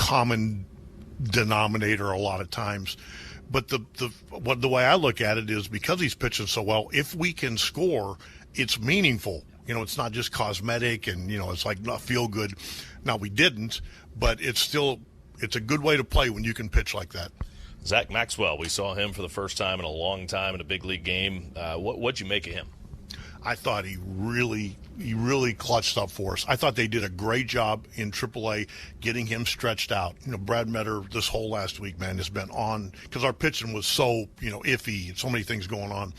common denominator a lot of times. But the way I look at it is because he's pitching so well, if we can score, it's meaningful. It's not just cosmetic and, it's like not feel good. Now, we didn't, but it's a good way to play when you can pitch like that. Zach Maxwell, we saw him for the first time in a long time in a big league game. What'd you make of him? I thought he really clutched up for us. I thought they did a great job in AAA getting him stretched out. Brad Metter this whole last week, man, has been on because our pitching was so, iffy and so many things going on.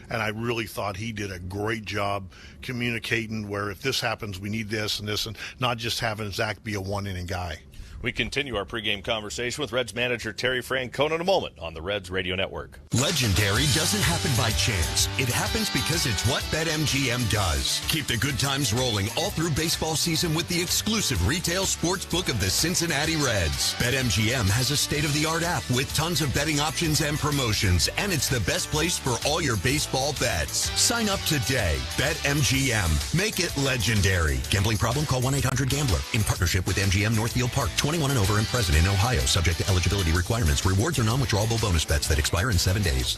And I really thought he did a great job communicating where if this happens, we need this and this, and not just having Zach be a one-inning guy. We continue our pregame conversation with Reds manager Terry Francona in a moment on the Reds Radio Network. Legendary doesn't happen by chance. It happens because it's what BetMGM does. Keep the good times rolling all through baseball season with the exclusive retail sports book of the Cincinnati Reds. BetMGM has a state-of-the-art app with tons of betting options and promotions, and it's the best place for all your baseball bets. Sign up today. BetMGM. Make it legendary. Gambling problem? Call 1-800-GAMBLER. In partnership with MGM Northfield Park. 21 and over and present in Ohio, subject to eligibility requirements. Rewards are non-withdrawable bonus bets that expire in 7 days.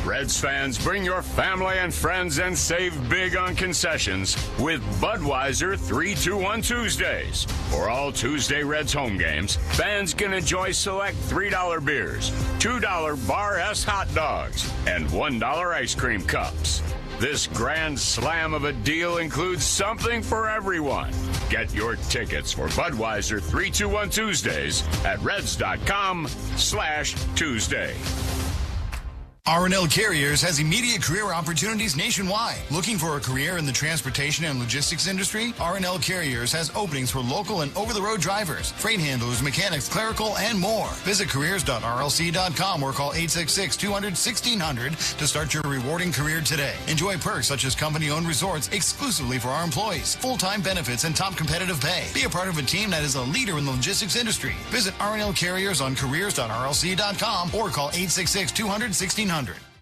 Reds fans, bring your family and friends and save big on concessions with Budweiser 3-2-1 Tuesdays. For all Tuesday Reds home games, fans can enjoy select $3 beers, $2 Bar S hot dogs, and $1 ice cream cups. This grand slam of a deal includes something for everyone. Get your tickets for Budweiser 3-2-1 Tuesdays at Reds.com/Tuesday. R&L Carriers has immediate career opportunities nationwide. Looking for a career in the transportation and logistics industry? R&L Carriers has openings for local and over-the-road drivers, freight handlers, mechanics, clerical, and more. Visit careers.rlc.com or call 866-200-1600 to start your rewarding career today. Enjoy perks such as company-owned resorts exclusively for our employees, full-time benefits, and top competitive pay. Be a part of a team that is a leader in the logistics industry. Visit R&L Carriers on careers.rlc.com or call 866-200-1600.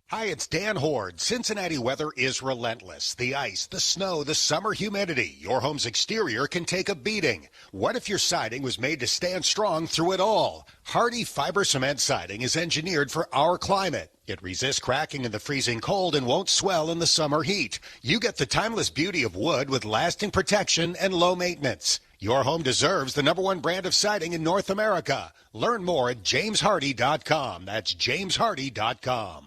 Hi, it's Dan Horde. Cincinnati weather is relentless. The ice, the snow, the summer humidity. Your home's exterior can take a beating. What if your siding was made to stand strong through it all? Hardy fiber cement siding is engineered for our climate. It resists cracking in the freezing cold and won't swell in the summer heat. You get the timeless beauty of wood with lasting protection and low maintenance. Your home deserves the #1 brand of siding in North America. Learn more at jameshardy.com. That's jameshardy.com.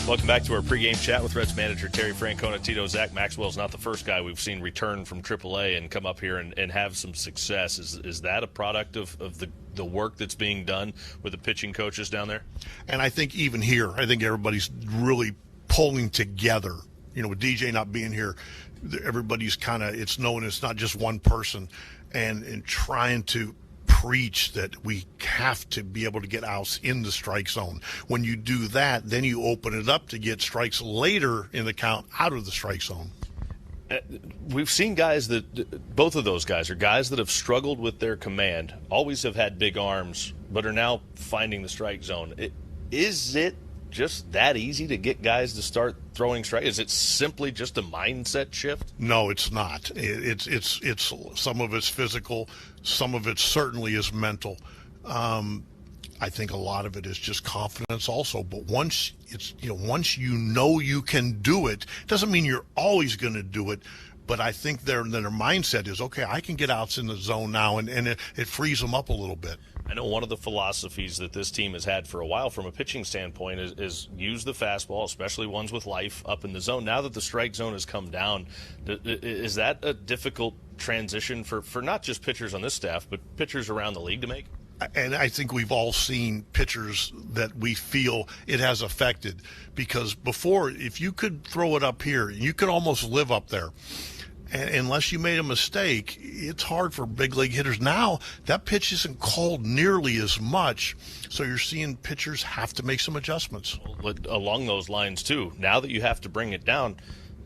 Welcome back to our pregame chat with Reds manager Terry Francona. Tito, Zach Maxwell's not the first guy we've seen return from AAA and come up here and have some success. Is that a product of the work that's being done with the pitching coaches down there? And I think even here, I think everybody's really pulling together. With DJ not being here, everybody's it's known it's not just one person and trying to preach that we have to be able to get outs in the strike zone. When you do that, then you open it up to get strikes later in the count out of the strike zone. We've seen guys that, both of those guys are guys that have struggled with their command, always have had big arms, but are now finding the strike zone. Is it just that easy to get guys to start throwing strikes? Is it simply just a mindset shift? No, it's not. It's some of it's physical, some of it certainly is mental. I think a lot of it is just confidence also. But once you can do it, doesn't mean you're always going to do it. But I think their mindset is, okay, I can get outs in the zone now, and it frees them up a little bit. I know one of the philosophies that this team has had for a while from a pitching standpoint is use the fastball, especially ones with life, up in the zone. Now that the strike zone has come down, is that a difficult transition for not just pitchers on this staff, but pitchers around the league to make? And I think we've all seen pitchers that we feel it has affected, because before, if you could throw it up here, you could almost live up there. And unless you made a mistake, it's hard for big league hitters. Now, that pitch isn't called nearly as much, so you're seeing pitchers have to make some adjustments. Along those lines, too, now that you have to bring it down,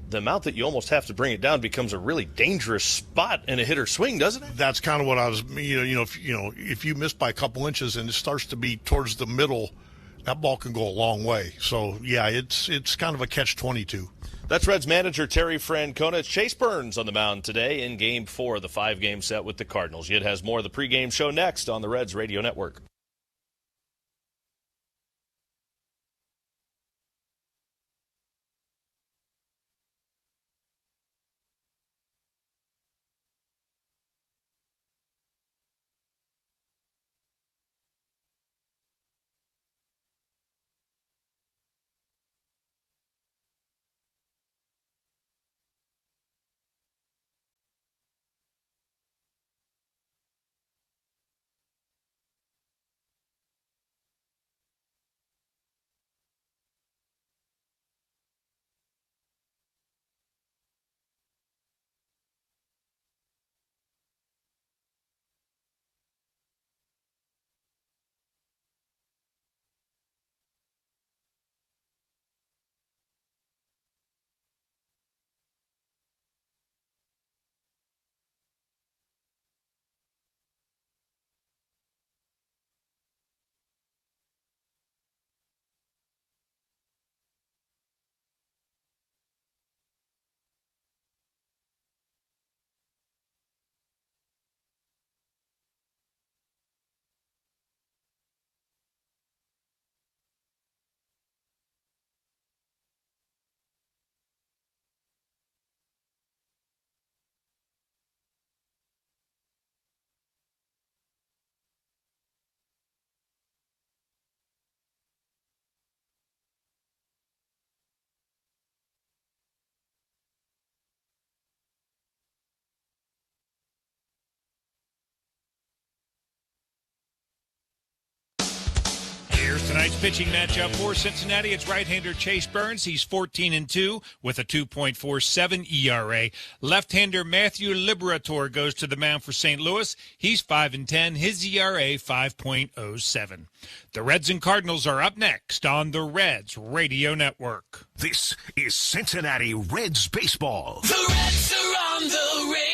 the amount that you almost have to bring it down becomes a really dangerous spot in a hitter's swing, doesn't it? That's kind of what I was, if you miss by a couple inches and it starts to be towards the middle, that ball can go a long way. So, yeah, it's kind of a catch-22. That's Reds manager Terry Francona. It's Chase Burns on the mound today in Game 4 of the 5-game set with the Cardinals. Yet has more of the pregame show next on the Reds Radio Network. Here's tonight's pitching matchup for Cincinnati. It's right-hander Chase Burns. He's 14-2 with a 2.47 ERA. Left-hander Matthew Liberator goes to the mound for St. Louis. He's 5-10. His ERA 5.07. The Reds and Cardinals are up next on the Reds Radio Network. This is Cincinnati Reds baseball. The Reds are on the radio.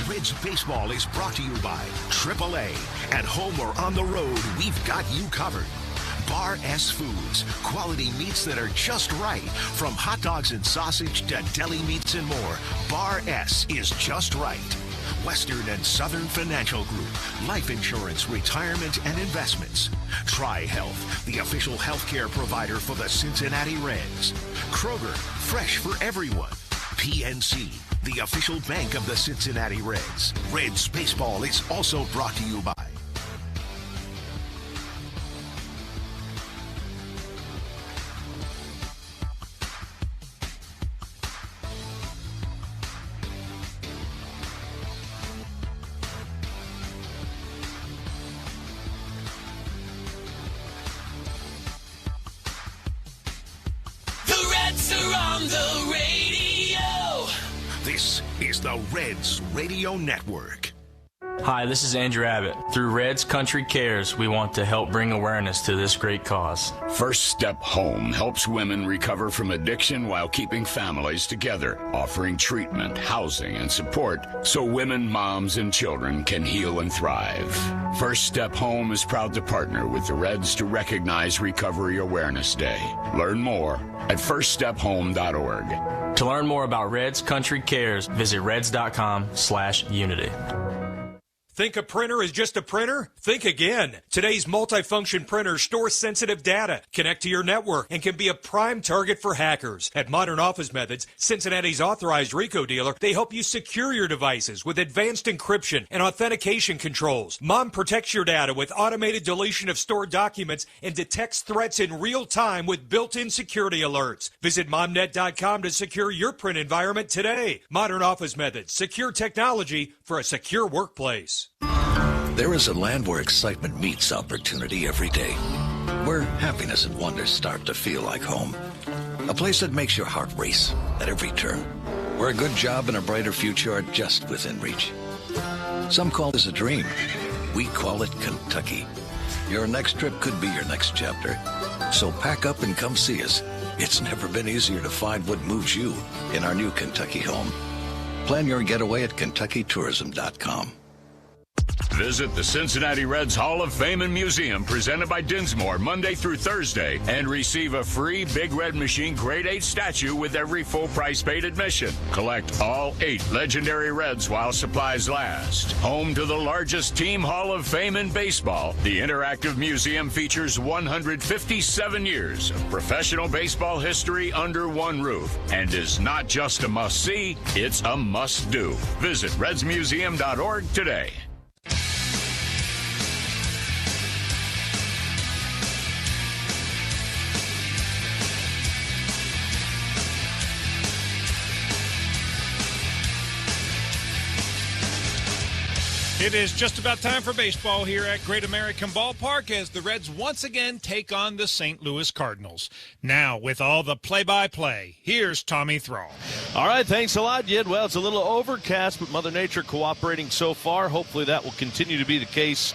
Reds baseball is brought to you by AAA. At home or on the road, we've got you covered. Bar S Foods, quality meats that are just right. From hot dogs and sausage to deli meats and more, Bar S is just right. Western and Southern Financial Group, life insurance, retirement, and investments. Tri-Health, the official healthcare provider for the Cincinnati Reds. Kroger, fresh for everyone. PNC, the official bank of the Cincinnati Reds. Reds baseball is also brought to you by The Reds are on the radio. This is the Reds Radio Network. Hi, this is Andrew Abbott. Through Reds Country Cares, we want to help bring awareness to this great cause. First Step Home helps women recover from addiction while keeping families together, offering treatment, housing, and support so women, moms, and children can heal and thrive. First Step Home is proud to partner with the Reds to recognize Recovery Awareness Day. Learn more at firststephome.org. To learn more about Reds Country Cares, visit reds.com/unity. Think a printer is just a printer? Think again. Today's multifunction printers store sensitive data, connect to your network, and can be a prime target for hackers. At Modern Office Methods, Cincinnati's authorized RICO dealer, they help you secure your devices with advanced encryption and authentication controls. Mom protects your data with automated deletion of stored documents and detects threats in real time with built-in security alerts. Visit momnet.com to secure your print environment today. Modern Office Methods, secure technology for a secure workplace. There is a land where excitement meets opportunity every day, where happiness and wonder start to feel like home. A place that makes your heart race at every turn, where a good job and a brighter future are just within reach. Some call this a dream. We call it Kentucky. Your next trip could be your next chapter. So pack up and come see us. It's never been easier to find what moves you in our new Kentucky home. Plan your getaway at KentuckyTourism.com. Visit the Cincinnati Reds Hall of Fame and Museum presented by Dinsmore Monday through Thursday and receive a free Big Red Machine Grade 8 statue with every full price paid admission. Collect all 8 legendary Reds while supplies last. Home to the largest team Hall of Fame in baseball, the interactive museum features 157 years of professional baseball history under one roof and is not just a must-see, it's a must-do. Visit redsmuseum.org today. It is just about time for baseball here at Great American Ballpark as the Reds once again take on the St. Louis Cardinals. Now, with all the play-by-play, here's Tommy Thrall. All right, thanks a lot, Yid. Well, it's a little overcast, but Mother Nature cooperating so far. Hopefully that will continue to be the case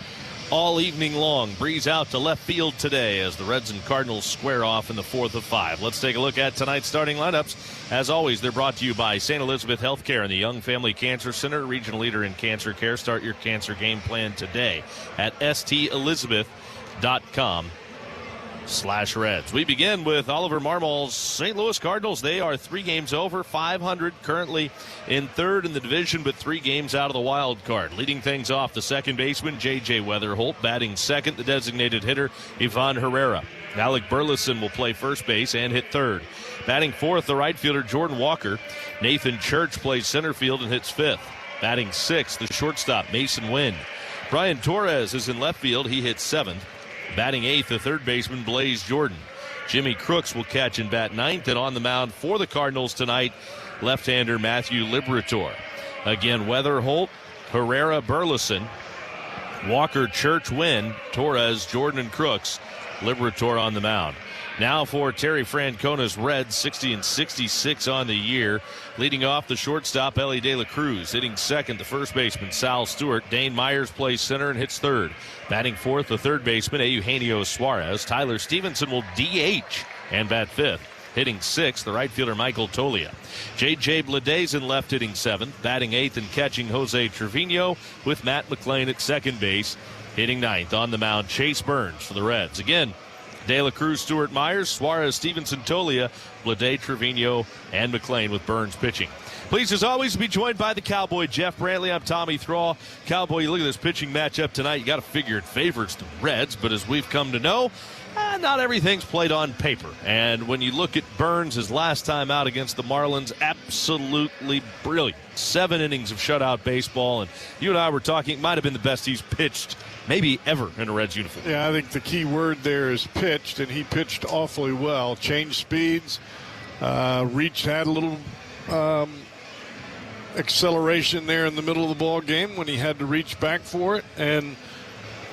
all evening long. Breeze out to left field today as the Reds and Cardinals square off in the 4th of 5. Let's take a look at tonight's starting lineups. As always, they're brought to you by St. Elizabeth Healthcare and the Young Family Cancer Center, regional leader in cancer care. Start your cancer game plan today at stelizabeth.com/Reds. We begin with Oliver Marmol's St. Louis Cardinals. They are 3 games over, 500, currently in 3rd in the division, but 3 games out of the wild card. Leading things off, the second baseman, J.J. Weatherholt. Batting second, the designated hitter, Ivan Herrera. Alec Burleson will play first base and hit 3rd. Batting 4th, the right fielder, Jordan Walker. Nathan Church plays center field and hits 5th. Batting 6th, the shortstop, Mason Wynn. Brian Torres is in left field. He hits 7th. Batting 8th, the third baseman, Blaze Jordan. Jimmy Crooks will catch and bat 9th, and on the mound for the Cardinals tonight, left-hander Matthew Liberator. Again, Weatherholt, Herrera, Burleson, Walker, Church, Wynn, Torres, Jordan, and Crooks. Liberator on the mound. Now for Terry Francona's Reds, 60 and 66 on the year. Leading off, the shortstop, Ellie De La Cruz. Hitting second, the first baseman, Sal Stewart. Dane Myers plays center and hits 3rd. Batting 4th, the third baseman, Eugenio Suarez. Tyler Stevenson will DH and bat 5th. Hitting 6th, the right fielder, Michael Tolia. J.J. Bleday in left, hitting 7th. Batting 8th and catching Jose Trevino with Matt McLean at second base. Hitting 9th on the mound, Chase Burns for the Reds. Again, De La Cruz, Stewart, Myers, Suarez, Stevenson, Tolia, Bleday, Trevino, and McLean with Burns pitching. Pleased as always to be joined by the Cowboy, Jeff Brantley. I'm Tommy Thrall. Cowboy, you look at this pitching matchup tonight. You got to figure it favors the Reds, but as we've come to know, not everything's played on paper. And when you look at Burns, his last time out against the Marlins, absolutely brilliant. 7 innings of shutout baseball, and you and I were talking, it might have been the best he's pitched maybe ever in a Reds uniform. Yeah, I think the key word there is pitched, and he pitched awfully well. Changed speeds, reached, had a little acceleration there in the middle of the ball game when he had to reach back for it. And,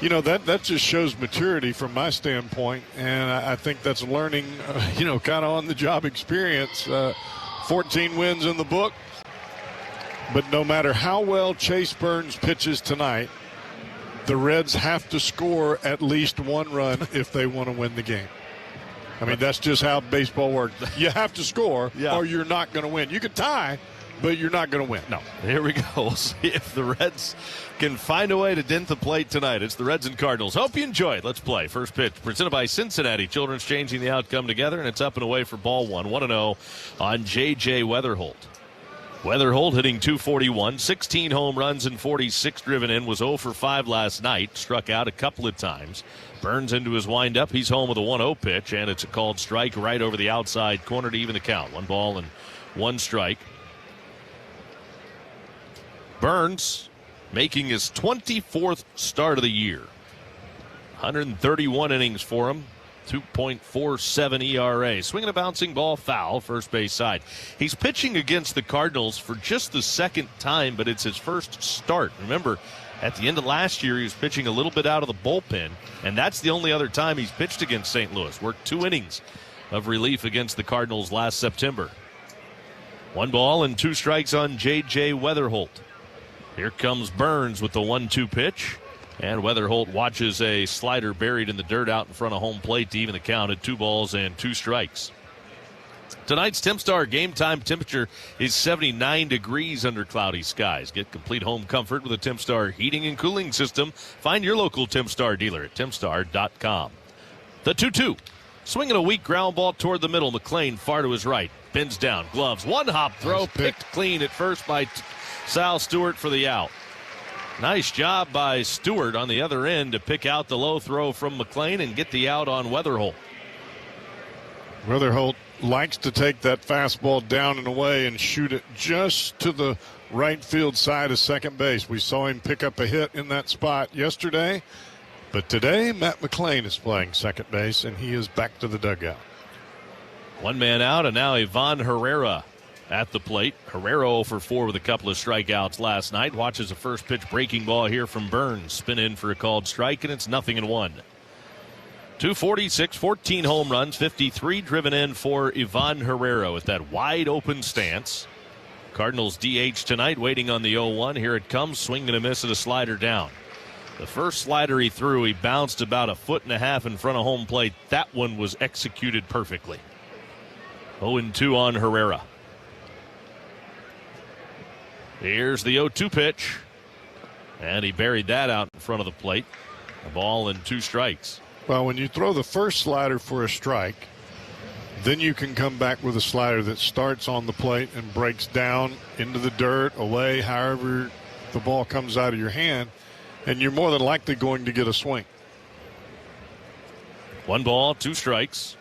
you know, that just shows maturity from my standpoint. And I think that's learning, kind of on-the-job experience. 14 wins in the book. But no matter how well Chase Burns pitches tonight, the Reds have to score at least 1 run if they want to win the game. I mean, that's just how baseball works. You have to score or you're not going to win. You can tie, but you're not going to win. No. Here we go. We'll see if the Reds can find a way to dent the plate tonight. It's the Reds and Cardinals. Hope you enjoy it. Let's play. First pitch presented by Cincinnati. Children's changing the outcome together, and it's up and away for ball 1. 1-0 on J.J. Weatherholt. Weatherholt hitting .241, 16 home runs and 46 driven in, was 0 for 5 last night, struck out a couple of times. Burns into his windup. He's home with a 1-0 pitch, and it's a called strike right over the outside corner to even the count. 1 ball and 1 strike. Burns making his 24th start of the year. 131 innings for him. 2.47 ERA. Swinging a bouncing ball foul, first base side. He's pitching against the Cardinals for just the second time, but it's his first start. Remember, at the end of last year, he was pitching a little bit out of the bullpen, and that's the only other time he's pitched against St. Louis. Worked 2 innings of relief against the Cardinals last September. 1 ball and 2 strikes on J.J. Weatherholt. Here comes Burns with the 1-2 pitch. And Weatherholt watches a slider buried in the dirt out in front of home plate to even the count at 2 balls and 2 strikes. Tonight's TempStar game time temperature is 79 degrees under cloudy skies. Get complete home comfort with a TempStar heating and cooling system. Find your local TempStar dealer at tempstar.com. The 2-2. Swinging a weak ground ball toward the middle. McClain far to his right. Bends down. Gloves. One hop throw. Nice pick. Picked clean at first by Sal Stewart for the out. Nice job by Stewart on the other end to pick out the low throw from McClain and get the out on Weatherholt. Weatherholt likes to take that fastball down and away and shoot it just to the right field side of second base. We saw him pick up a hit in that spot yesterday, but today Matt McClain is playing second base, and he is back to the dugout. One man out, and now Ivan Herrera at the plate. Herrera 0 for 4 with a couple of strikeouts last night. Watches a first pitch breaking ball here from Burns. Spin in for a called strike, and it's 0-1. 246, 14 home runs, 53 driven in for Ivan Herrera with that wide open stance. Cardinals DH tonight, waiting on the 0-1. Here it comes, swing and a miss at a slider down. The first slider he threw, he bounced about 1.5 feet in front of home plate. That one was executed perfectly. 0-2 on Herrera. Here's the 0-2 pitch. And he buried that out in front of the plate. A ball and 2 strikes. Well, when you throw the first slider for a strike, then you can come back with a slider that starts on the plate and breaks down into the dirt, away, however the ball comes out of your hand, and you're more than likely going to get a swing. 1 ball, 2 strikes.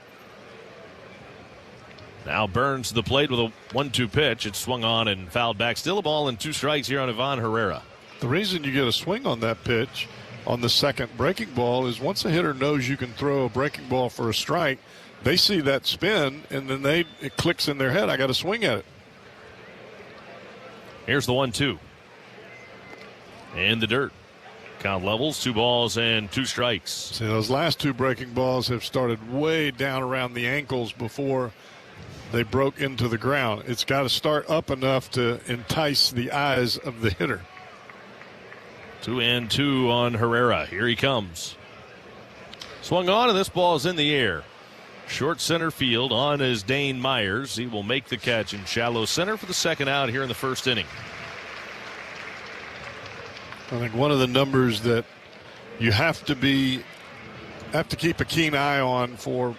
Now Burns to the plate with a 1-2 pitch. It's swung on and fouled back. Still a ball and 2 strikes here on Ivan Herrera. The reason you get a swing on that pitch on the second breaking ball is once a hitter knows you can throw a breaking ball for a strike, they see that spin, and then it clicks in their head, I got to swing at it. Here's the 1-2. In the dirt. Count levels, 2 balls and 2 strikes. See, those last 2 breaking balls have started way down around the ankles before they broke into the ground. It's got to start up enough to entice the eyes of the hitter. 2-2 on Herrera. Here he comes. Swung on, and this ball is in the air. Short center field on is Dane Myers. He will make the catch in shallow center for the second out here in the first inning. I think one of the numbers that you have to keep a keen eye on for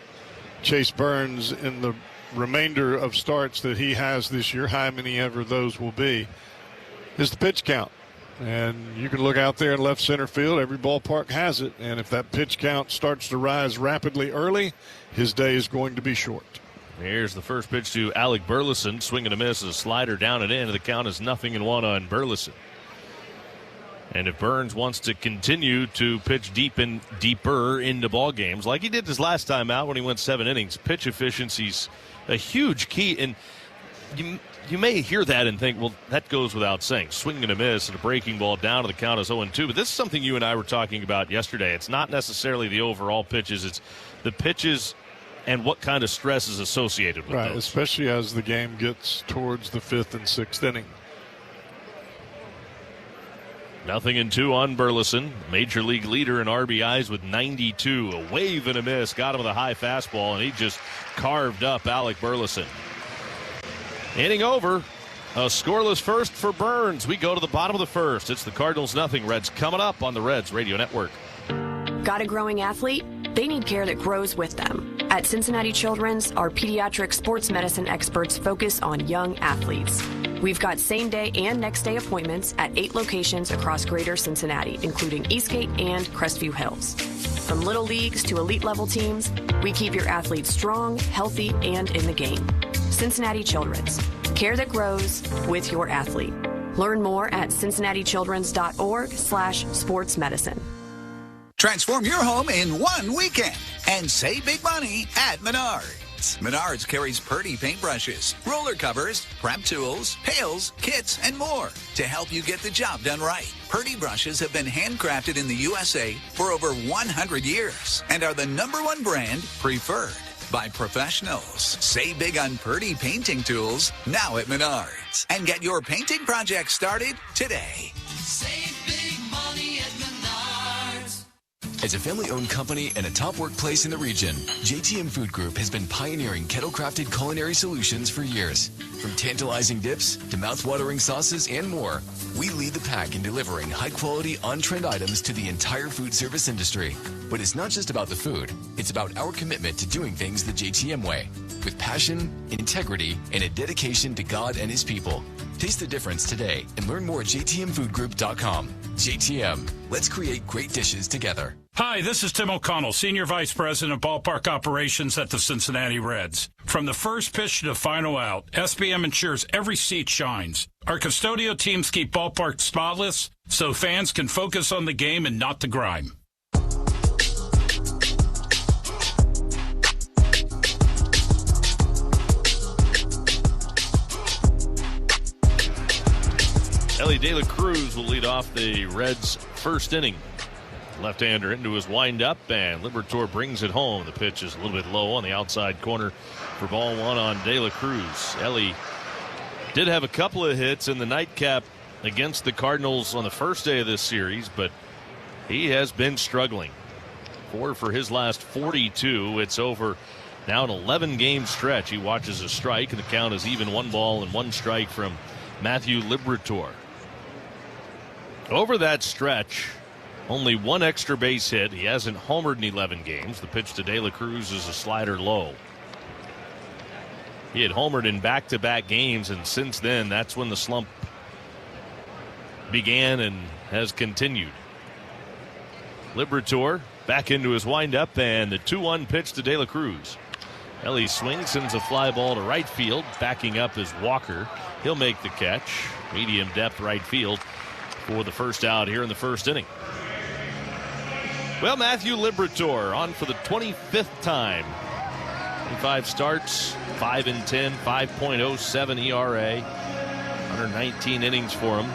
Chase Burns in the remainder of starts that he has this year, how many ever those will be, is the pitch count. And you can look out there in left center field. Every ballpark has it. And if that pitch count starts to rise rapidly early, his day is going to be short. Here's the first pitch to Alec Burleson. Swing and a miss, a slider down and in. The count is 0-1 on Burleson. And if Burns wants to continue to pitch deeper into ball games, like he did his last time out when he went 7 innings, pitch efficiency's a huge key. And you may hear that and think, well, that goes without saying. Swing and a miss and a breaking ball down to the count is 0-2. But this is something you and I were talking about yesterday. It's not necessarily the overall pitches. It's the pitches and what kind of stress is associated with those. Especially as the game gets towards the 5th and 6th inning. 0-2 on Burleson. Major league leader in RBIs with 92. A wave and a miss. Got him with a high fastball, and he just carved up Alec Burleson. Inning over. A scoreless first for Burns. We go to the bottom of the first. It's the Cardinals 0. Reds coming up on the Reds Radio Network. Got a growing athlete? They need care that grows with them. At Cincinnati Children's, our pediatric sports medicine experts focus on young athletes. We've got same-day and next-day appointments at 8 locations across greater Cincinnati, including Eastgate and Crestview Hills. From little leagues to elite-level teams, we keep your athletes strong, healthy, and in the game. Cincinnati Children's. Care that grows with your athlete. Learn more at cincinnatichildrens.org/sportsmedicine. Transform your home in one weekend and save big money at Menards. Menards carries Purdy paintbrushes, roller covers, prep tools, pails, kits, and more to help you get the job done right. Purdy brushes have been handcrafted in the USA for over 100 years and are the #1 brand preferred by professionals. Save big on Purdy painting tools now at Menards and get your painting project started today. Save big money at Menards. As a family-owned company and a top workplace in the region, JTM Food Group has been pioneering kettle-crafted culinary solutions for years. From tantalizing dips to mouth-watering sauces and more, we lead the pack in delivering high-quality, on-trend items to the entire food service industry. But it's not just about the food. It's about our commitment to doing things the JTM way, with passion, integrity, and a dedication to God and His people. Taste the difference today and learn more at jtmfoodgroup.com. JTM, let's create great dishes together. Hi, this is Tim O'Connell, Senior Vice President of Ballpark Operations at the Cincinnati Reds. From the first pitch to the final out, SBM ensures every seat shines. Our custodial teams keep ballparks spotless so fans can focus on the game and not the grime. Ellie De La Cruz will lead off the Reds' first inning. Left-hander into his windup, and Liberatore brings it home. The pitch is a little bit low on the outside corner for ball one on De La Cruz. Ellie did have a couple of hits in the nightcap against the Cardinals on the first day of this series, but he has been struggling. 4 for his last 42. It's over now an 11-game stretch. He watches a strike, and the count is even 1 ball and 1 strike from Matthew Liberatore. Over that stretch, only 1 extra base hit. He hasn't homered in 11 games. The pitch to De La Cruz is a slider low. He had homered in back-to-back games, and since then, that's when the slump began and has continued. Liberatore back into his windup, and the 2-1 pitch to De La Cruz. Ellie swings, sends a fly ball to right field. Backing up is Walker. He'll make the catch. Medium depth right field for the first out here in the first inning. Well, Matthew Liberatore on for the 25th time. 25 starts, 5-10, 5.07 ERA. 119 innings for him.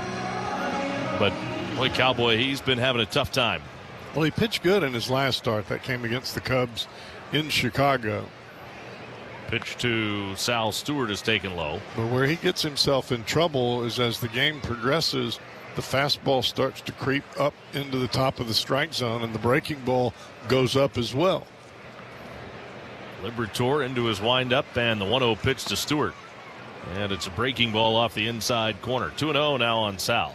But, boy, Cowboy, he's been having a tough time. Well, he pitched good in his last start. That came against the Cubs in Chicago. Pitch to Sal Stewart is taken low. But where he gets himself in trouble is as the game progresses, the fastball starts to creep up into the top of the strike zone, and the breaking ball goes up as well. Liberatore into his windup, and the 1-0 pitch to Stewart. And it's a breaking ball off the inside corner. 2-0 now on Sal.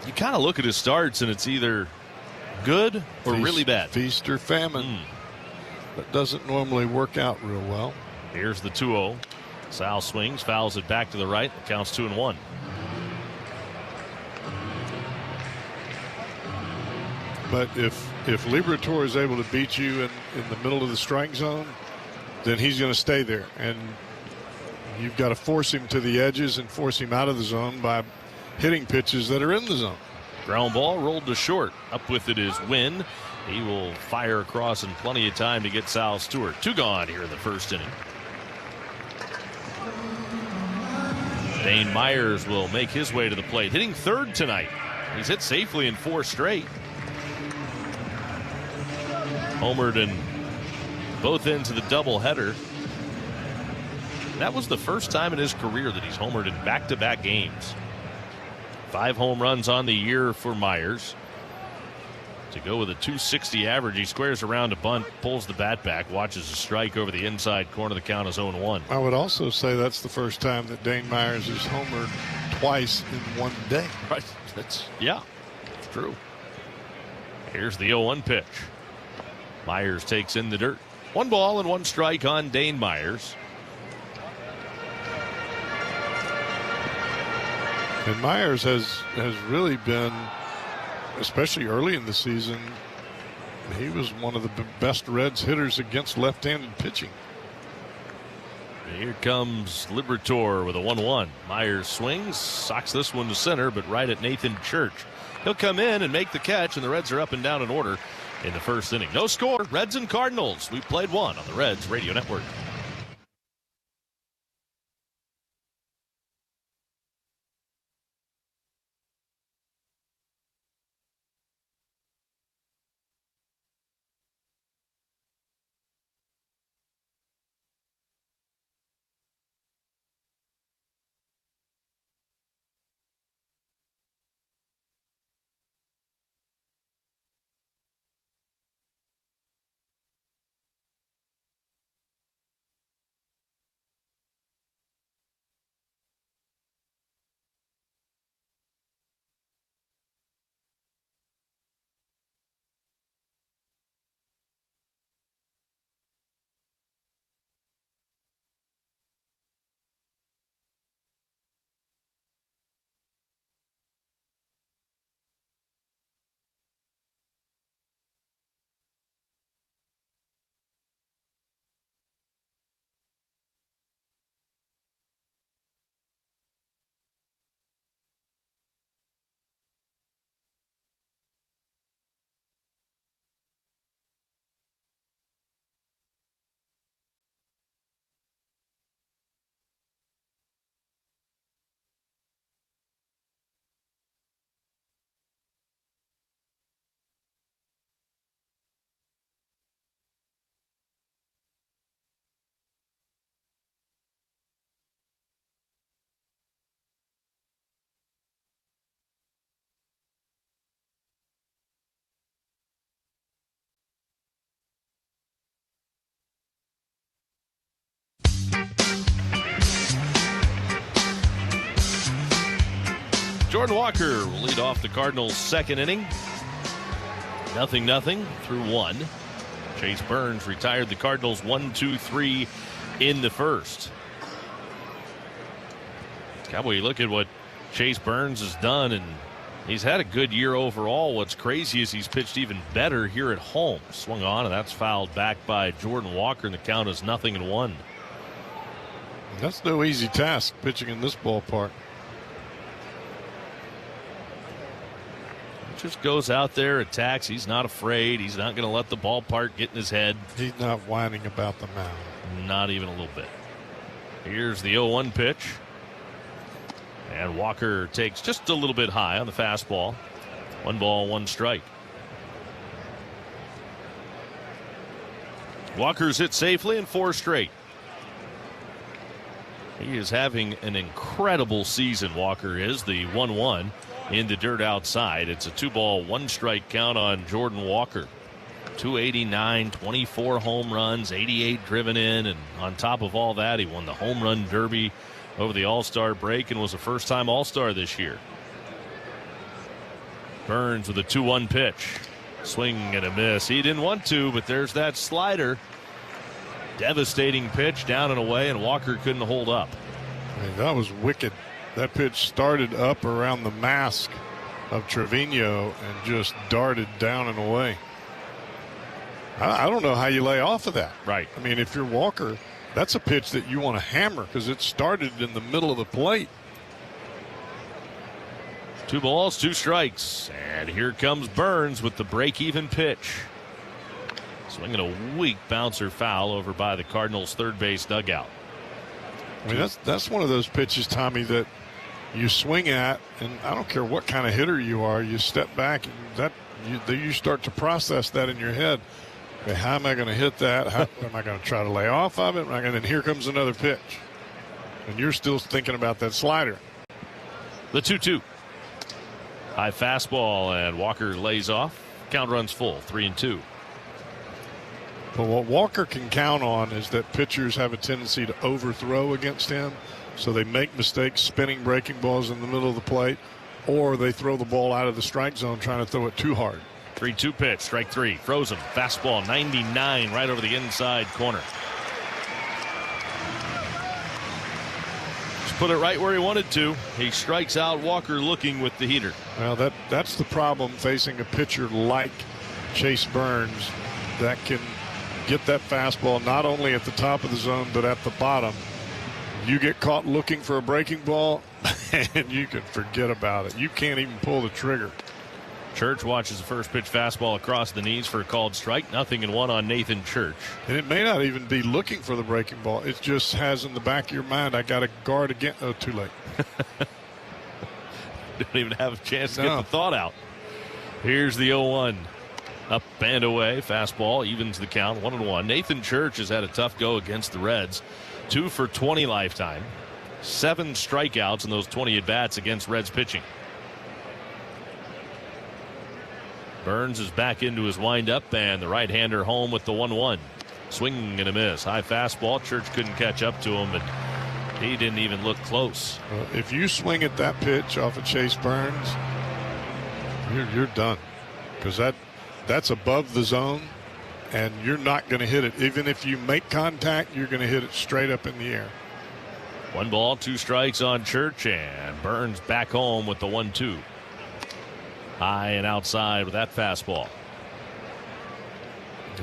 You kind of look at his starts, and it's either good or really bad. Feast or famine. That doesn't normally work out real well. Here's the 2-0. Sal swings, fouls it back to the right. It counts 2-1. But if Liberatore is able to beat you in the middle of the strike zone, then he's going to stay there. And you've got to force him to the edges and force him out of the zone by hitting pitches that are in the zone. Ground ball rolled to short. Up with it is Wynn. He will fire across in plenty of time to get Sal Stewart. 2 gone here in the first inning. Dane Myers will make his way to the plate, hitting third tonight. He's hit safely in 4 straight. Homered in both ends of the doubleheader. That was the first time in his career that he's homered in back-to-back games. 5 home runs on the year for Myers. To go with a .260 average, he squares around a bunt, pulls the bat back, watches a strike over the inside corner. The count is 0-1. I would also say that's the first time that Dane Myers has homered twice in one day. Right. It's true. Here's the 0-1 pitch. Myers takes in the dirt. 1 ball and 1 strike on Dane Myers. And Myers has really been, especially early in the season, he was one of the best Reds hitters against left-handed pitching. Here comes Liberatore with a 1-1. Myers swings, socks this one to center, but right at Nathan Church. He'll come in and make the catch, and the Reds are up and down in order in the first inning. No score, Reds and Cardinals. We played 1 on the Reds Radio Network. Jordan Walker will lead off the Cardinals' second inning. 0-0 through 1. Chase Burns retired the Cardinals 1-2-3 in the first. Cowboy, you look at what Chase Burns has done, and he's had a good year overall. What's crazy is he's pitched even better here at home. Swung on, and that's fouled back by Jordan Walker, and the count is 0-1. That's no easy task, pitching in this ballpark. Just goes out there, attacks. He's not afraid. He's not going to let the ballpark get in his head. He's not whining about the mound. Not even a little bit. Here's the 0-1 pitch. And Walker takes just a little bit high on the fastball. 1 ball, 1 strike. Walker's hit safely in 4 straight. He is having an incredible season, Walker is. The 1-1 in the dirt outside. It's a 2 ball, 1 strike count on Jordan Walker. 289, 24 home runs, 88 driven in, and on top of all that, he won the home run derby over the All-Star break and was a first-time All-Star this year. Burns with a 2-1 pitch. Swing and a miss. He didn't want to, but there's that slider. Devastating pitch down and away, and Walker couldn't hold up. Man, that was wicked. That pitch started up around the mask of Trevino and just darted down and away. I don't know how you lay off of that. Right. I mean, if you're Walker, that's a pitch that you want to hammer because it started in the middle of the plate. 2 balls, 2 strikes. And here comes Burns with the break-even pitch. Swinging a weak bouncer foul over by the Cardinals' third base dugout. I mean, that's one of those pitches, Tommy, that you swing at, and I don't care what kind of hitter you are, you step back, and you start to process that in your head. Okay, how am I going to hit that? How am I going to try to lay off of it? And then here comes another pitch. And you're still thinking about that slider. The 2-2. High fastball, and Walker lays off. Count runs full, 3-2. But what Walker can count on is that pitchers have a tendency to overthrow against him. So they make mistakes spinning breaking balls in the middle of the plate, or they throw the ball out of the strike zone trying to throw it too hard. 3-2 pitch, strike 3. Frozen. Fastball 99 right over the inside corner. Just put it right where he wanted to. He strikes out Walker looking with the heater. Well, that's the problem facing a pitcher like Chase Burns that can get that fastball not only at the top of the zone but at the bottom. You get caught looking for a breaking ball and you can forget about it. You can't even pull the trigger. Church watches the first pitch fastball across the knees for a called strike. 0-1 on Nathan Church. And it may not even be looking for the breaking ball. It just has in the back of your mind, I got to guard again. Oh, too late. Don't even have a chance to get the thought out. Here's the 0-1. Up and away. Fastball evens the count. 1-1. Nathan Church has had a tough go against the Reds. 2 for 20 lifetime. 7 strikeouts in those 20 at-bats against Reds pitching. Burns is back into his windup, and the right-hander home with the 1-1. Swing and a miss. High fastball. Church couldn't catch up to him, but he didn't even look close. If you swing at that pitch off of Chase Burns, you're done. Because that's above the zone, and you're not going to hit it. Even if you make contact, you're going to hit it straight up in the air. 1 ball, 2 strikes on Church, and Burns back home with the 1-2. High and outside with that fastball.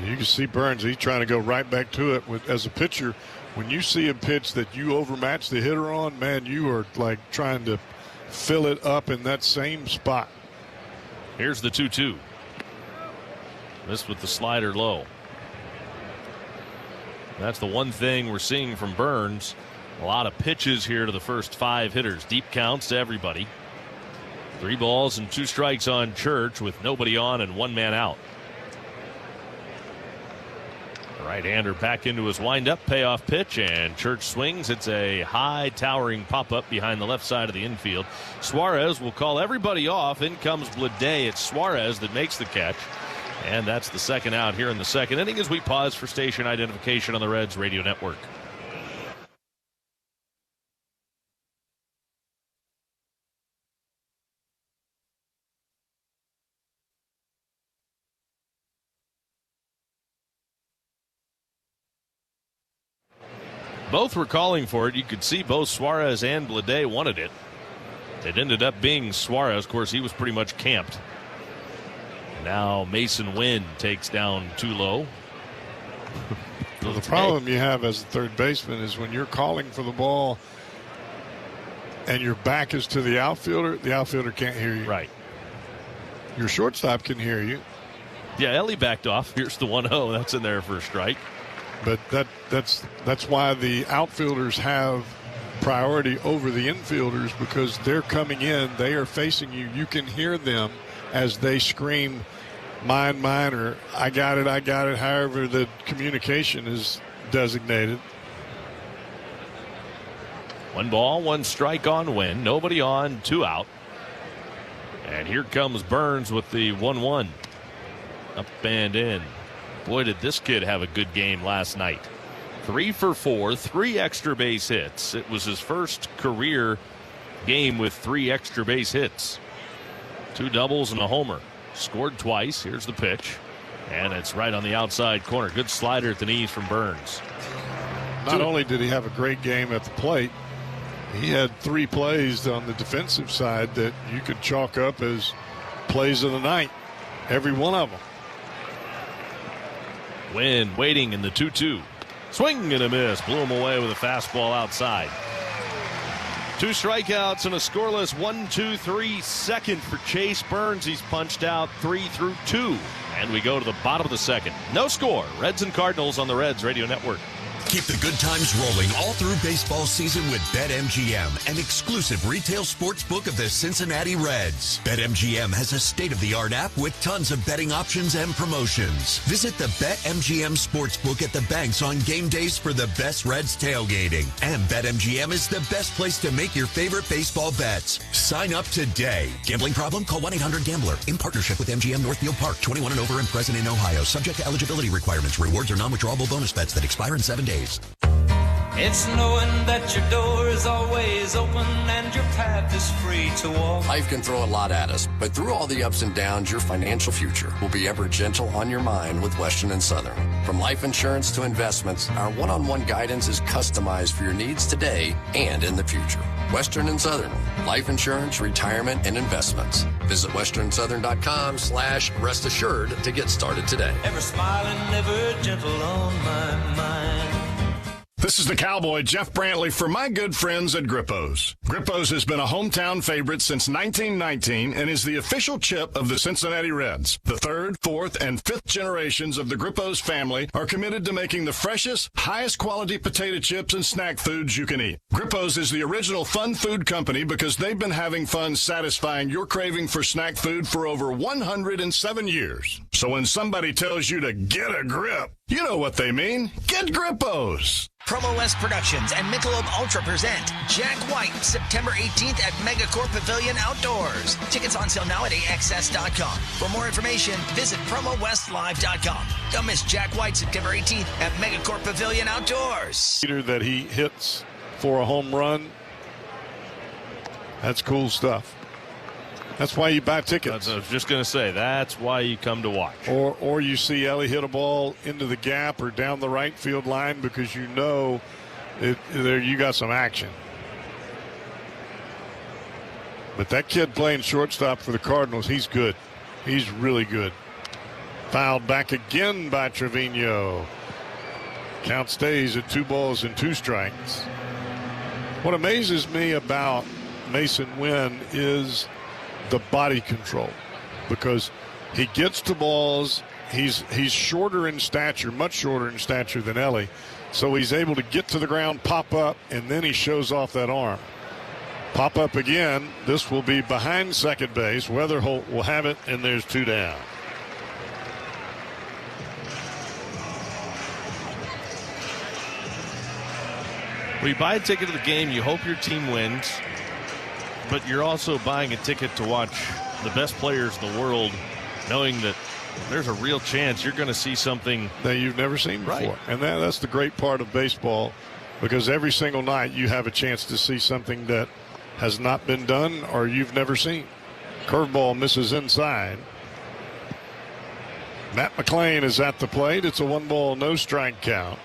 You can see Burns, he's trying to go right back to it. As a pitcher, when you see a pitch that you overmatch the hitter on, man, you are like trying to fill it up in that same spot. Here's the 2-2. Missed with the slider low. That's the one thing we're seeing from Burns. A lot of pitches here to the first 5 hitters. Deep counts to everybody. 3 balls and 2 strikes on Church with nobody on and 1 man out. The right-hander back into his windup, payoff pitch, and Church swings. It's a high towering pop-up behind the left side of the infield. Suarez will call everybody off. In comes Bleday. It's Suarez that makes the catch. And that's the second out here in the second inning as we pause for station identification on the Reds Radio Network. Both were calling for it. You could see both Suarez and Blade wanted it. It ended up being Suarez. Of course, he was pretty much camped. Now Mason Wynn takes down too low. Well, the problem you have as a third baseman is when you're calling for the ball and your back is to the outfielder can't hear you. Right. Your shortstop can hear you. Yeah, Ellie backed off. Here's the 1-0. That's in there for a strike. But that's why the outfielders have priority over the infielders, because they're coming in, they are facing you. You can hear them as they scream, mine, or I got it, however the communication is designated. 1 ball, 1 strike on Wynn. Nobody on, 2 out. And here comes Burns with the 1-1. Up and in. Boy, did this kid have a good game last night. 3 for 4, 3 extra base hits. It was his first career game with 3 extra base hits. 2 doubles and a homer. Scored twice. Here's the pitch. And it's right on the outside corner. Good slider at the knees from Burns. Not only did he have a great game at the plate, he had 3 plays on the defensive side that you could chalk up as plays of the night. Every one of them. Wynn waiting in the 2-2. Swing and a miss. Blew him away with a fastball outside. 2 strikeouts and a scoreless 1-2-3 second for Chase Burns. He's punched out 3 through 2. And we go to the bottom of the second. No score. Reds and Cardinals on the Reds Radio Network. Keep the good times rolling all through baseball season with BetMGM, an exclusive retail sports book of the Cincinnati Reds. BetMGM has a state-of-the-art app with tons of betting options and promotions. Visit the BetMGM Sportsbook at the banks on game days for the best Reds tailgating. And BetMGM is the best place to make your favorite baseball bets. Sign up today. Gambling problem? Call 1-800-GAMBLER. In partnership with MGM Northfield Park. 21 and over and present in Ohio. Subject to eligibility requirements. Rewards are non-withdrawable bonus bets that expire in 7 days. It's knowing that your door is always open and your path is free to walk. Life can throw a lot at us, but through all the ups and downs, your financial future will be ever gentle on your mind with Western and Southern. From life insurance to investments, our one-on-one guidance is customized for your needs today and in the future. Western and Southern, life insurance, retirement, and investments. Visit westernsouthern.com/rest assured to get started today. Ever smiling, ever gentle on my mind. This is the Cowboy, Jeff Brantley, for my good friends at Grippo's. Grippo's has been a hometown favorite since 1919 and is the official chip of the Cincinnati Reds. The 3rd, 4th, and 5th generations of the Grippo's family are committed to making the freshest, highest quality potato chips and snack foods you can eat. Grippo's is the original fun food company because they've been having fun satisfying your craving for snack food for over 107 years. So when somebody tells you to get a grip, you know what they mean. Get Grippo's. Promo West Productions and Michelob Ultra present Jack White, September 18th at Megacorp Pavilion Outdoors. Tickets on sale now at AXS.com. For more information, visit PromoWestLive.com. Don't miss Jack White, September 18th at Megacorp Pavilion Outdoors. That he hits for a home run. That's cool stuff. That's why you buy tickets. I was just going to say, that's why you come to watch. Or you see Ellie hit a ball into the gap or down the right field line because you know there you got some action. But that kid playing shortstop for the Cardinals, he's good. He's really good. Fouled back again by Trevino. Count stays at 2 balls and 2 strikes. What amazes me about Mason Wynn is the body control, because he gets to balls. He's shorter in stature, much shorter in stature than Ellie, so he's able to get to the ground, pop up, and then he shows off that arm. Pop up again. This will be behind second base. Weatherholt will have it, and there's 2 down. When you buy a ticket to the game, you hope your team wins, but you're also buying a ticket to watch the best players in the world, knowing that there's a real chance you're going to see something that you've never seen before. Right. And that's the great part of baseball, because every single night you have a chance to see something that has not been done or you've never seen. Curveball misses inside. Matt McClain is at the plate. It's a 1 ball, no strike count.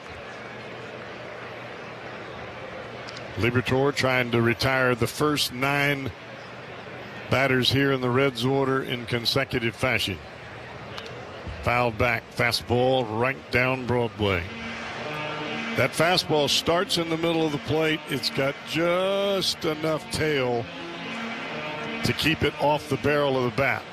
Liberatore trying to retire the first 9 batters here in the Reds order in consecutive fashion. Fouled back, fastball right down Broadway. That fastball starts in the middle of the plate. It's got just enough tail to keep it off the barrel of the bat.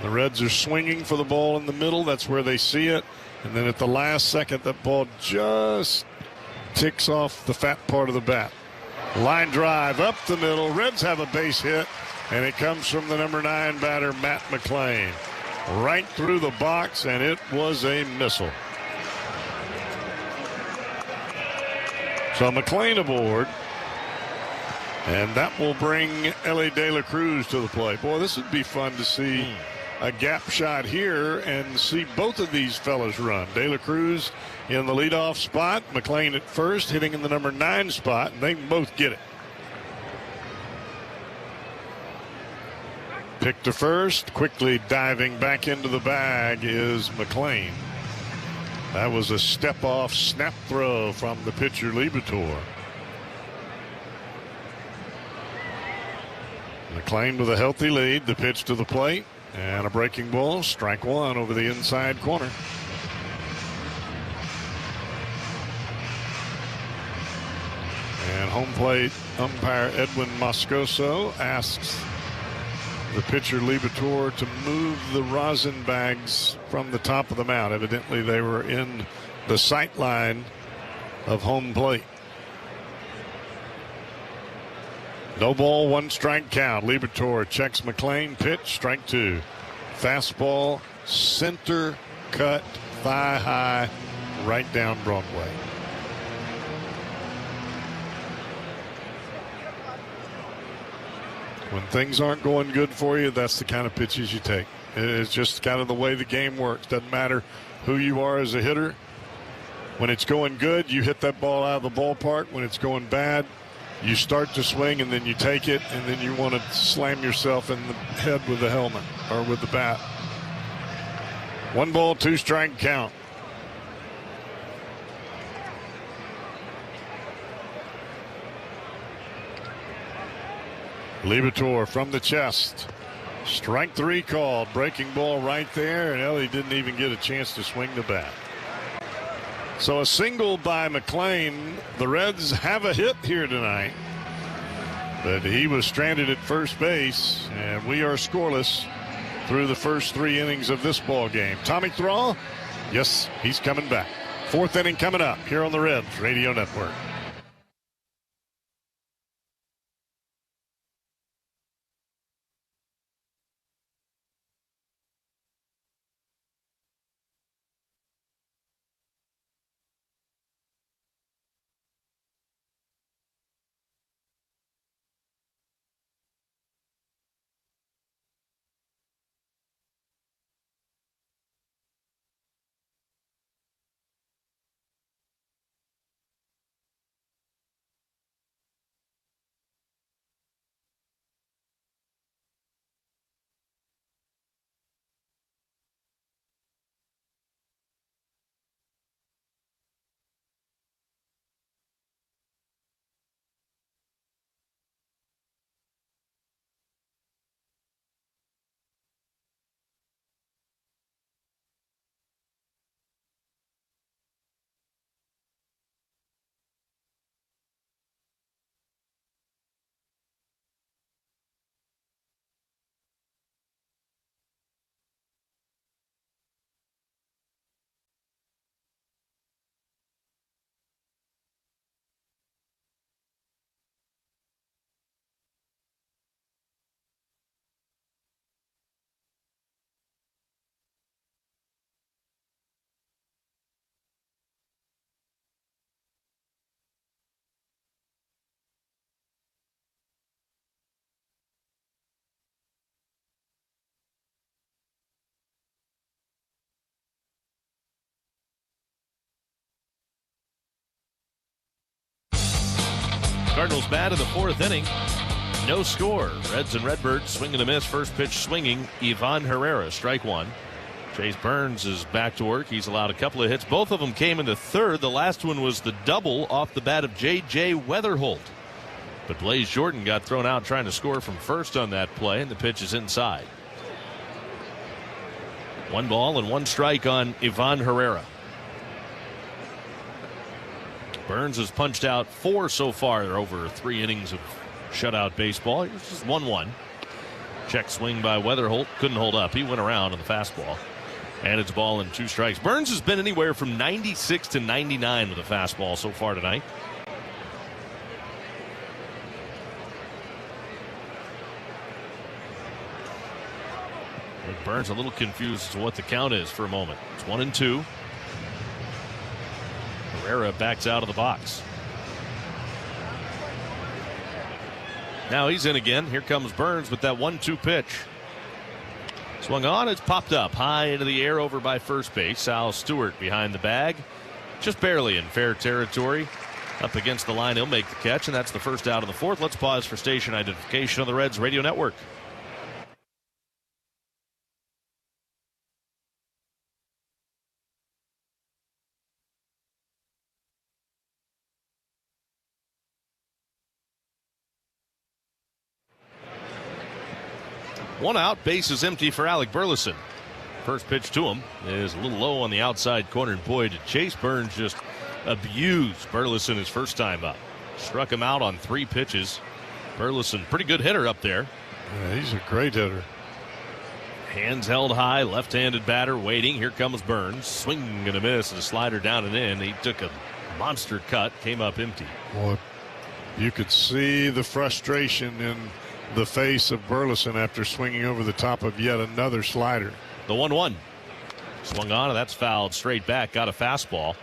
The Reds are swinging for the ball in the middle. That's where they see it. And then at the last second, that ball just ticks off the fat part of the bat. Line drive up the middle. Reds have a base hit, and it comes from the number 9 batter, Matt McLean. Right through the box, and it was a missile. So McLean aboard, and that will bring Ellie De La Cruz to the plate. Boy, this would be fun to see a gap shot here and see both of these fellas run. De La Cruz in the leadoff spot, McLean at first, hitting in the number 9 spot, and they can both get it. Pick to first, quickly diving back into the bag is McLean. That was a step-off snap throw from the pitcher, Liberatore. McLean with a healthy lead, the pitch to the plate, and a breaking ball, strike 1 over the inside corner. And home plate umpire Edwin Moscoso asks the pitcher Liberatore to move the rosin bags from the top of the mound. Evidently they were in the sight line of home plate. No ball, 1 strike count. Liberatore checks McLean, pitch, strike 2. Fastball, center cut, thigh high, right down Broadway. When things aren't going good for you, that's the kind of pitches you take. It's just kind of the way the game works. Doesn't matter who you are as a hitter. When it's going good, you hit that ball out of the ballpark. When it's going bad, you start to swing and then you take it, and then you want to slam yourself in the head with the helmet or with the bat. 1 ball, 2 strike count. Liberatore from the chest. Strike 3 called. Breaking ball right there, and Ellie didn't even get a chance to swing the bat. So a single by McLean. The Reds have a hit here tonight, but he was stranded at first base, and we are scoreless through the first 3 innings of this ball game. Tommy Thrall, yes, he's coming back. 4th inning coming up here on the Reds Radio Network. Cardinals bat in the 4th inning. No score. Reds and Redbirds swing and a miss. First pitch swinging. Ivan Herrera, strike 1. Chase Burns is back to work. He's allowed a couple of hits. Both of them came in the 3rd. The last one was the double off the bat of J.J. Weatherholt. But Blaze Jordan got thrown out trying to score from first on that play, and the pitch is inside. 1 ball and 1 strike on Ivan Herrera. Burns has punched out 4 so far. They're over 3 innings of shutout baseball. It's just 1-1. Check swing by Weatherholt. Couldn't hold up. He went around on the fastball. And it's ball and 2 strikes. Burns has been anywhere from 96 to 99 with a fastball so far tonight. Burns a little confused as to what the count is for a moment. It's 1-2. Herrera backs out of the box. Now he's in again. Here comes Burns with that 1-2 pitch. Swung on, it's popped up high into the air over by first base. Sal Stewart behind the bag. Just barely in fair territory. Up against the line, he'll make the catch, and that's the first out of the 4th. Let's pause for station identification on the Reds Radio Network. One out, base is empty for Alec Burleson. First pitch to him is a little low on the outside corner, and boy, did Chase Burns just abuse Burleson his first time up. Struck him out on 3 pitches. Burleson, pretty good hitter up there. Yeah, he's a great hitter. Hands held high, left-handed batter waiting. Here comes Burns. Swing and a miss, and a slider down and in. He took a monster cut, came up empty. Well, you could see the frustration in the face of Burleson after swinging over the top of yet another slider. The 1-1. Swung on, and that's fouled straight back. Got a fastball.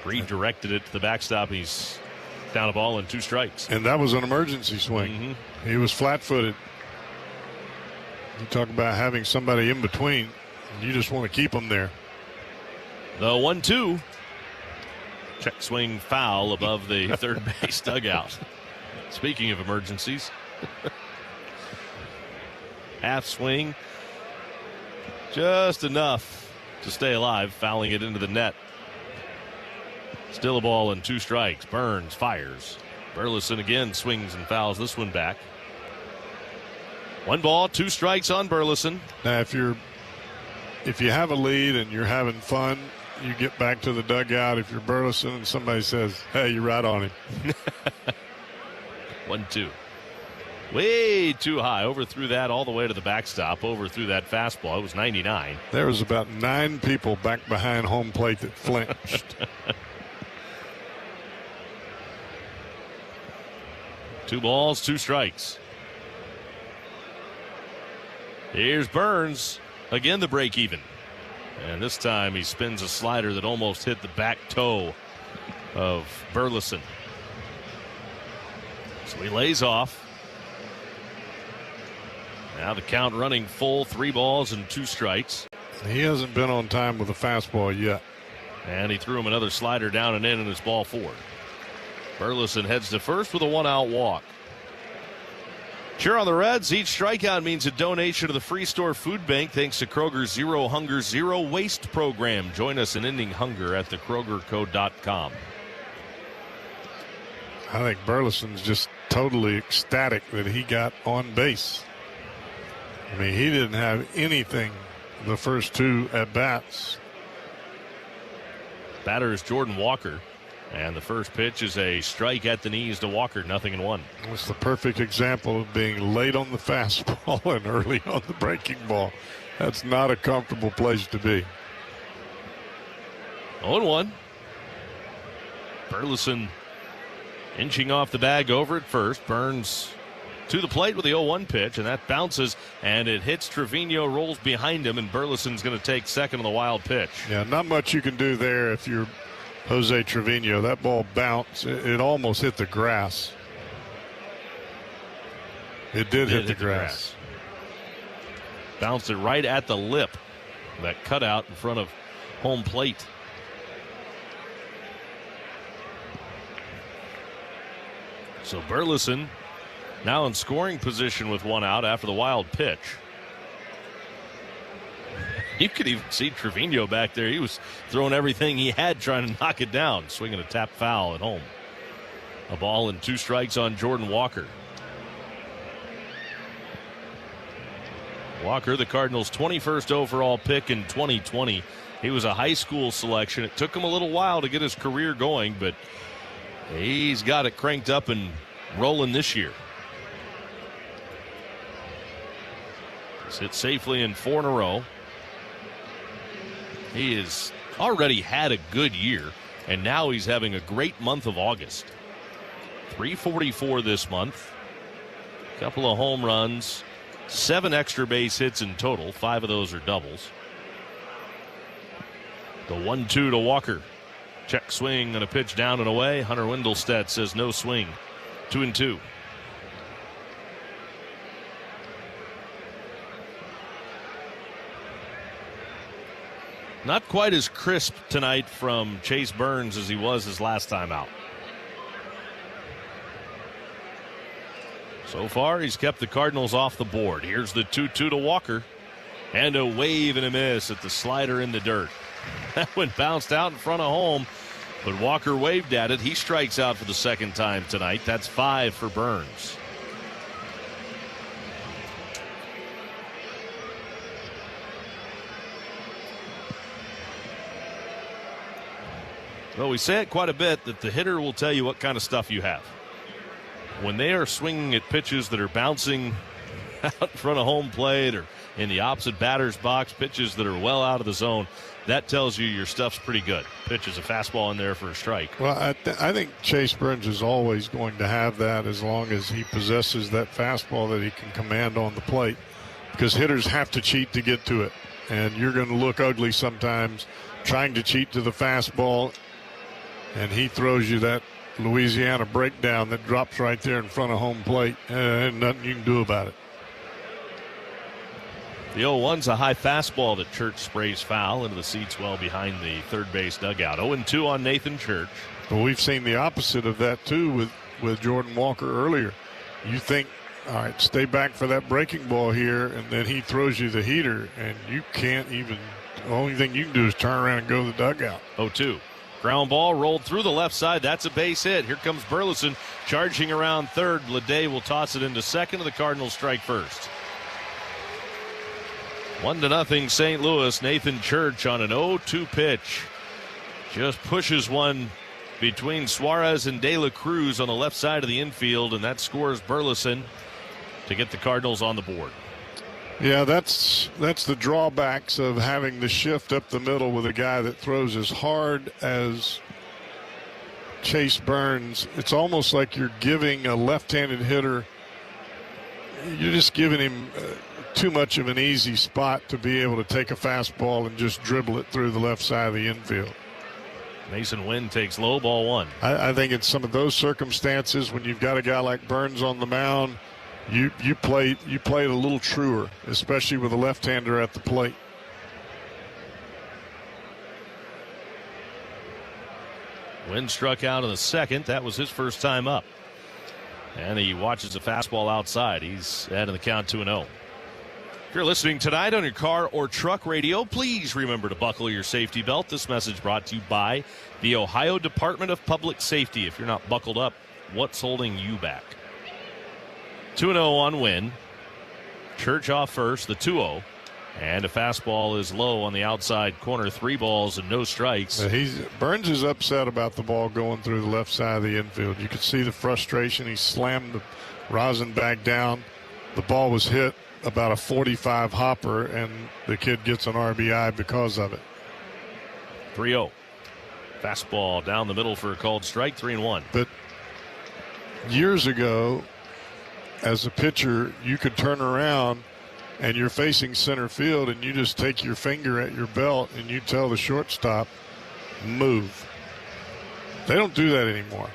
Redirected it to the backstop. He's down a ball and 2 strikes. And that was an emergency swing. Mm-hmm. He was flat-footed. You talk about having somebody in between. You just want to keep him there. The 1-2. Check swing foul above the third base dugout. Speaking of emergencies. Half swing. Just enough to stay alive, fouling it into the net. Still a ball and 2 strikes. Burns fires. Burleson again swings and fouls this one back. 1 ball, 2 strikes on Burleson. Now, if you have a lead and you're having fun, you get back to the dugout. If you're Burleson and somebody says, hey, you're right on him. 1-2. Way too high. Overthrew that all the way to the backstop. Overthrew that fastball. It was 99. There was about 9 people back behind home plate that flinched. 2 balls, 2 strikes. Here's Burns. Again, the break even. And this time he spins a slider that almost hit the back toe of Burleson. So he lays off. Now the count running full, 3 balls and 2 strikes. He hasn't been on time with a fastball yet. And he threw him another slider down and in, and it's ball 4. Burleson heads to first with a 1-out walk. Cheer on the Reds. Each strikeout means a donation to the Free Store Food Bank thanks to Kroger's Zero Hunger, Zero Waste program. Join us in ending hunger at thekrogerco.com. I think Burleson's just totally ecstatic that he got on base. I mean, he didn't have anything the first 2 at-bats. Batter is Jordan Walker. And the first pitch is a strike at the knees to Walker, 0-1. It's the perfect example of being late on the fastball and early on the breaking ball. That's not a comfortable place to be. 0-1. Burleson inching off the bag over at first. Burns to the plate with the 0-1 pitch, and that bounces, and it hits Trevino, rolls behind him, and Burleson's going to take second on the wild pitch. Yeah, not much you can do there if you're Jose Trevino. That ball bounced. It almost hit the grass. It did hit the grass. Bounced it right at the lip. That cutout in front of home plate. So Burleson now in scoring position with 1 out after the wild pitch. You could even see Trevino back there. He was throwing everything he had trying to knock it down, swinging a tap foul at home. A ball and 2 strikes on Jordan Walker. Walker, the Cardinals' 21st overall pick in 2020. He was a high school selection. It took him a little while to get his career going, but he's got it cranked up and rolling this year. He's hit safely in 4 in a row. He has already had a good year, and now he's having a great month of August. 344 this month. A couple of home runs. 7 extra base hits in total. 5 of those are doubles. The 1-2 to Walker. Check swing and a pitch down and away. Hunter Wendelstedt says no swing. 2-2. Not quite as crisp tonight from Chase Burns as he was his last time out. So far, he's kept the Cardinals off the board. Here's the 2-2 to Walker. And a wave and a miss at the slider in the dirt. That one bounced out in front of home, but Walker waved at it. He strikes out for the second time tonight. That's 5 for Burns. Well, we say it quite a bit that the hitter will tell you what kind of stuff you have. When they are swinging at pitches that are bouncing out in front of home plate or in the opposite batter's box, pitches that are well out of the zone, that tells you your stuff's pretty good. Pitches a fastball in there for a strike. Well, I think Chase Burns is always going to have that as long as he possesses that fastball that he can command on the plate, because hitters have to cheat to get to it. And you're going to look ugly sometimes trying to cheat to the fastball, and he throws you that Louisiana breakdown that drops right there in front of home plate, and nothing you can do about it. The 0-1's a high fastball that Church sprays foul into the seats well behind the third base dugout. 0-2 on Nathan Church. But we've seen the opposite of that, too, with Jordan Walker earlier. You think, all right, stay back for that breaking ball here, and then he throws you the heater, and you can't even – the only thing you can do is turn around and go to the dugout. 0-2. Ground ball rolled through the left side. That's a base hit. Here comes Burleson charging around third. Leday will toss it into second, and the Cardinals strike first. 1-0 St. Louis. Nathan Church on an 0-2 pitch. Just pushes one between Suarez and De La Cruz on the left side of the infield, and that scores Burleson to get the Cardinals on the board. Yeah, that's the drawbacks of having the shift up the middle with a guy that throws as hard as Chase Burns. It's almost like you're giving a left-handed hitter, you're just giving him too much of an easy spot to be able to take a fastball and just dribble it through the left side of the infield. Mason Wynn takes low, ball 1. I think in some of those circumstances, when you've got a guy like Burns on the mound, you play it a little truer, especially with a left-hander at the plate. Wynn struck out in the second. That was his first time up. And he watches the fastball outside. He's adding the count 2-0. If you're listening tonight on your car or truck radio, please remember to buckle your safety belt. This message brought to you by the Ohio Department of Public Safety. If you're not buckled up, what's holding you back? 2-0 on Wynn. Church off first, the 2-0. And a fastball is low on the outside corner. 3 balls and no strikes. Burns is upset about the ball going through the left side of the infield. You could see the frustration. He slammed the rosin bag down. The ball was hit about a 45 hopper, and the kid gets an RBI because of it. 3-0. Fastball down the middle for a called strike, 3-1. But years ago, as a pitcher, you could turn around and you're facing center field and you just take your finger at your belt and you tell the shortstop, move. They don't do that anymore.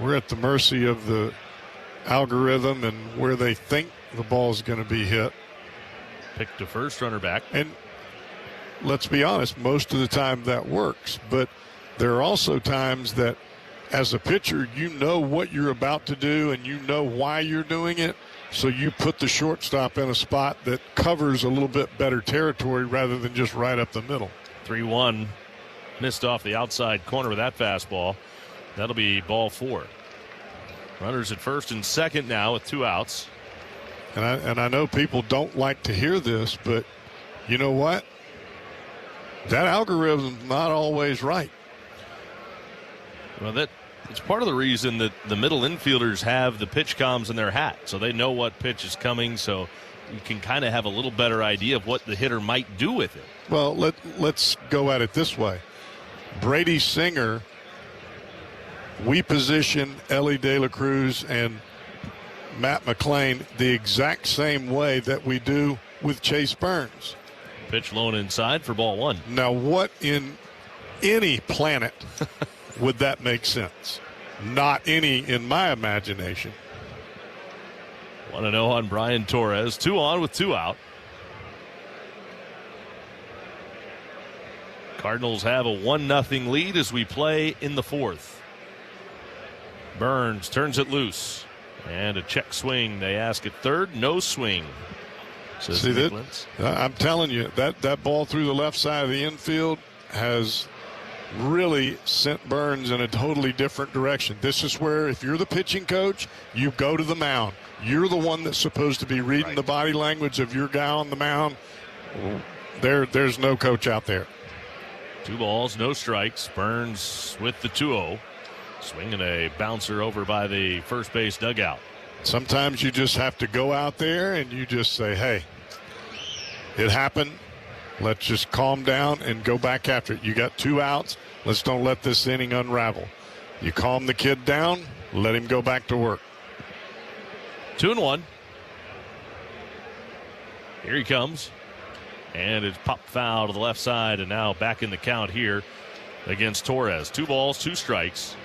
We're at the mercy of the algorithm and where they think the ball's going to be hit. Pick to first, runner back. And let's be honest, most of the time that works. But there are also times that as a pitcher, you know what you're about to do and you know why you're doing it. So you put the shortstop in a spot that covers a little bit better territory rather than just right up the middle. 3-1. Missed off the outside corner with that fastball. That'll be ball 4. Runners at first and second now with 2 outs. And I know people don't like to hear this, but you know what? That algorithm's not always right. Well, it's part of the reason that the middle infielders have the pitch comms in their hat, so they know what pitch is coming, so you can kind of have a little better idea of what the hitter might do with it. Well, let's go at it this way. Brady Singer, we position Ellie De La Cruz and Matt McClain the exact same way that we do with Chase Burns. Pitch low and inside for ball 1. Now, what in any planet would that make sense? Not any in my imagination. 1-0 on Brian Torres. 2 on with 2 out. Cardinals have a 1-0 lead as we play in the 4th. Burns turns it loose. And a check swing. They ask at third. No swing. See that? I'm telling you, that ball through the left side of the infield has really sent Burns in a totally different direction. This is where, if you're the pitching coach, you go to the mound. You're the one that's supposed to be reading the body language of your guy on the mound. There's no coach out there. 2 balls, no strikes. Burns with the 2-0. Swinging a bouncer over by the first base dugout. Sometimes you just have to go out there and you just say, hey, it happened. Let's just calm down and go back after it. You got 2 outs. Let's don't let this inning unravel. You calm the kid down, let him go back to work. 2-1. Here he comes. And it's popped foul to the left side, and now back in the count here against Torres. 2 balls, 2 strikes.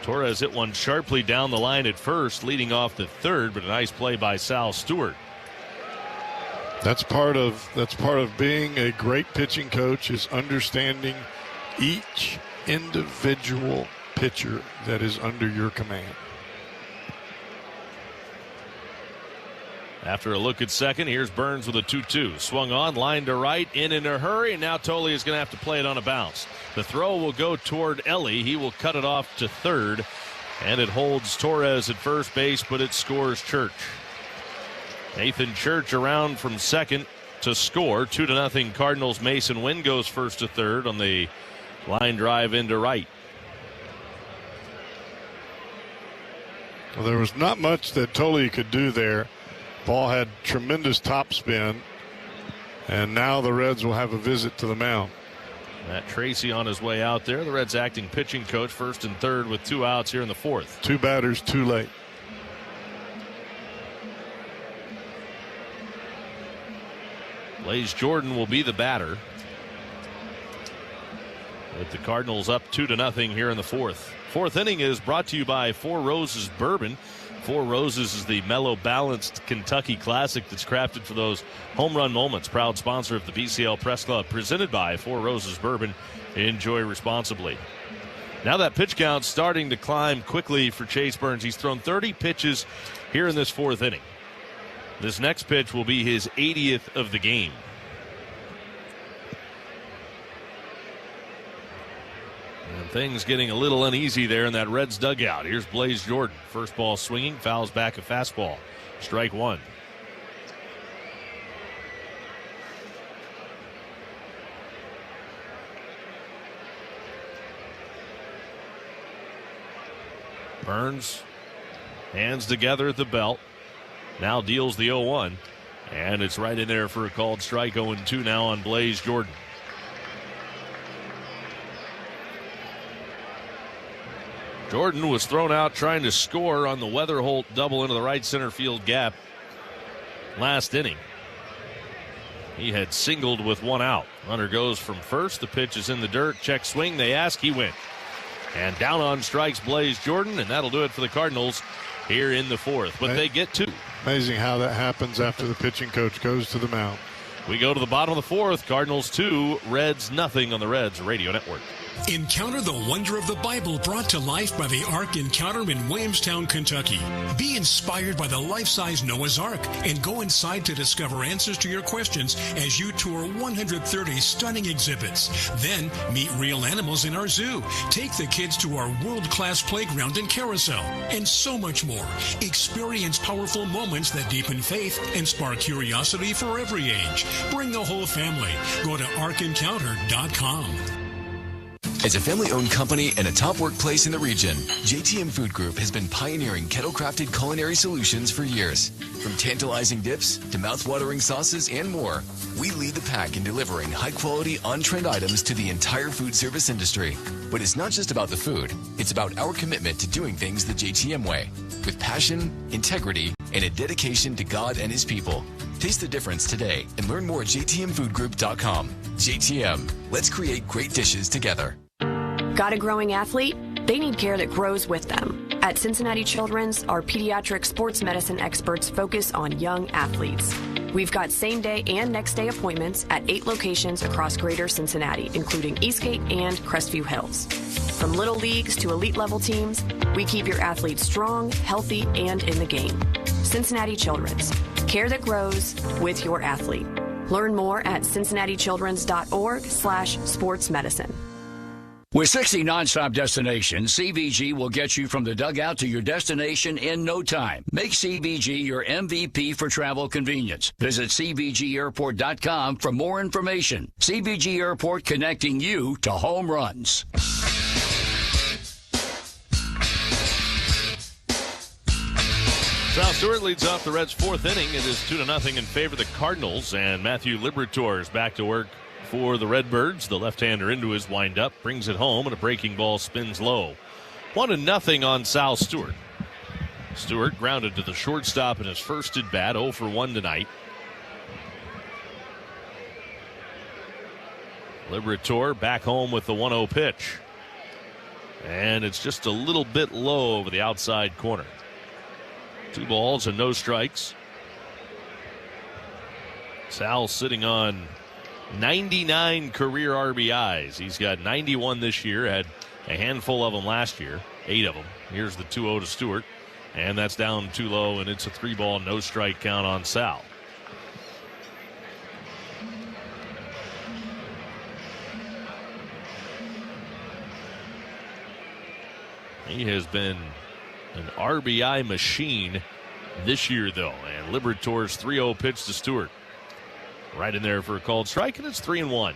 Torres hit one sharply down the line at first, leading off the third, but a nice play by Sal Stewart. That's part of being a great pitching coach, is understanding each individual pitcher that is under your command. After a look at second, here's Burns with a 2-2. Swung on, line to right, in a hurry, and now Tolley is going to have to play it on a bounce. The throw will go toward Ellie. He will cut it off to third, and it holds Torres at first base, but it scores Church. Nathan Church around from second to score. 2-0 Cardinals. Mason Wynn goes first to third on the line drive into right. Well, there was not much that Tolley could do there. Ball had tremendous topspin, and now the Reds will have a visit to the mound. Matt Tracy on his way out there. The Reds acting pitching coach, first and third with 2 outs here in the 4th. 2 batters too late. Blaze Jordan will be the batter. With the Cardinals up 2-0 here in the 4th. 4th inning is brought to you by Four Roses Bourbon. Four Roses is the mellow, balanced Kentucky classic that's crafted for those home run moments. Proud sponsor of the BCL Press Club, presented by Four Roses Bourbon. Enjoy responsibly. Now that pitch count starting to climb quickly for Chase Burns. He's thrown 30 pitches here in this 4th inning. This next pitch will be his 80th of the game. And things getting a little uneasy there in that Reds dugout. Here's Blaze Jordan. First ball swinging, fouls back a fastball. Strike 1. Burns, hands together at the belt. Now deals the 0-1. And it's right in there for a called strike. 0-2 now on Blaze Jordan. Jordan was thrown out trying to score on the Weatherholt double into the right center field gap last inning. He had singled with 1 out. Runner goes from first. The pitch is in the dirt. Check swing. They ask. He went. And down on strikes Blaze Jordan, and that'll do it for the Cardinals here in the 4th. But they get 2. Amazing how that happens after the pitching coach goes to the mound. We go to the bottom of the 4th. Cardinals 2, Reds nothing on the Reds Radio Network. Encounter the wonder of the Bible brought to life by the Ark Encounter in Williamstown, Kentucky. Be inspired by the life-size Noah's Ark and go inside to discover answers to your questions as you tour 130 stunning exhibits. Then meet real animals in our zoo. Take the kids to our world-class playground and carousel, and so much more. Experience powerful moments that deepen faith and spark curiosity for every age. Bring the whole family. Go to arkencounter.com. As a family-owned company and a top workplace in the region, JTM Food Group has been pioneering kettle-crafted culinary solutions for years. From tantalizing dips to mouth-watering sauces and more, we lead the pack in delivering high-quality, on-trend items to the entire food service industry. But it's not just about the food. It's about our commitment to doing things the JTM way, with passion, integrity, and a dedication to God and His people. Taste the difference today and learn more at jtmfoodgroup.com. JTM, let's create great dishes together. Got a growing athlete? They need care that grows with them. At Cincinnati Children's, our pediatric sports medicine experts focus on young athletes. We've got same-day and next-day appointments at 8 locations across greater Cincinnati, including Eastgate and Crestview Hills. From little leagues to elite-level teams, we keep your athletes strong, healthy, and in the game. Cincinnati Children's. Care that grows with your athlete. Learn more at cincinnatichildrens.org/sportsmedicine. With 60 nonstop destinations, CVG will get you from the dugout to your destination in no time. Make CVG your MVP for travel convenience. Visit CVGAirport.com for more information. CVG Airport, connecting you to home runs. Sal Stewart leads off the Reds' 4th inning. It is 2-0 in favor of the Cardinals, and Matthew Liberatore is back to work for the Redbirds. The left-hander into his windup, brings it home, and a breaking ball spins low. 1-0 on Sal Stewart. Stewart grounded to the shortstop in his first at bat, 0 for 1 tonight. Liberatore back home with the 1-0 pitch. And it's just a little bit low over the outside corner. 2 balls and no strikes. Sal sitting on 99 career RBIs. He's got 91 this year, had a handful of them last year, 8 of them. Here's the 2-0 to Stewart, and that's down too low, and it's a 3-ball, no strike count on Sal. He has been an RBI machine this year, though, and Liberatore's 3-0 pitch to Stewart. Right in there for a called strike, and it's 3-1.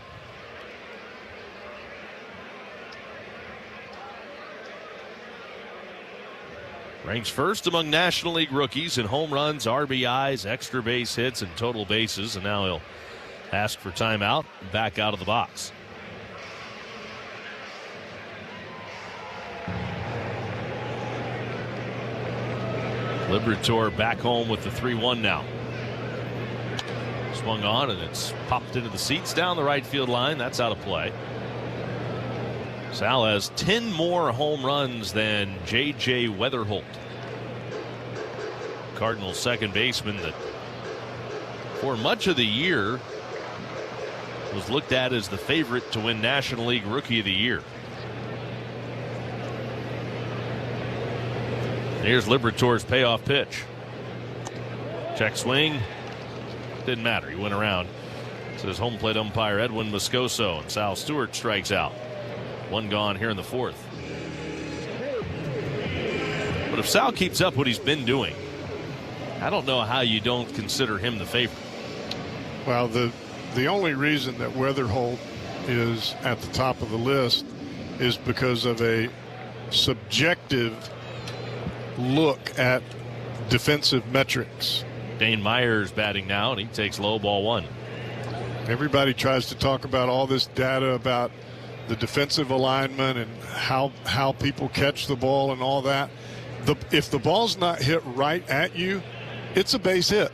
Ranks first among National League rookies in home runs, RBIs, extra base hits, and total bases. And now he'll ask for timeout and back out of the box. Liberatore back home with the 3-1 now. Swung on, and it's popped into the seats down the right field line. That's out of play. Sal has 10 more home runs than J.J. Weatherholt, Cardinals second baseman that for much of the year was looked at as the favorite to win National League Rookie of the Year. Here's Liberatore's payoff pitch. Check swing. Didn't matter. He went around. Says home plate umpire Edwin Moscoso, and Sal Stewart strikes out. 1 gone here in the 4th. But if Sal keeps up what he's been doing, I don't know how you don't consider him the favorite. Well, the only reason that Weatherholt is at the top of the list is because of a subjective look at defensive metrics. Dane Myers batting now, and he takes low, ball 1. Everybody tries to talk about all this data about the defensive alignment and how people catch the ball and all that. If the ball's not hit right at you, it's a base hit.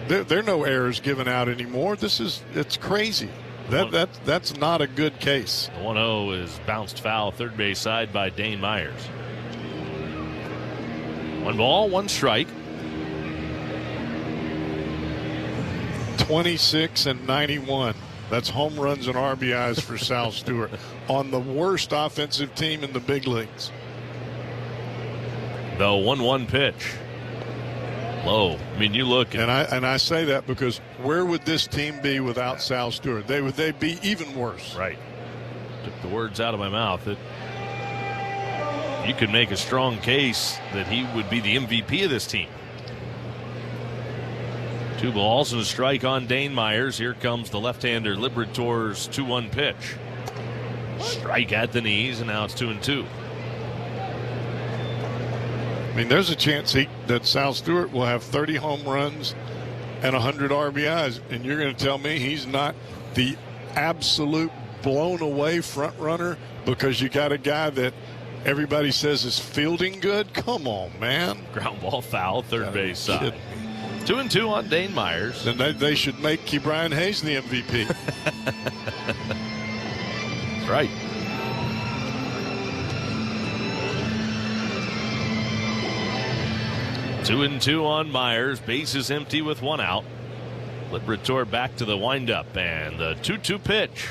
There are no errors given out anymore. It's crazy. That's not a good case. The 1-0 is bounced foul third base side by Dane Myers. 1 ball, 1 strike. 26 and 91. That's home runs and RBIs for Sal Stewart on the worst offensive team in the big leagues. The 1-1 pitch. Low. I mean, you look. And I say that because where would this team be without Sal Stewart? They'd be even worse. Right. Took the words out of my mouth. You could make a strong case that he would be the MVP of this team. 2 balls and a strike on Dane Myers. Here comes the left-hander Liberators' 2-1 pitch. Strike at the knees, and now it's 2-2. I mean, there's a chance that Sal Stewart will have 30 home runs and 100 RBIs, and you're going to tell me he's not the absolute blown-away front runner because you got a guy that everybody says is fielding good? Come on, man. Ground ball foul, third base side. 2-2 on Dane Myers. Then they should make Ke'Bryan Hayes the MVP. That's right. Two and two on Myers. Base is empty with 1 out. Liberator back to the windup and the 2-2 pitch.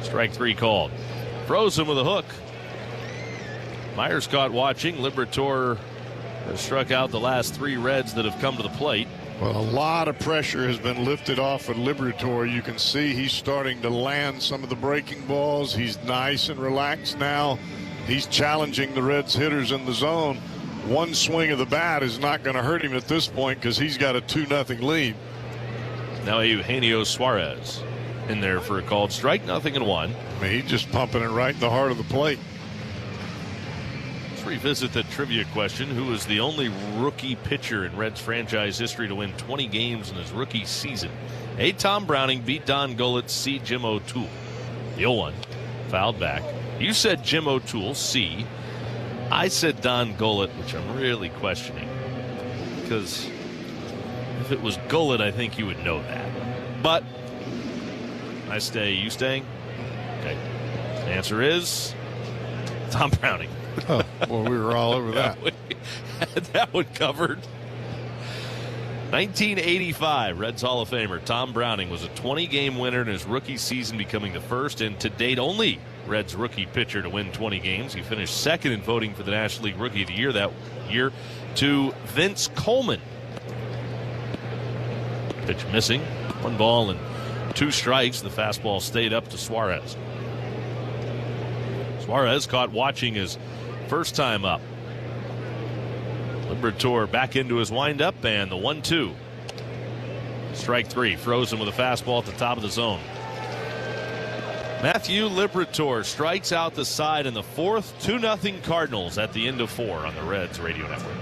Strike 3 called. Frozen with a hook. Myers caught watching. Liberator has struck out the last 3 Reds that have come to the plate. Well, a lot of pressure has been lifted off of Liberator. You can see he's starting to land some of the breaking balls. He's nice and relaxed now. He's challenging the Reds hitters in the zone. One swing of the bat is not going to hurt him at this point because he's got a 2-0 lead. Now Eugenio Suarez in there for a called strike, 0-1. I mean, he's just pumping it right in the heart of the plate. Let's revisit the trivia question. Who is the only rookie pitcher in Reds franchise history to win 20 games in his rookie season? A. Tom Browning, B. Don Gullett, C. Jim O'Toole. The 0-1 fouled back. You said Jim O'Toole, C. I said Don Gullett, which I'm really questioning. Because if it was Gullett, I think you would know that. But I stay. You staying? Okay. The answer is Tom Browning. Oh, well, we were all over that. That one covered. 1985 Reds Hall of Famer Tom Browning was a 20-game winner in his rookie season, becoming the first and to date only Reds rookie pitcher to win 20 games. He finished second in voting for the National League Rookie of the Year that year to Vince Coleman. Pitch missing. 1 ball and 2 strikes. The fastball stayed up to Suarez. Suarez caught watching his first time up. Liberator back into his windup and the 1-2. Strike 3. Frozen with a fastball at the top of the zone. Matthew Liberator strikes out the side in the 4th. 2-0 Cardinals at the end of 4 on the Reds Radio Network.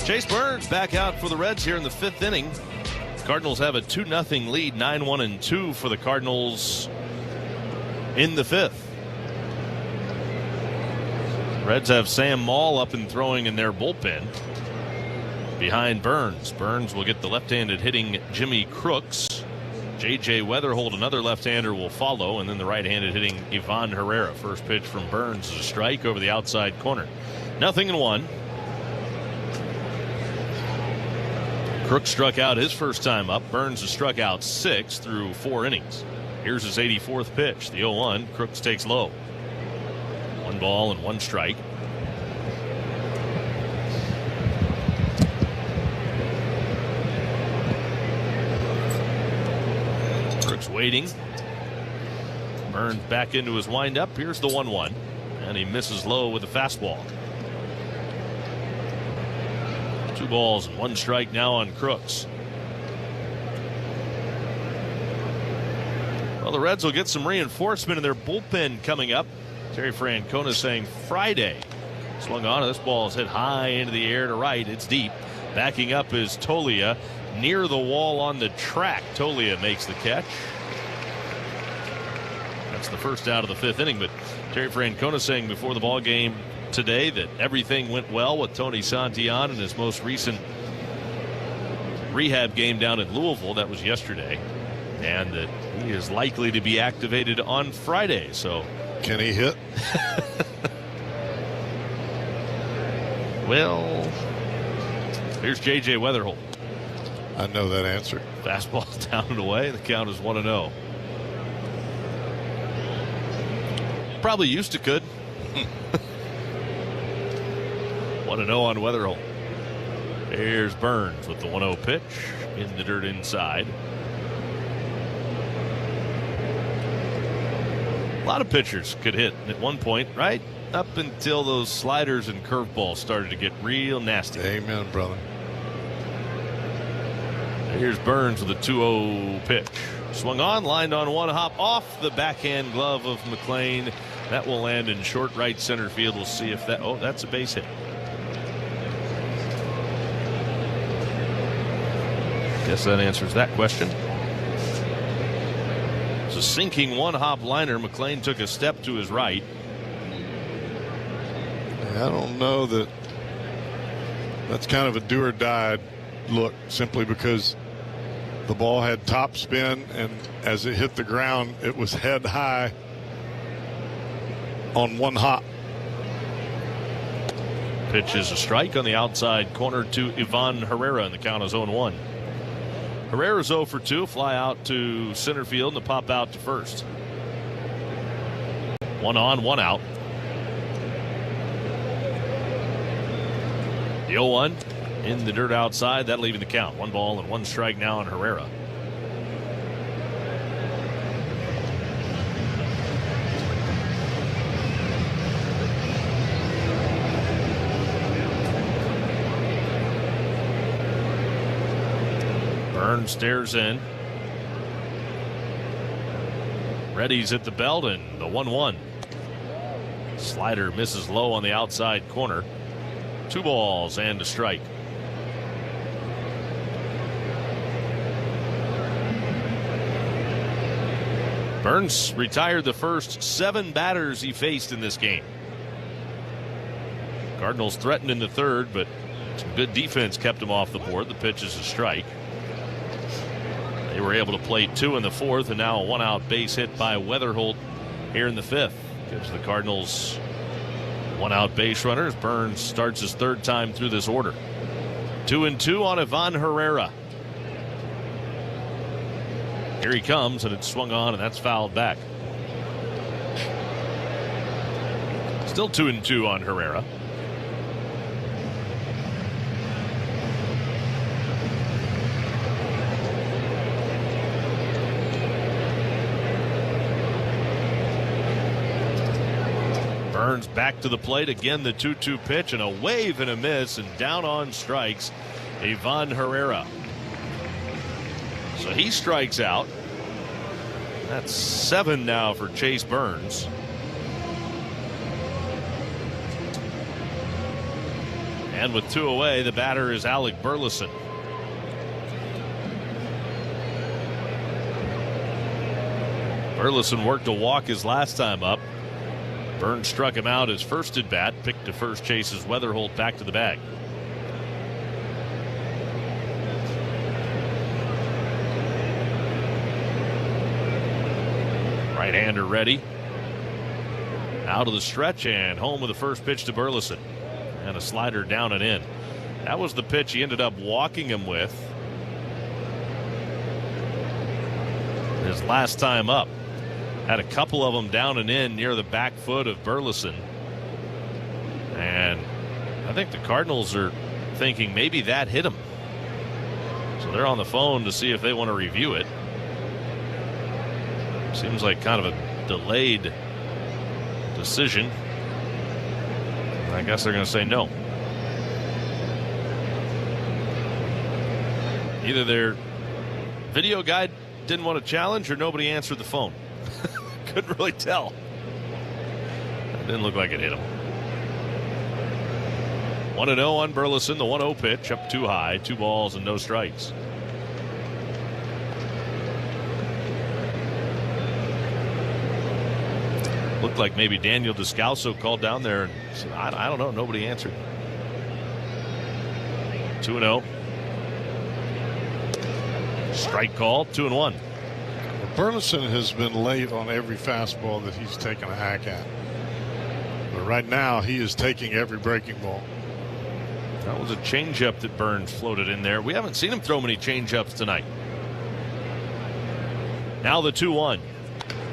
Chase Burns back out for the Reds here in the 5th inning. Cardinals have a 2-0 lead, 9-1-2 for the Cardinals in the fifth. Reds have Sam Maul up and throwing in their bullpen behind Burns. Burns will get the left-handed hitting Jimmy Crooks. J.J. Weatherholt, another left-hander, will follow, and then the right-handed hitting Ivan Herrera. First pitch from Burns is a strike over the outside corner. 0-1. Crooks struck out his first time up. Burns has struck out 6 through 4 innings. Here's his 84th pitch. The 0-1. Crooks takes low. 1 ball and 1 strike. Crooks waiting. Burns back into his windup. Here's the 1-1. And he misses low with a fastball. 2 balls and 1 strike now on Crooks. Well, the Reds will get some reinforcement in their bullpen coming up. Terry Francona saying Friday. Swung on, and this ball is hit high into the air to right. It's deep. Backing up is Tolia. Near the wall on the track, Tolia makes the catch. That's the first out of the 5th inning, but Terry Francona saying before the ball game today that everything went well with Tony Santillan in his most recent rehab game down in Louisville. That was yesterday. And that he is likely to be activated on Friday. So can he hit? Well, here's J.J. Weatherholt. I know that answer. Fastball down and away. The count is 1-0. Probably used to could. 1-0 on Weatherholt. Here's Burns with the 1-0 pitch in the dirt inside. A lot of pitchers could hit at one point, right? Up until those sliders and curveballs started to get real nasty. Amen, brother. Here's Burns with a 2-0 pitch. Swung on, lined on 1 hop off the backhand glove of McLean. That will land in short right center field. We'll see if that, that's a base hit. Guess that answers that question. It's a sinking 1-hop liner. McLean took a step to his right. I don't know that that's kind of a do or die look, simply because the ball had top spin, and as it hit the ground, it was head high on 1 hop. Pitch is a strike on the outside corner to Ivan Herrera, and the count is 0-1. Herrera's 0 for 2, fly out to center field and a pop out to first. 1 on, 1 out. The 0-1 in the dirt outside, that leaving the count. 1 ball and 1 strike now on Herrera. Burns stares in. Reddy's at the belt, and the 1-1. Slider misses low on the outside corner. 2 balls and a strike. Burns retired the first 7 batters he faced in this game. Cardinals threatened in the 3rd, but some good defense kept him off the board. The pitch is a strike. They were able to play 2 in the 4th, and now a 1-out base hit by Weatherholt here in the 5th. Gives the Cardinals 1-out base runners. Burns starts his 3rd time through this order. 2-2 on Ivan Herrera. Here he comes, and it's swung on, and that's fouled back. Still 2-2 on Herrera. Burns back to the plate again. The 2-2 pitch, and a wave and a miss, and down on strikes Ivan Herrera. So he strikes out. That's 7 now for Chase Burns. And with 2 away, the batter is Alec Burleson. Burleson worked a walk his last time up. Burns struck him out his first at bat, picked to first, chases Weatherholt back to the bag. Right-hander ready. Out of the stretch and home with the first pitch to Burleson. And a slider down and in. That was the pitch he ended up walking him with his last time up. Had a couple of them down and in near the back foot of Burleson. And I think the Cardinals are thinking maybe that hit him. So they're on the phone to see if they want to review it. Seems like kind of a delayed decision. I guess they're going to say no. Either their video guy didn't want to challenge or nobody answered the phone. Couldn't really tell. It didn't look like it hit him. 1-0 on Burleson. The 1-0 pitch up too high. 2 balls and no strikes. Looked like maybe Daniel Descalso called down there and said, I don't know. Nobody answered. 2-0. Strike call, 2-1. Burleson has been late on every fastball that he's taken a hack at. But right now, he is taking every breaking ball. That was a changeup that Burns floated in there. We haven't seen him throw many changeups tonight. Now the 2-1.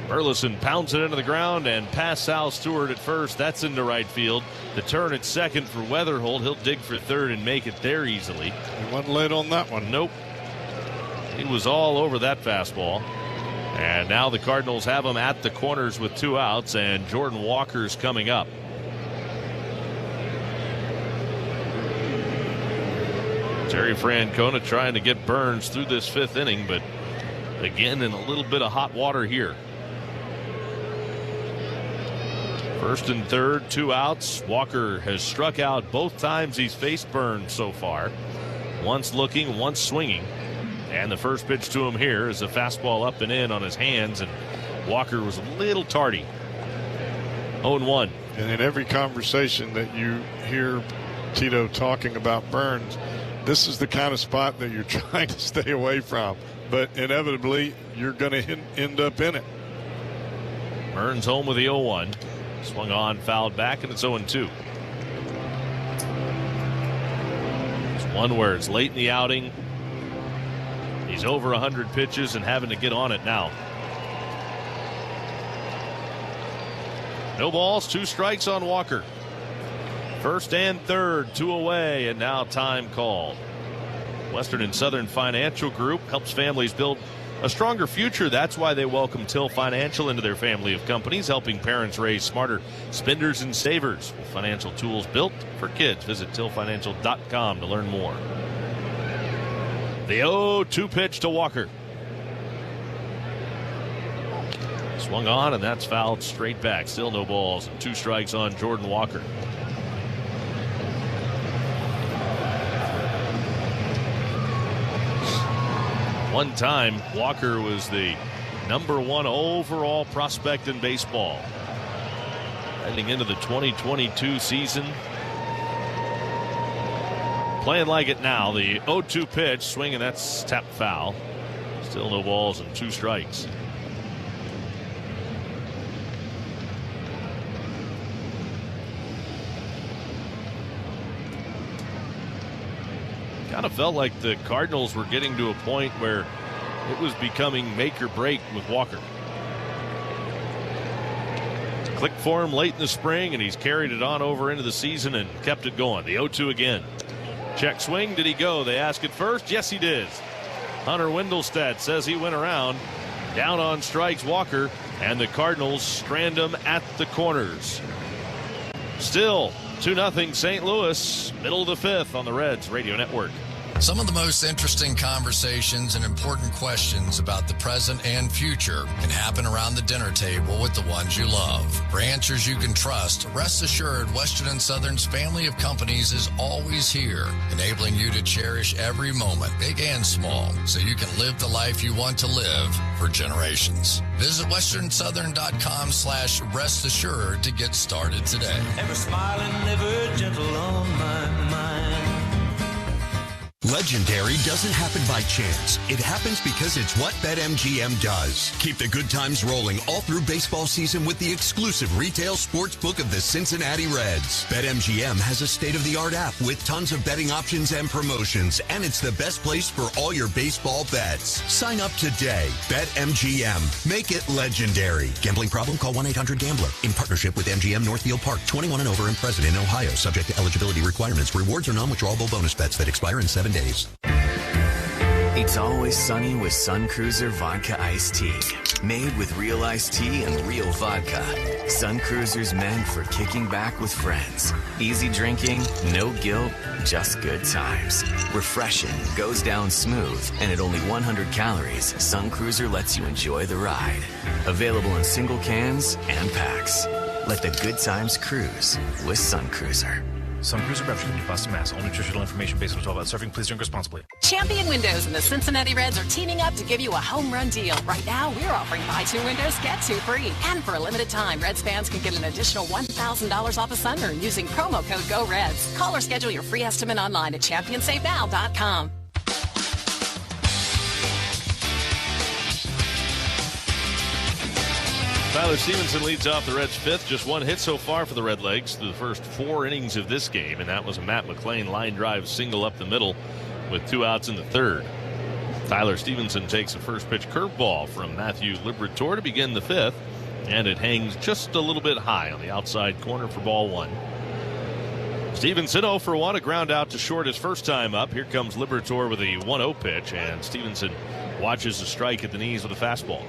Burleson pounds it into the ground and past Sal Stewart at first. That's into right field. The turn at second for Weatherholt. He'll dig for third and make it there easily. He wasn't late on that one. Nope. He was all over that fastball. And now the Cardinals have him at the corners with 2 outs, and Jordan Walker's coming up. Terry Francona trying to get Burns through this 5th inning, but again in a little bit of hot water here. First and third, 2 outs. Walker has struck out both times he's faced Burns so far. Once looking, once swinging. And the first pitch to him here is a fastball up and in on his hands, and Walker was a little tardy. 0-1. And in every conversation that you hear Tito talking about Burns, this is the kind of spot that you're trying to stay away from. But inevitably, you're going to end up in it. Burns home with the 0-1. Swung on, fouled back, and it's 0-2. It's one where it's late in the outing. He's over 100 pitches and having to get on it now. No balls, 2 strikes on Walker. First and third, 2 away, and now time called. Western and Southern Financial Group helps families build a stronger future. That's why they welcome Till Financial into their family of companies, helping parents raise smarter spenders and savers with financial tools built for kids. Visit tillfinancial.com to learn more. The 0-2 pitch to Walker. Swung on, and that's fouled straight back. Still no balls and 2 strikes on Jordan Walker. One time, Walker was the #1 overall prospect in baseball. Heading into the 2022 season. Playing like it now. The 0-2 pitch, swing, and that's tapped foul. Still no balls and 2 strikes. Kind of felt like the Cardinals were getting to a point where it was becoming make or break with Walker. Clicked for him late in the spring, and he's carried it on over into the season and kept it going. The 0-2 again. Check swing. Did he go? They ask it first. Yes, he did. Hunter Wendelstedt says he went around. Down on strikes, Walker, and the Cardinals strand him at the corners. Still 2-0 St. Louis, middle of the 5th on the Reds Radio Network. Some of the most interesting conversations and important questions about the present and future can happen around the dinner table with the ones you love. For answers you can trust, rest assured Western & Southern's family of companies is always here, enabling you to cherish every moment, big and small, so you can live the life you want to live for generations. Visit westernsouthern.com/rest assured to get started today. Ever smiling, ever gentle on my mind. Legendary doesn't happen by chance. It happens because it's what BetMGM does. Keep the good times rolling all through baseball season with the exclusive retail sports book of the Cincinnati Reds. BetMGM has a state-of-the-art app with tons of betting options and promotions, and it's the best place for all your baseball bets. Sign up today. BetMGM. Make it legendary. Gambling problem? Call 1-800-GAMBLER. In partnership with MGM Northfield Park. 21 and over and present in Ohio. Subject to eligibility requirements. Rewards are non-withdrawable bonus bets that expire in 7 days. It's always sunny with Sun Cruiser Vodka Iced Tea. Made with real iced tea and real vodka. Sun Cruiser's meant for kicking back with friends. Easy drinking, no guilt, just good times. Refreshing, goes down smooth, and at only 100 calories, Sun Cruiser lets you enjoy the ride. Available in single cans and packs. Let the good times cruise with Sun Cruiser. Sun Cruiser Beverage Company, Boston, Mass. All nutritional information based on 12 hours serving. Please drink responsibly. Champion Windows and the Cincinnati Reds are teaming up to give you a home run deal. Right now, we're offering buy 2 windows, get 2 free. And for a limited time, Reds fans can get an additional $1,000 off a sunroom using promo code GOREDS. Call or schedule your free estimate online at championsavenow.com. Tyler Stevenson leads off the Reds' 5th. Just 1 hit so far for the Redlegs through the first 4 innings of this game, and that was a Matt McClain line drive single up the middle with 2 outs in the 3rd. Tyler Stevenson takes a first pitch curveball from Matthew Liberatore to begin the 5th, and it hangs just a little bit high on the outside corner for ball 1. Stevenson 0 for 1, a ground out to short his first time up. Here comes Liberatore with a 1-0 pitch, and Stevenson watches the strike at the knees with a fastball.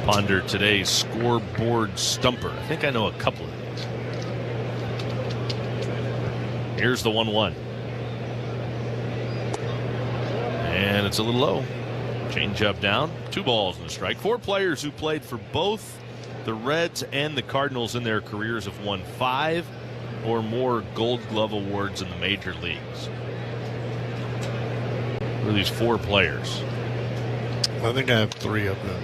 Ponder today's scoreboard stumper. I think I know a couple of these. Here's the 1-1. And it's a little low. Change up down. 2 balls and a strike. 4 players who played for both the Reds and the Cardinals in their careers have won 5 or more Gold Glove awards in the major leagues. Who are these 4 players? I think I have 3 of them.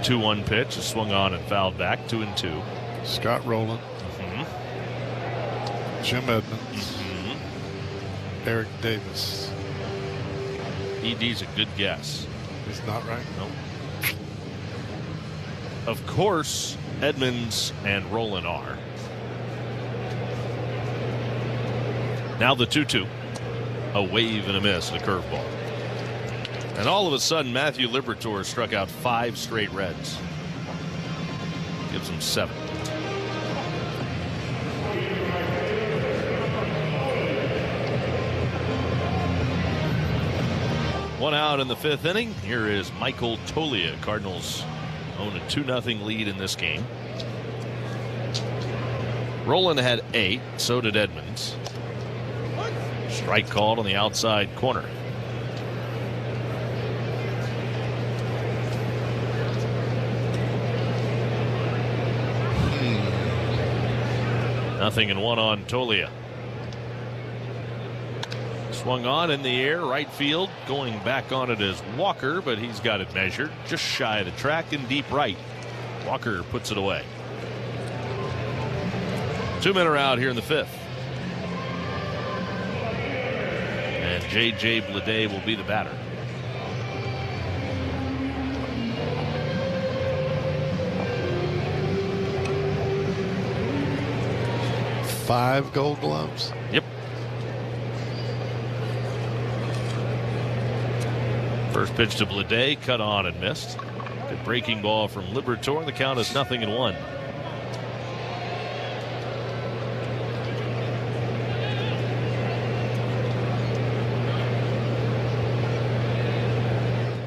2-1 pitch is swung on and fouled back. 2-2. Scott Rowland. Jim Edmonds. Eric Davis. ED's a good guess. He's not right? Nope. Of course, Edmonds and Rowland are. Now the 2-2. A wave and a miss, and a curveball. And all of a sudden, Matthew Liberatore struck out 5 straight Reds. Gives him 7. One out in the 5th inning. Here is Michael Tolia. Cardinals own a 2-0 lead in this game. Rowland had 8. So did Edmonds. Strike called on the outside corner. Nothing and 1 on Tolia. Swung on in the air, right field. Going back on it is Walker, but he's got it measured just shy of the track in deep right. Walker puts it away. 2 men are out here in the 5th. And J.J. Bleday will be the batter. Five Gold Gloves? Yep. First pitch to Bleday, cut on and missed. Good breaking ball from Liberatore. The count is 0-1.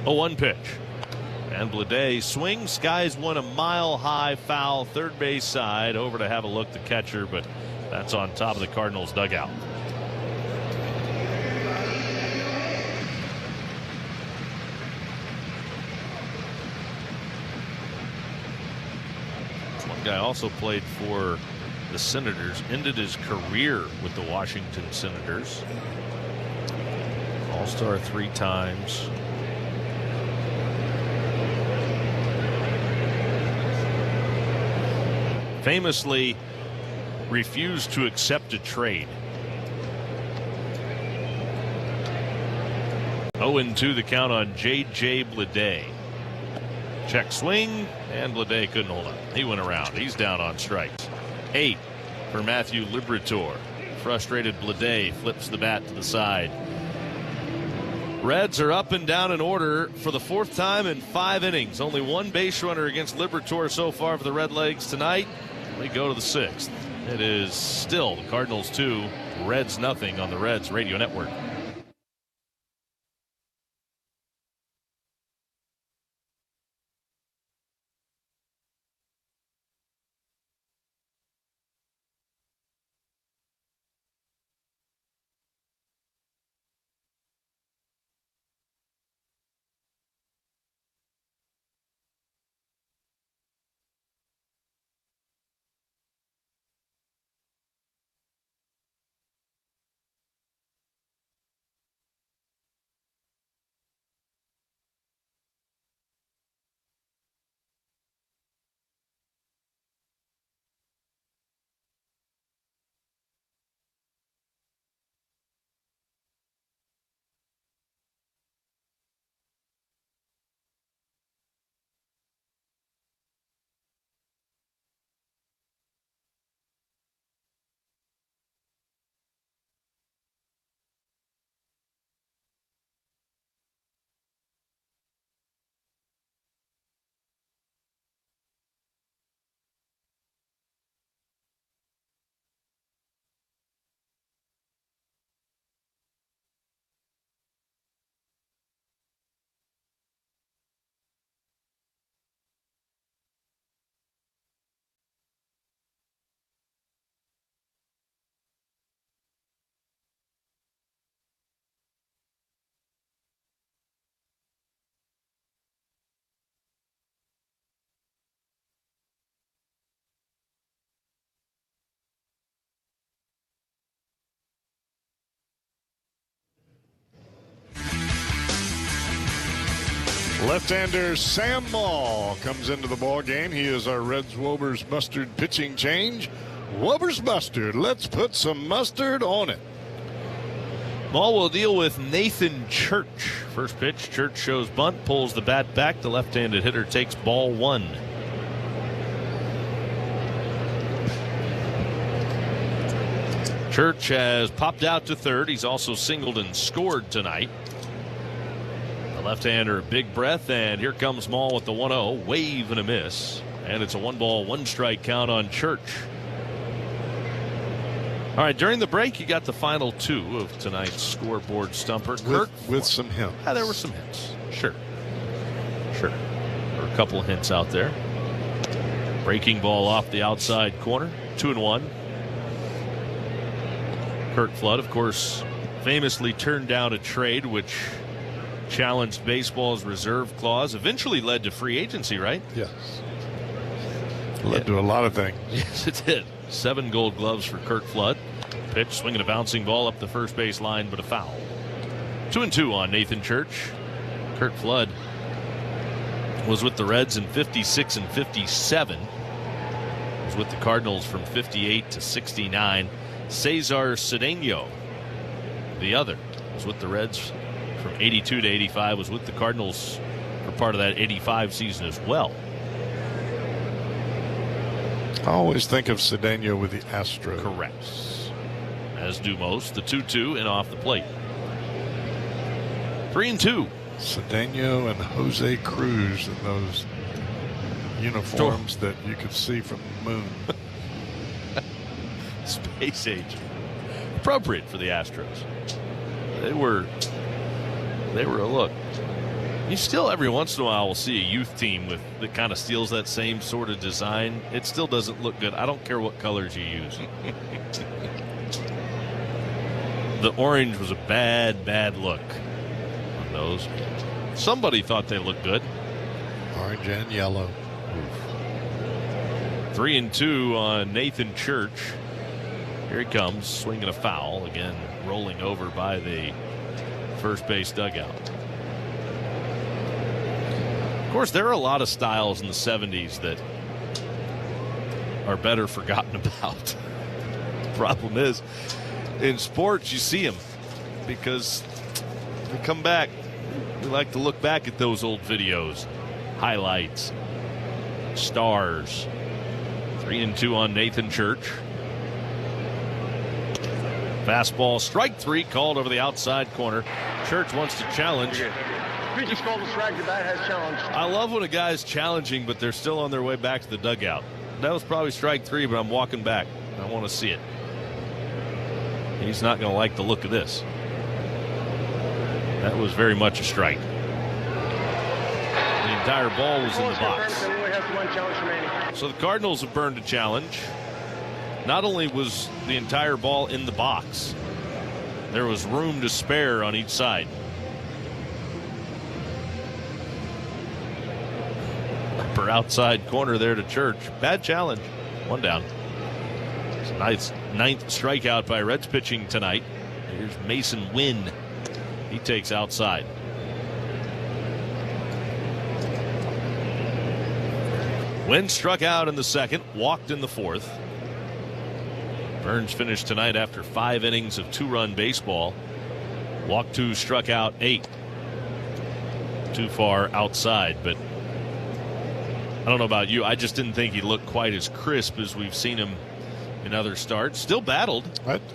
A 1 pitch. And Bleday swings, skies one a mile high foul, third base side. Over to have a look, the catcher, but That's on top of the Cardinals dugout. One guy also played for the Senators, ended his career with the Washington Senators. All-Star 3 times. Famously refused to accept a trade. 0-2 the count on J.J. Bleday. Check swing, and Bleday couldn't hold up. He went around. He's down on strikes. 8 for Matthew Liberatore. Frustrated Bleday flips the bat to the side. Reds are up and down in order for the 4th time in 5 innings. Only one base runner against Liberatore so far for the Redlegs tonight. We go to the 6th. It is still the Cardinals 2, Reds nothing on the Reds Radio Network. Left-hander Sam Maul comes into the ball game. He is our Reds Wober's Mustard pitching change. Wober's Mustard. Let's put some mustard on it. Maul will deal with Nathan Church. First pitch, Church shows bunt, pulls the bat back. The left-handed hitter takes ball 1. Church has popped out to third. He's also singled and scored tonight. The left-hander, big breath, and here comes Maul with the 1-0. Wave and a miss. And it's a 1-ball, 1-strike count on Church. All right, during the break, you got the final 2 of tonight's scoreboard stumper. With some hints. Yeah, there were some hints. Sure. There were a couple of hints out there. Breaking ball off the outside corner. 2-1. Kirk Flood, of course, famously turned down a trade which challenged baseball's reserve clause, eventually led to free agency, right? Yes. Led to a lot of things. Yes, it did. 7 Gold Gloves for Kirk Flood. Pitch, swinging a bouncing ball up the first base line, but a foul. 2-2 on Nathan Church. Kirk Flood was with the Reds in 56 and 57. Was with the Cardinals from 58 to 69. Cesar Cedeno, the other, was with the Reds from 82 to 85, was with the Cardinals for part of that 85 season as well. I always think of Cedeno with the Astros. Correct. As do most. The 2-2 and off the plate. 3-2. Cedeno and Jose Cruz in those uniforms that you could see from the moon. Space age. Appropriate for the Astros. They were a look. You still, every once in a while, will see a youth team that kind of steals that same sort of design. It still doesn't look good. I don't care what colors you use. The orange was a bad look on those. Somebody thought they looked good. Orange and yellow. 3-2 on Nathan Church. Here he comes, swinging a foul. Again, rolling over by the first base dugout. Of course, there are a lot of styles in the 70s that are better forgotten about. The problem is, in sports, you see them because we come back. We like to look back at those old videos, highlights, stars. 3-2 on Nathan Church. Fastball, strike 3, called over the outside corner. Church wants to challenge. I love when a guy's challenging, but they're still on their way back to the dugout. That was probably strike 3, but I'm walking back. I want to see it. He's not going to like the look of this. That was very much a strike. The entire ball was in the box. So the Cardinals have burned a challenge. Not only was the entire ball in the box, there was room to spare on each side. Upper outside corner there to Church. Bad challenge. 1 down. It's a nice 9th strikeout by Reds pitching tonight. Here's Mason Wynn. He takes outside. Wynn struck out in the 2nd, walked in the 4th. Burns finished tonight after 5 innings of 2-run baseball. Walked 2, struck out 8. Too far outside, but I don't know about you. I just didn't think he looked quite as crisp as we've seen him in other starts. Still battled.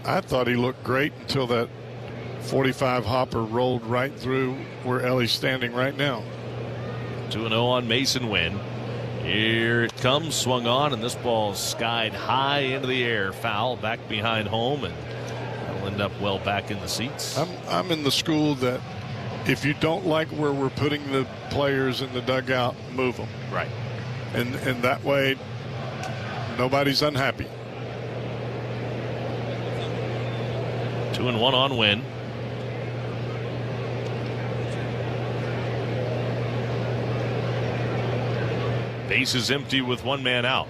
I thought he looked great until that 45 hopper rolled right through where Ellie's standing right now. 2-0 on Mason Wynn. Here it comes, swung on, and this ball skied high into the air. Foul back behind home, and that'll end up well back in the seats. I'm in the school that if you don't like where we're putting the players in the dugout, move them. Right. And that way, nobody's unhappy. 2-1 on Wynn. Base is empty with 1 man out.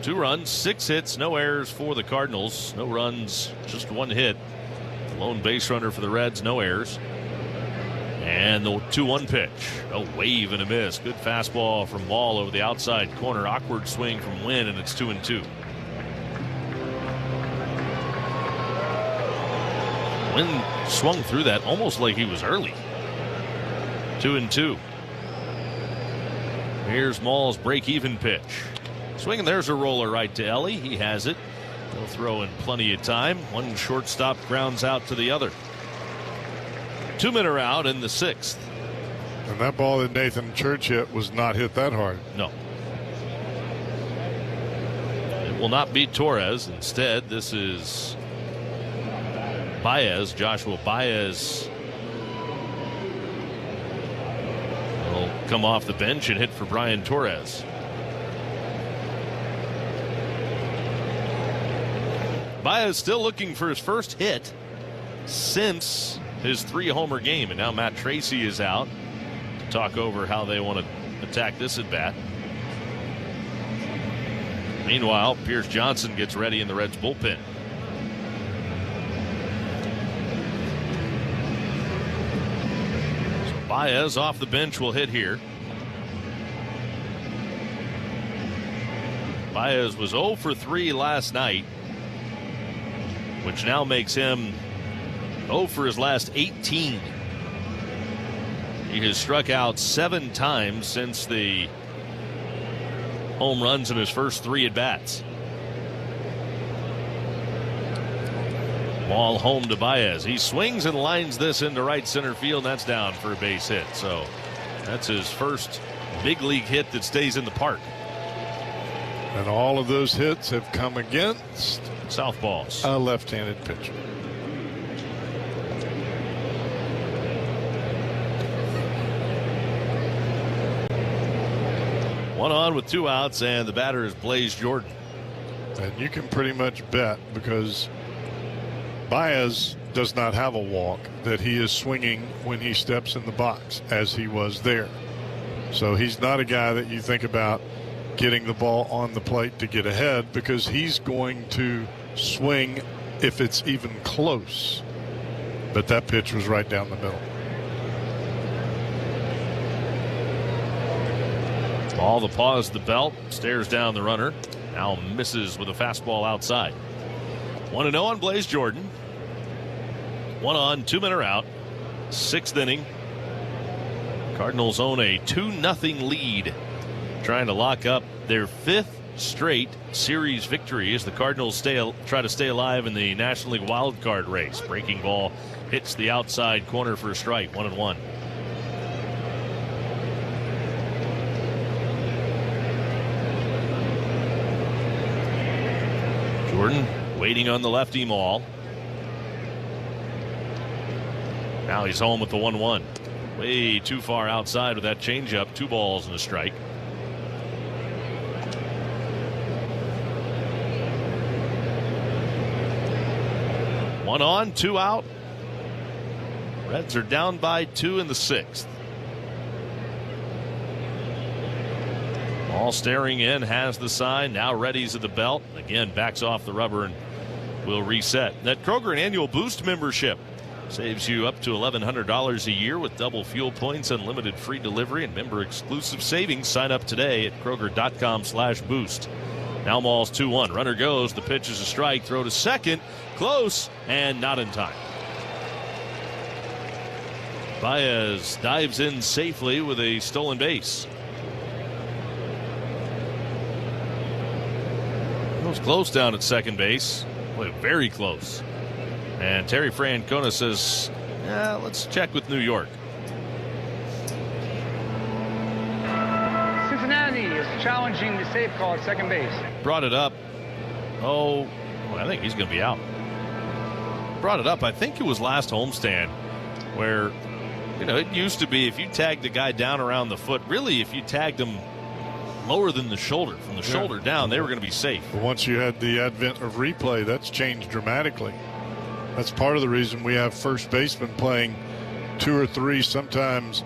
2 runs, 6 hits, no errors for the Cardinals. No runs, just 1 hit. Lone base runner for the Reds, no errors. And the 2-1 pitch. A wave and a miss. Good fastball from Ball over the outside corner. Awkward swing from Wynn, and it's 2-2. Wynn swung through that almost like he was early. 2-2. Here's Maul's break-even pitch. Swinging, there's a roller right to Ellie. He has it. He'll throw in plenty of time. One shortstop grounds out to the other. 2 men are out in the 6th. And that ball that Nathan Church hit was not hit that hard. No. It will not be Torres. Instead, this is Baez. Joshua Baez will come off the bench and hit for Brian Torres. Baez still looking for his first hit since his 3-homer game, and now Matt Tracy is out to talk over how they want to attack this at bat. Meanwhile, Pierce Johnson gets ready in the Reds bullpen. So Baez off the bench will hit here. Baez was 0 for 3 last night, which now makes him 0 for his last 18. He has struck out 7 times since the home runs in his first 3 at-bats. Ball home to Baez. He swings and lines this into right center field. That's down for a base hit. So that's his first big league hit that stays in the park. And all of those hits have come against southpaws, a left-handed pitcher. One on with 2 outs, and the batter is Blaze Jordan. And you can pretty much bet, because Baez does not have a walk, that he is swinging when he steps in the box, as he was there. So he's not a guy that you think about getting the ball on the plate to get ahead, because he's going to swing if it's even close. But that pitch was right down the middle. Ball the paws the belt, stares down the runner. Now misses with a fastball outside. 1-0 on Blaze Jordan. 1 on, 2 men are out. 6th inning. Cardinals own a 2-0 lead, trying to lock up their 5th straight series victory as the Cardinals try to stay alive in the National League wild card race. Breaking ball hits the outside corner for a strike. 1-1. Jordan waiting on the lefty Maul. Now he's home with the 1-1. Way too far outside with that changeup. 2 balls and a strike. One on, 2 out. Reds are down by 2 in the 6th. All staring in, has the sign, now readies at the belt. Again, backs off the rubber and will reset. That Kroger annual Boost membership saves you up to $1,100 a year with double fuel points, unlimited free delivery, and member exclusive savings. Sign up today at Kroger.com/boost. Now Maul's 2-1. Runner goes. The pitch is a strike. Throw to second. Close and not in time. Baez dives in safely with a stolen base. It was close down at second base. Boy, very close. And Terry Francona says, let's check with New York. Cincinnati is challenging the safe call at second base. Brought it up. I think he's going to be out. Brought it up. I think it was last homestand where, it used to be if you tagged the guy down around the foot, really if you tagged him lower than the shoulder, from the shoulder down, they were going to be safe. But once you had the advent of replay, that's changed dramatically. That's part of the reason we have first basemen playing 2 or 3, sometimes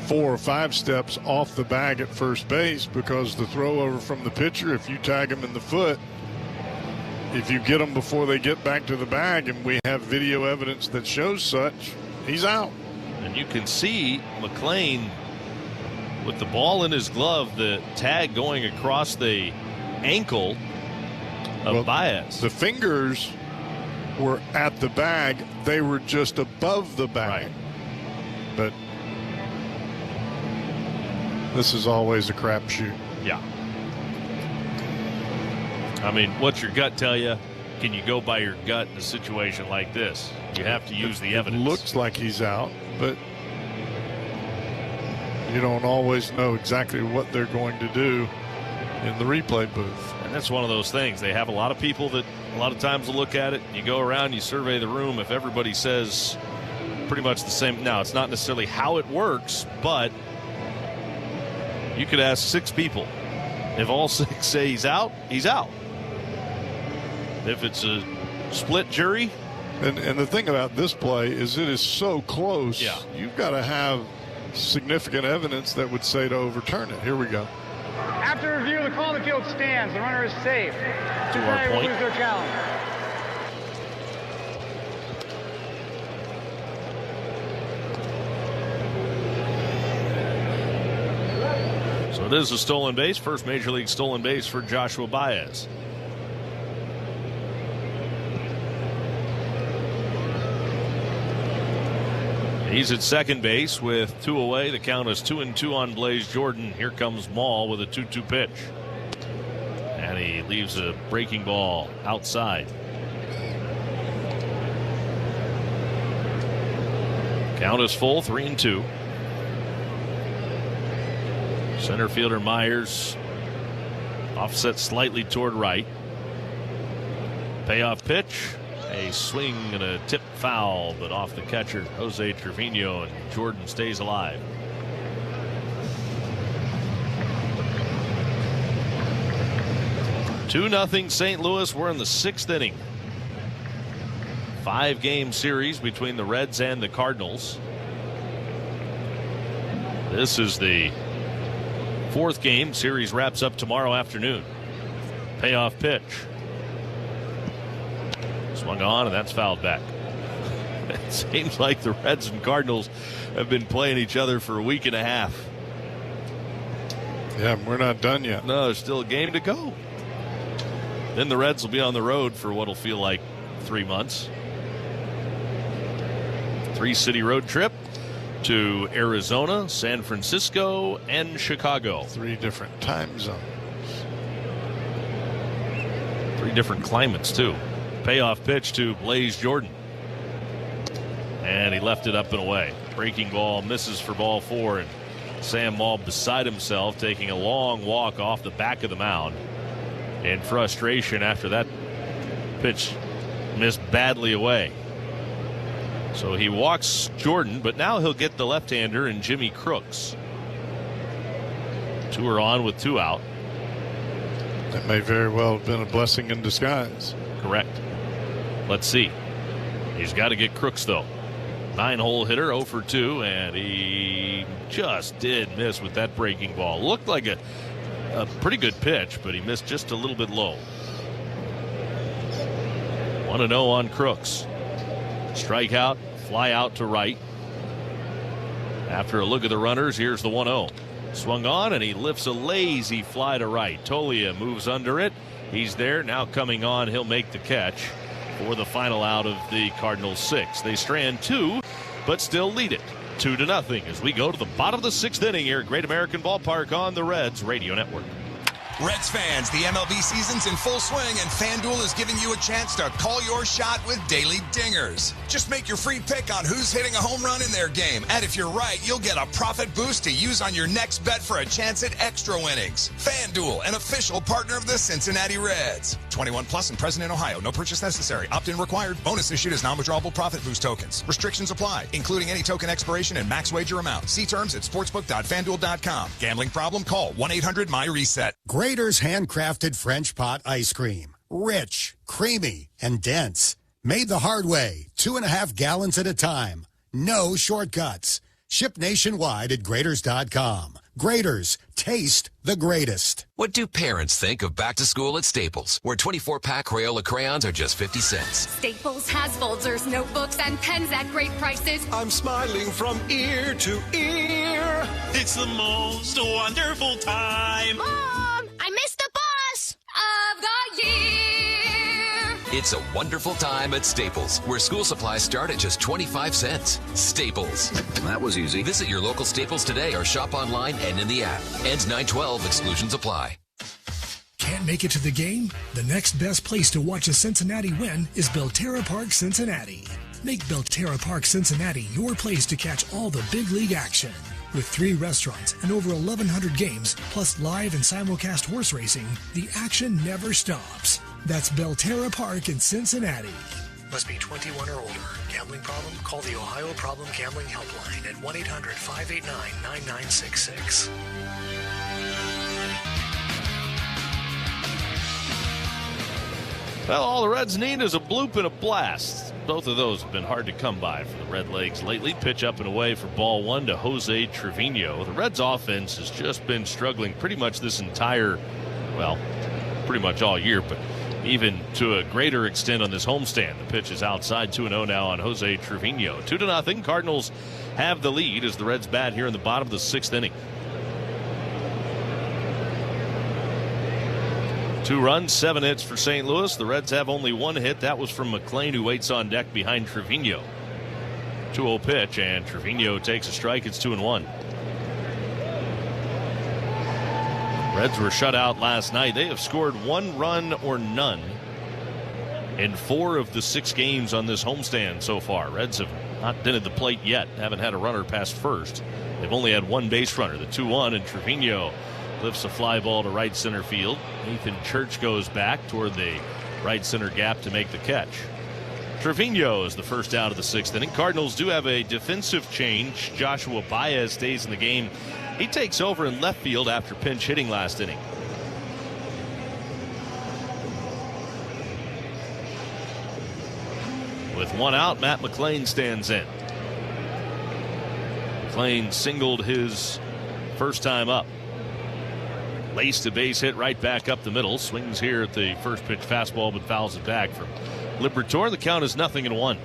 4 or 5 steps off the bag at first base, because the throw over from the pitcher, if you tag them in the foot, if you get them before they get back to the bag, and we have video evidence that shows such, he's out. And you can see McLean with the ball in his glove, the tag going across the ankle of Baez. The fingers were at the bag. They were just above the bag. Right. But this is always a crapshoot. Yeah. I mean, what's your gut tell you? Can you go by your gut in a situation like this? You have to use the evidence. It looks like he's out, but you don't always know exactly what they're going to do in the replay booth. And that's one of those things. They have a lot of people that a lot of times will look at it. You go around, you survey the room. If everybody says pretty much the same. Now, it's not necessarily how it works, but you could ask 6 people. If all 6 say he's out, he's out. If it's a split jury. And the thing about this play is it is so close. Yeah. You've got to have significant evidence that would say to overturn it. Here we go. After review, the call on the field stands. The runner is safe. To our point. Lose their challenge. So it is a stolen base. First Major League stolen base for Joshua Baez. He's at second base with 2 away. The count is 2-2 on Blaze Jordan. Here comes Maul with a 2-2 pitch. And he leaves a breaking ball outside. Count is full, 3-2. Center fielder Myers offset slightly toward right. Payoff pitch. A swing and a tip foul, but off the catcher, Jose Trevino, and Jordan stays alive. 2-0 St. Louis. We're in the 6th inning. 5-game series between the Reds and the Cardinals. This is the 4th game. Series wraps up tomorrow afternoon. Payoff pitch. Swung on, and that's fouled back. It seems like the Reds and Cardinals have been playing each other for a week and a half. Yeah, we're not done yet. No, there's still a game to go. Then the Reds will be on the road for what will feel like 3 months. 3-city road trip to Arizona, San Francisco, and Chicago. 3 different time zones. 3 different climates, too. Payoff pitch to Blaze Jordan. And he left it up and away. Breaking ball misses for ball 4. And Sam Maul beside himself, taking a long walk off the back of the mound in frustration after that pitch missed badly away. So he walks Jordan, but now he'll get the left-hander and Jimmy Crooks. 2 are on with 2 out. That may very well have been a blessing in disguise. Correct. Let's see. He's got to get Crooks, though. 9-hole hitter, 0 for 2, and he just did miss with that breaking ball. Looked like a pretty good pitch, but he missed just a little bit low. 1-0 on Crooks. Strikeout, fly out to right. After a look at the runners, here's the 1-0. Swung on, and he lifts a lazy fly to right. Tolia moves under it. He's there, now coming on. He'll make the catch for the final out of the Cardinals 6. They strand 2, but still lead it 2-0 as we go to the bottom of the 6th inning here at Great American Ballpark on the Reds Radio Network. Reds fans, the MLB season's in full swing, and FanDuel is giving you a chance to call your shot with daily dingers. Just make your free pick on who's hitting a home run in their game, and if you're right, you'll get a profit boost to use on your next bet for a chance at extra winnings. FanDuel, an official partner of the Cincinnati Reds. 21 plus and present in Ohio. No purchase necessary. Opt-in required. Bonus issued as non-withdrawable profit boost tokens. Restrictions apply, including any token expiration and max wager amount. See terms at sportsbook.fanduel.com. Gambling problem? Call 1-800-MY-RESET. Grader's handcrafted French pot ice cream. Rich, creamy, and dense. Made the hard way, 2.5 gallons at a time. No shortcuts. Ship nationwide at Graders.com. Graders, taste the greatest. What do parents think of back to school at Staples, where 24-pack Crayola crayons are just 50 cents? Staples has folders, notebooks, and pens at great prices. I'm smiling from ear to ear. It's the most wonderful time. Mom, I missed the bus of the year. It's a wonderful time at Staples, where school supplies start at just 25 cents. Staples. That was easy. Visit your local Staples today or shop online and in the app. Ends 9/12. Exclusions apply. Can't make it to the game? The next best place to watch a Cincinnati win is Belterra Park, Cincinnati. Make Belterra Park, Cincinnati your place to catch all the big league action. With 3 restaurants and over 1,100 games, plus live and simulcast horse racing, the action never stops. That's Belterra Park in Cincinnati. Must be 21 or older. Gambling problem? Call the Ohio Problem Gambling Helpline at 1-800-589-9966. Well, all the Reds need is a bloop and a blast. Both of those have been hard to come by for the Redlegs lately. Pitch up and away for ball 1 to Jose Trevino. The Reds' offense has just been struggling pretty much this entire, well, pretty much all year, but even to a greater extent on this homestand. The pitch is outside, 2-0 now on Jose Trevino. 2-0. Cardinals have the lead as the Reds bat here in the bottom of the 6th inning. 2 runs, 7 hits for St. Louis. The Reds have only 1 hit. That was from McLean, who waits on deck behind Trevino. 2-0 pitch, and Trevino takes a strike. It's 2-1. Reds were shut out last night. They have scored 1 run or none in 4 of the 6 games on this homestand so far. Reds have not been at the plate yet. Haven't had a runner past first. They've only had 1 base runner, the 2-1, and Trevino lifts a fly ball to right center field. Nathan Church goes back toward the right center gap to make the catch. Trevino is the first out of the 6th inning. Cardinals do have a defensive change. Joshua Baez stays in the game. He takes over in left field after pinch hitting last inning. With one out, Matt McLean stands in. McLean singled his first time up. Laced a base hit right back up the middle. Swings here at the first pitch fastball, but fouls it back from Liberatore. The count is 0-1.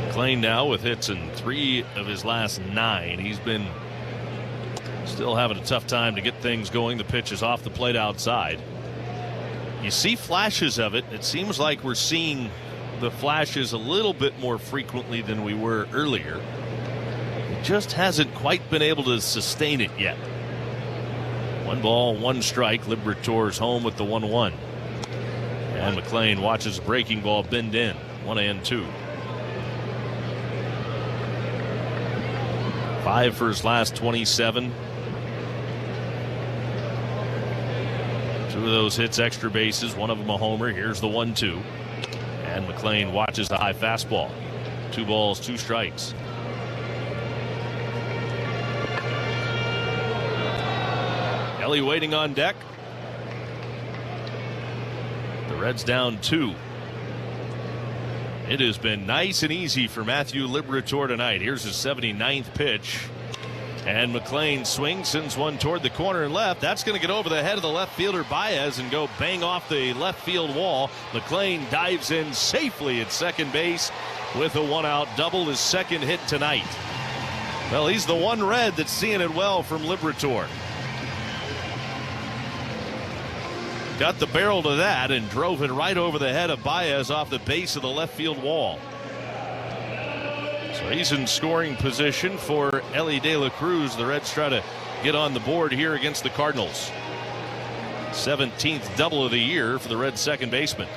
McLean now with hits in 3 of his last 9. He's been still having a tough time to get things going. The pitch is off the plate outside. You see flashes of it. It seems like we're seeing the flashes a little bit more frequently than we were earlier. It just hasn't quite been able to sustain it yet. 1 ball, 1 strike. Liberatore's home with the 1-1. And McLean watches a breaking ball bend in. 1-2. 5 for his last 27. 2 of those hits extra bases, 1 of them a homer. Here's the 1-2. And McLean watches the high fastball. 2 balls, 2 strikes. Ellie waiting on deck. The Reds down 2. It has been nice and easy for Matthew Liberatore tonight. Here's his 79th pitch. And McLean swings, sends one toward the corner and left. That's going to get over the head of the left fielder Baez and go bang off the left field wall. McLean dives in safely at second base with a 1-out double, his second hit tonight. Well, he's the one Red that's seeing it well from Liberatore. Got the barrel to that and drove it right over the head of Baez off the base of the left field wall. So he's in scoring position for Ellie De La Cruz. The Reds try to get on the board here against the Cardinals. 17th double of the year for the Reds second baseman.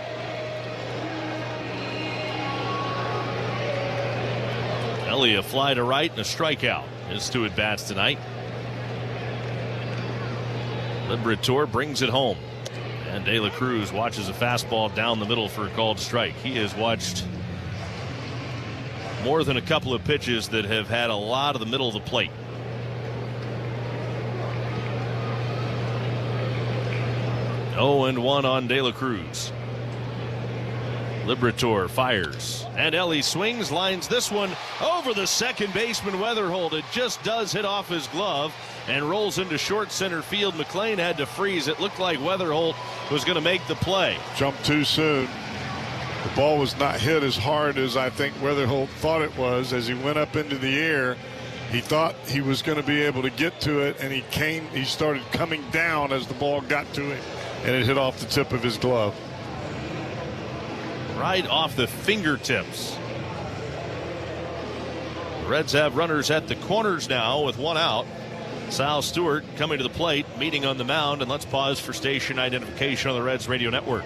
Ellie a fly to right and a strikeout. His 2 at-bats tonight. Liberatore brings it home. And De La Cruz watches a fastball down the middle for a called strike. He has watched more than a couple of pitches that have had a lot of the middle of the plate. Oh, and 1 on De La Cruz. Liberatore fires. And Ellie swings, lines this one over the second baseman Weatherholt. It just does hit off his glove and rolls into short center field. McLean had to freeze. It looked like Weatherholt was going to make the play. Jumped too soon. The ball was not hit as hard as I think Weatherholt thought it was. As he went up into the air, he thought he was going to be able to get to it, and he started coming down as the ball got to him, and it hit off the tip of his glove. Right off the fingertips. The Reds have runners at the corners now with 1 out. Sal Stewart coming to the plate, meeting on the mound, and let's pause for station identification on the Reds radio network.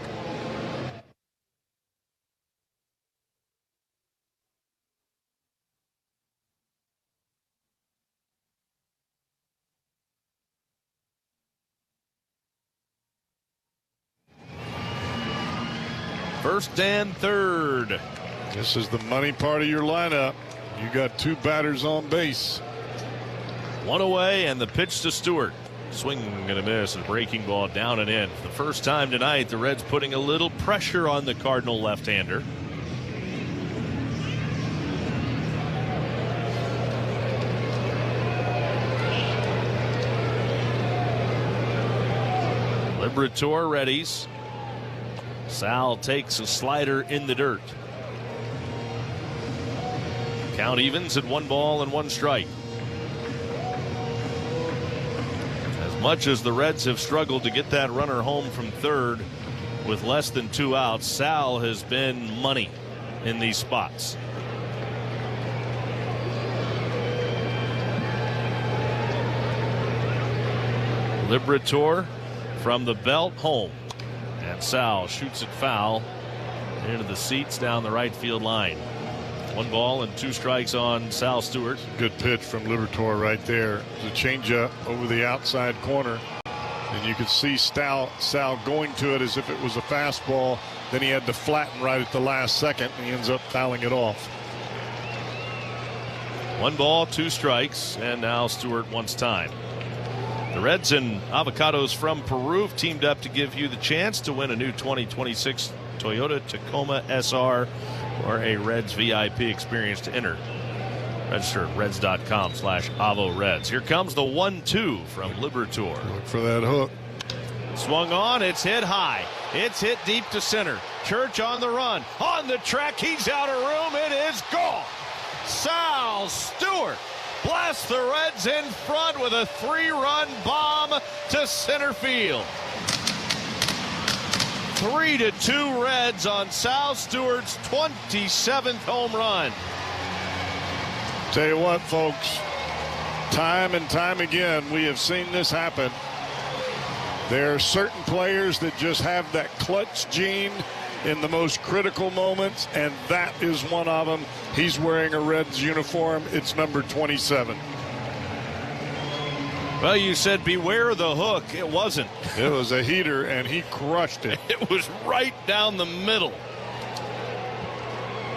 First and third. This is the money part of your lineup. You got 2 batters on base. 1 away, and the pitch to Stewart. Swing and a miss, a breaking ball down and in. For the first time tonight, the Reds putting a little pressure on the Cardinal left-hander. Liberatore readies. Sal takes a slider in the dirt. Count evens at 1 ball and 1 strike. As much as the Reds have struggled to get that runner home from third with less than 2 outs, Sal has been money in these spots. Liberatore from the belt home. And Sal shoots it foul into the seats down the right field line. 1 ball and 2 strikes on Sal Stewart. Good pitch from Liberatore right there. It was a changeup over the outside corner. And you could see Sal going to it as if it was a fastball. Then he had to flatten right at the last second, and he ends up fouling it off. 1 ball, 2 strikes, and now Stewart wants time. The Reds and Avocados from Peru have teamed up to give you the chance to win a new 2026 Toyota Tacoma SR or a Reds VIP experience. To enter, register at reds.com/AvoReds. Here comes the 1-2 from Liberatore. Look for that hook. Swung on, it's hit high. It's hit deep to center. Church on the run. On the track, he's out of room. It is gone. Sal Stewart blasts the Reds in front with a 3-run bomb to center field. 3-2 Reds on Sal Stewart's 27th home run. Tell you what, folks, time and time again, we have seen this happen. There are certain players that just have that clutch gene in the most critical moments, and that is one of them. He's wearing a Reds uniform. It's number 27. Well, you said beware the hook. It wasn't. It was a heater, and he crushed it. It was right down the middle.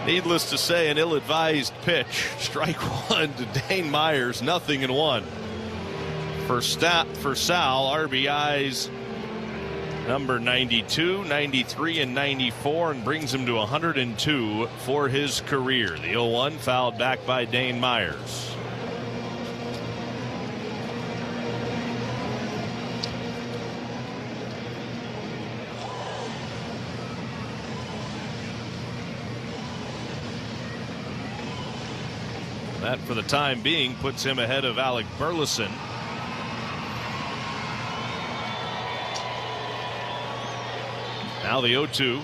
Needless to say, an ill-advised pitch. Strike one to Dane Myers, 0-1. For Sal, RBIs number 92, 93, and 94, and brings him to 102 for his career. The 0-1 fouled back by Dane Myers. That, for the time being, puts him ahead of Alec Burleson. Now the 0-2,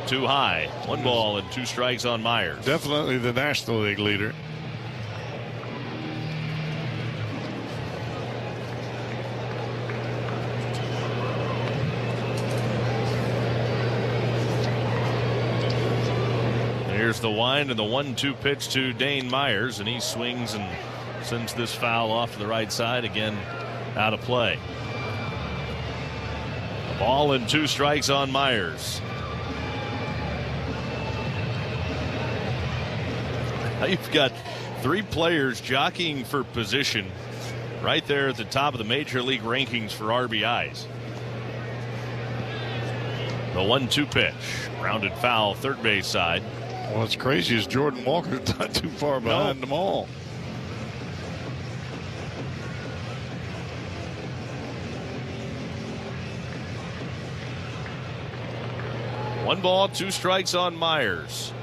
too high. 1 ball and 2 strikes on Myers. Definitely the National League leader. Here's the wind and the 1-2 pitch to Dane Myers, and he swings and sends this foul off to the right side, again out of play. A ball and 2 strikes on Myers. Now you've got 3 players jockeying for position right there at the top of the major league rankings for RBIs. The 1-2 pitch, rounded foul, third base side. Well, what's crazy is Jordan Walker's not too far behind them all. One ball, 2 strikes on Myers.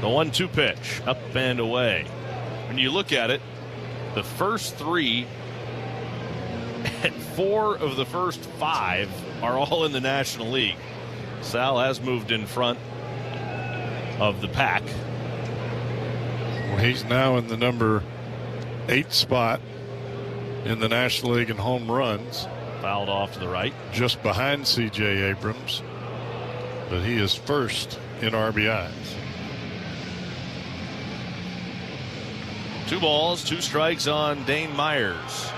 The 1-2 pitch, up and away. When you look at it, the first 3 and 4 of the first 5 are all in the National League. Sal has moved in front of the pack. Well, he's now in the number 8 spot in the National League in home runs. Fouled off to the right. Just behind C.J. Abrams. But he is first in RBIs. 2 balls, 2 strikes on Dane Myers.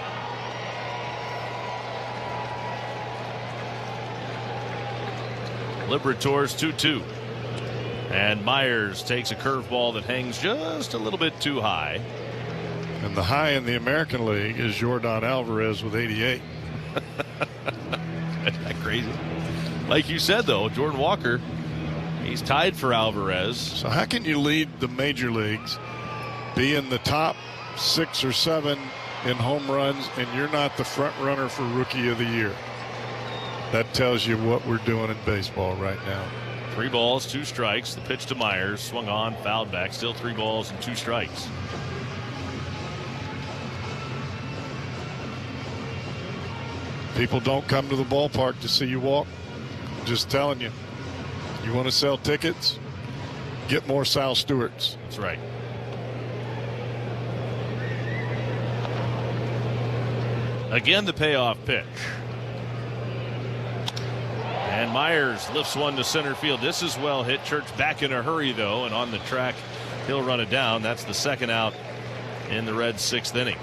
Liberatore's 2-2. And Myers takes a curveball that hangs just a little bit too high. And the high in the American League is Yordan Alvarez with 88. Isn't that crazy? Like you said, though, Jordan Walker, he's tied for Alvarez. So how can you lead the major leagues, be in the top 6 or 7 in home runs, and you're not the front runner for Rookie of the Year? That tells you what we're doing in baseball right now. 3 balls, 2 strikes. The pitch to Myers, swung on, fouled back. Still 3 balls and 2 strikes. People don't come to the ballpark to see you walk. I'm just telling you. You want to sell tickets? Get more Sal Stewarts. That's right. Again, the payoff pitch. And Myers lifts one to center field. This is well hit. Church back in a hurry, though, and on the track, he'll run it down. That's the second out in the Reds' 6th inning.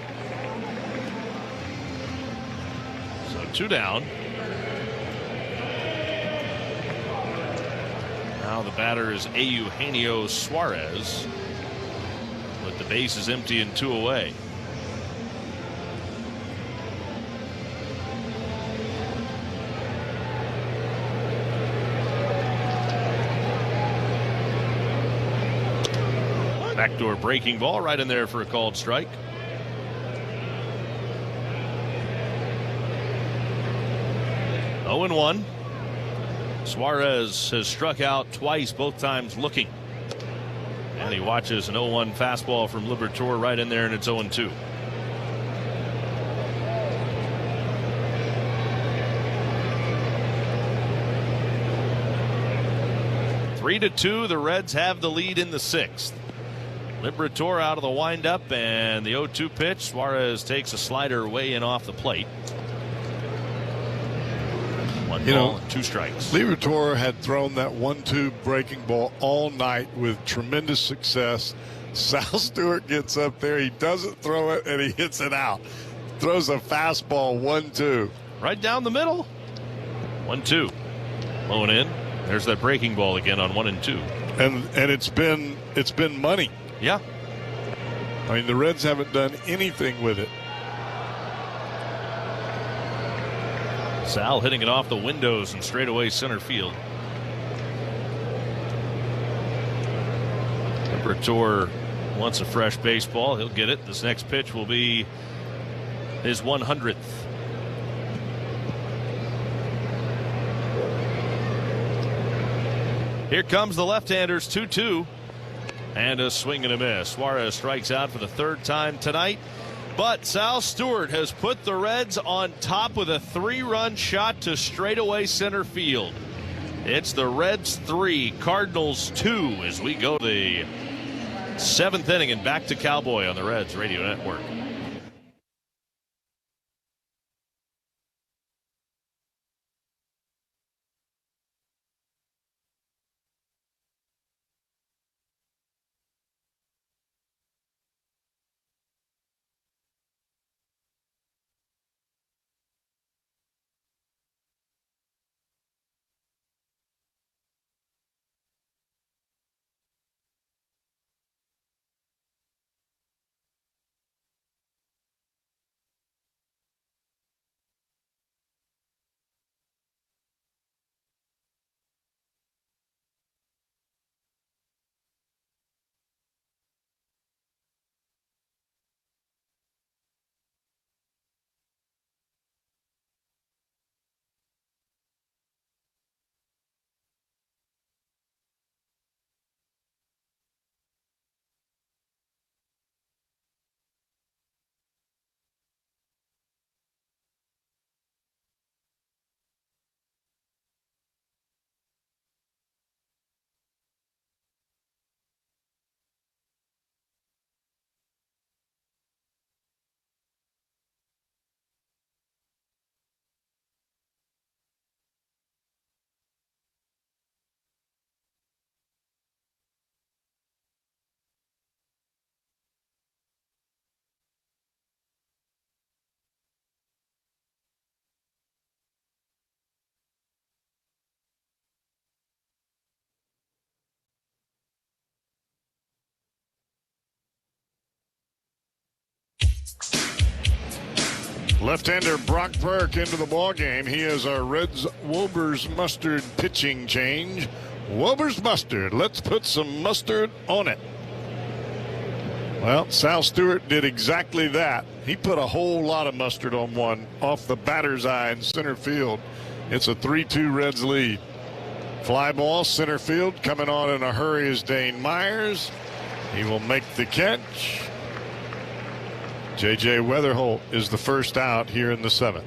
So 2 down. Now the batter is Eugenio Suarez. with the bases empty and 2 away. Backdoor breaking ball right in there for a called strike. Oh and 1. Suarez has struck out twice, both times looking. And he watches an 0-1 fastball from Liberatore right in there, and it's 0-2. Three to 2, the Reds have the lead in the 6th. Liberatore out of the windup, and the 0-2 pitch. Suarez takes a slider way in off the plate. 1 ball, 2 strikes. Liberatore had thrown that 1-2 breaking ball all night with tremendous success. Sal Stewart gets up there, he doesn't throw it, and he hits it out. Throws a fastball 1-2. Right down the middle. 1-2. Blowing in. There's that breaking ball again on 1 and 2. And it's been money. Yeah. I mean, the Reds haven't done anything with it. Sal hitting it off the windows and straight away center field. Liberatore wants a fresh baseball. He'll get it. This next pitch will be his 100th. Here comes the left-handers, 2-2. And a swing and a miss. Suarez strikes out for the 3rd time tonight. But Sal Stewart has put the Reds on top with a 3-run shot to straightaway center field. It's the Reds 3, Cardinals 2 as we go to the 7th inning and back to Cowboy on the Reds Radio Network. Left-hander Brock Burke into the ballgame. He is our Reds Wober's Mustard pitching change. Wober's Mustard. Let's put some mustard on it. Well, Sal Stewart did exactly that. He put a whole lot of mustard on one off the batter's eye in center field. It's a 3-2 Reds lead. Fly ball center field. Coming on in a hurry is Dane Myers. He will make the catch. J.J. Weatherholt is the first out here in the 7th.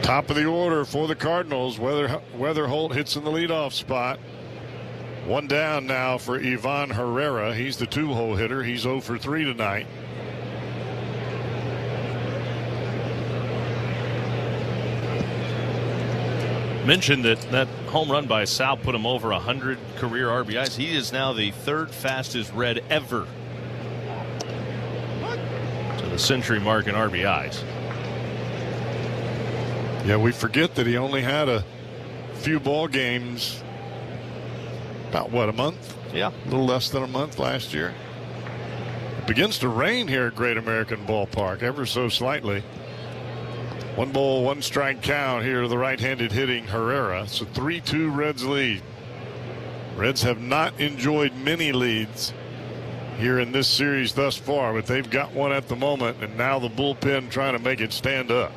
Top of the order for the Cardinals. Weatherholt hits in the leadoff spot. One down now for Ivan Herrera. He's the 2-hole hitter. He's 0 for 3 tonight. Mentioned that home run by Sal put him over 100 career RBIs. He is now the 3rd fastest Red ever to the century mark in RBIs. Yeah, we forget that he only had a few ball games About what, a month? Yeah. A little less than a month last year. It begins to rain here at Great American Ballpark, ever so slightly. 1 ball, 1 strike count here to the right-handed hitting Herrera. It's a 3-2 Reds lead. Reds have not enjoyed many leads here in this series thus far, but they've got one at the moment, and now the bullpen trying to make it stand up.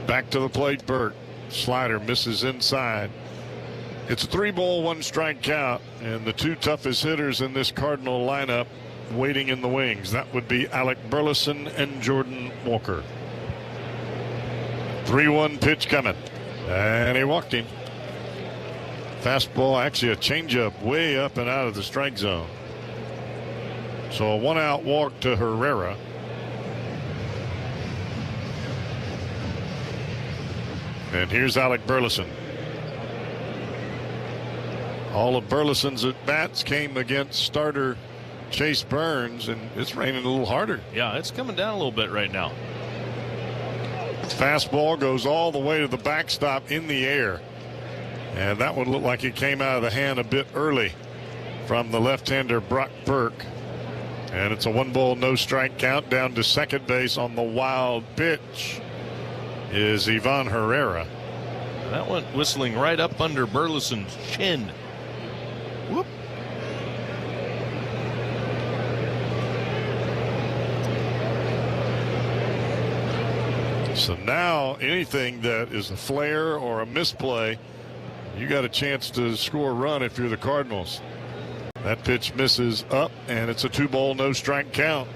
Back to the plate, Burke. Slider misses inside. It's a 3 ball, 1 strike count, and the 2 toughest hitters in this Cardinal lineup waiting in the wings. That would be Alec Burleson and Jordan Walker. 3-1 pitch coming, and he walked him. Fastball, actually a changeup way up and out of the strike zone. So a 1-out walk to Herrera. And here's Alec Burleson. All of Burleson's at-bats came against starter Chase Burns, and it's raining a little harder. Yeah, it's coming down a little bit right now. Fastball goes all the way to the backstop in the air. And that one looked like it came out of the hand a bit early from the left-hander Brock Burke. And it's a 1 ball, no strike count. Down to second base on the wild pitch is Ivan Herrera. That went whistling right up under Burleson's chin. Whoop. So now anything that is a flare or a misplay, you got a chance to score a run if you're the Cardinals. That pitch misses up, and it's a 2 ball, no strike count.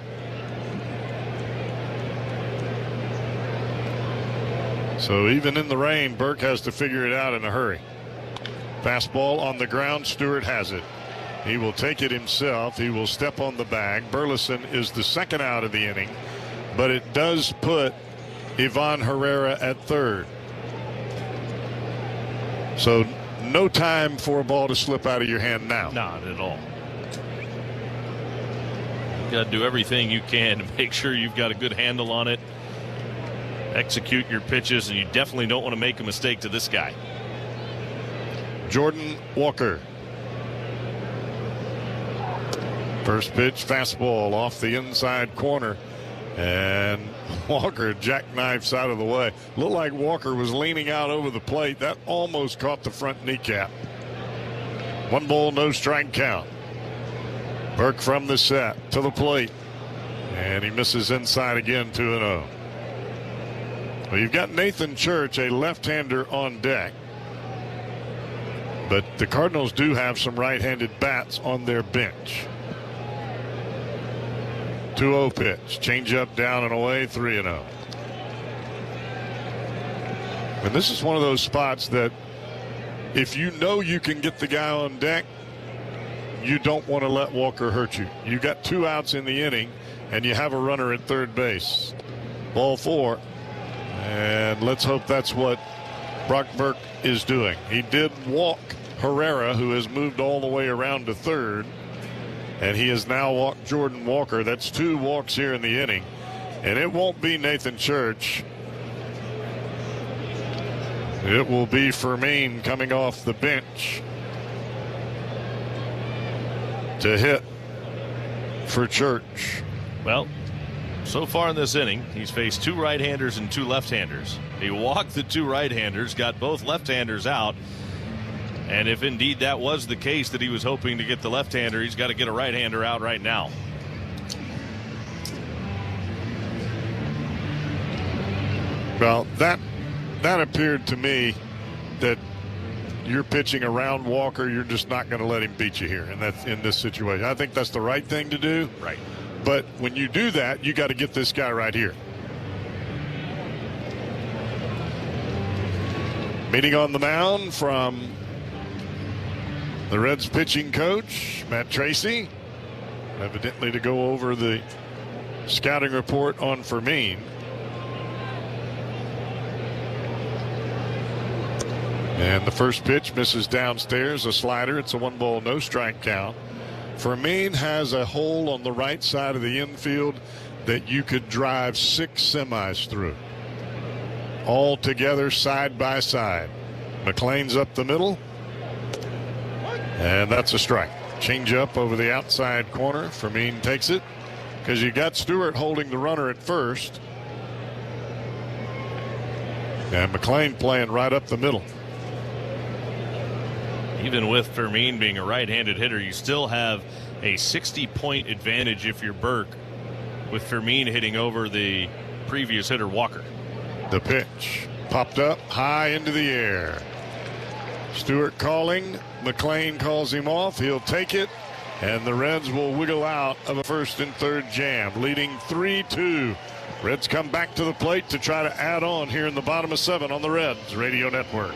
So even in the rain, Burke has to figure it out in a hurry. Fastball on the ground. Stewart has it. He will take it himself. He will step on the bag. Burleson is the 2nd out of the inning, but it does put Ivan Herrera at 3rd. So no time for a ball to slip out of your hand now. Not at all. You got to do everything you can to make sure you've got a good handle on it. Execute your pitches, and you definitely don't want to make a mistake to this guy. Jordan Walker. First pitch, fastball off the inside corner, and Walker jackknifes out of the way. Looked like Walker was leaning out over the plate. That almost caught the front kneecap. 1 ball, no strike count. Burke from the set to the plate, and he misses inside again, 2-0. Well, you've got Nathan Church, a left-hander, on deck. But the Cardinals do have some right-handed bats on their bench. 2-0 pitch. Change up, down and away, 3-0. And this is one of those spots that if you know you can get the guy on deck, you don't want to let Walker hurt you. You got 2 outs in the inning, and you have a runner at third base. Ball 4. And let's hope that's what Brock Burke is doing. He did walk Herrera, who has moved all the way around to third, and he has now walked Jordan Walker. That's 2 walks here in the inning, and it won't be Nathan Church. It will be Fermin coming off the bench to hit for Church. Well, so far in this inning, he's faced 2 right-handers and 2 left-handers. He walked the 2 right-handers, got both left-handers out. And if indeed that was the case, that he was hoping to get the left-hander, he's got to get a right-hander out right now. Well, that appeared to me that you're pitching around Walker. You're just not going to let him beat you here, and that's in this situation. I think that's the right thing to do. Right. But when you do that, you got to get this guy right here. Meeting on the mound from the Reds pitching coach, Matt Tracy, evidently to go over the scouting report on Fermin. And the first pitch misses downstairs, a slider. It's a 1 ball, no strike count. Fermin has a hole on the right side of the infield that you could drive 6 semis through. All together, side by side. McLean's up the middle. And that's a strike. Change up over the outside corner. Fermin takes it because you got Stewart holding the runner at first. And McLean playing right up the middle. Even with Fermin being a right-handed hitter, you still have a 60-point advantage if you're Burke, with Fermin hitting over the previous hitter, Walker. The pitch popped up high into the air. Stewart calling. McLean calls him off. He'll take it, and the Reds will wiggle out of a first and third jam, leading 3-2. Reds come back to the plate to try to add on here in the bottom of 7 on the Reds Radio Network.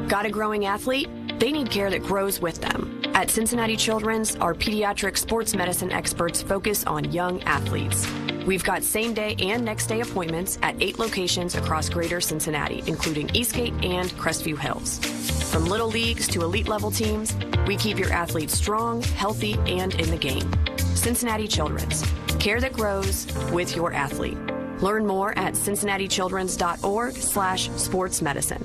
Got a growing athlete? They need care that grows with them. At Cincinnati Children's, our pediatric sports medicine experts focus on young athletes. We've got same-day and next-day appointments at 8 locations across greater Cincinnati, including Eastgate and Crestview Hills. From little leagues to elite-level teams, we keep your athletes strong, healthy, and in the game. Cincinnati Children's. Care that grows with your athlete. Learn more at cincinnatichildrens.org/sportsmedicine.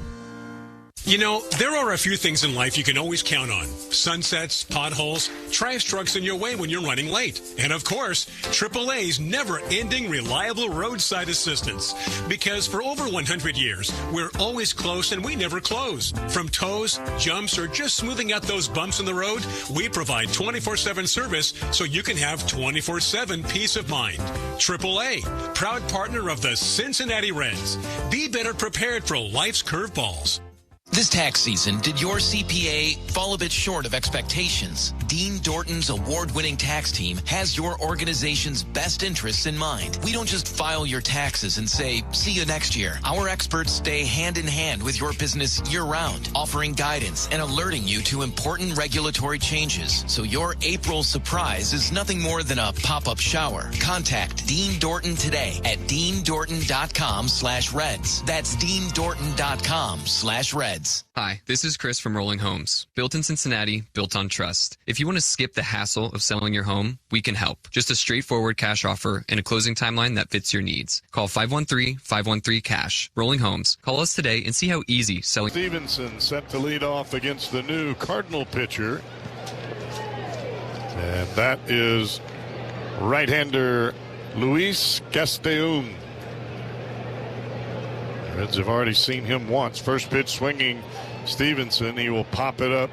You know, there are a few things in life you can always count on. Sunsets, potholes, trash trucks in your way when you're running late. And of course, AAA's never-ending reliable roadside assistance. Because for over 100 years, we're always close and we never close. From tows, jumps, or just smoothing out those bumps in the road, we provide 24/7 service so you can have 24/7 peace of mind. AAA, proud partner of the Cincinnati Reds. Be better prepared for life's curveballs. This tax season, did your CPA fall a bit short of expectations? Dean Dorton's award-winning tax team has your organization's best interests in mind. We don't just file your taxes and say, see you next year. Our experts stay hand-in-hand with your business year-round, offering guidance and alerting you to important regulatory changes. So your April surprise is nothing more than a pop-up shower. Contact Dean Dorton today at deandorton.com/Reds. That's deandorton.com/Reds. Hi, this is Chris from Rolling Homes. Built in Cincinnati, built on trust. If you want to skip the hassle of selling your home, we can help. Just a straightforward cash offer and a closing timeline that fits your needs. Call 513-513-CASH. Rolling Homes. Call us today and see how easy selling. Stevenson set to lead off against the new Cardinal pitcher. And that is right-hander Luis Castellón. Reds have already seen him once. First pitch swinging Stevenson. He will pop it up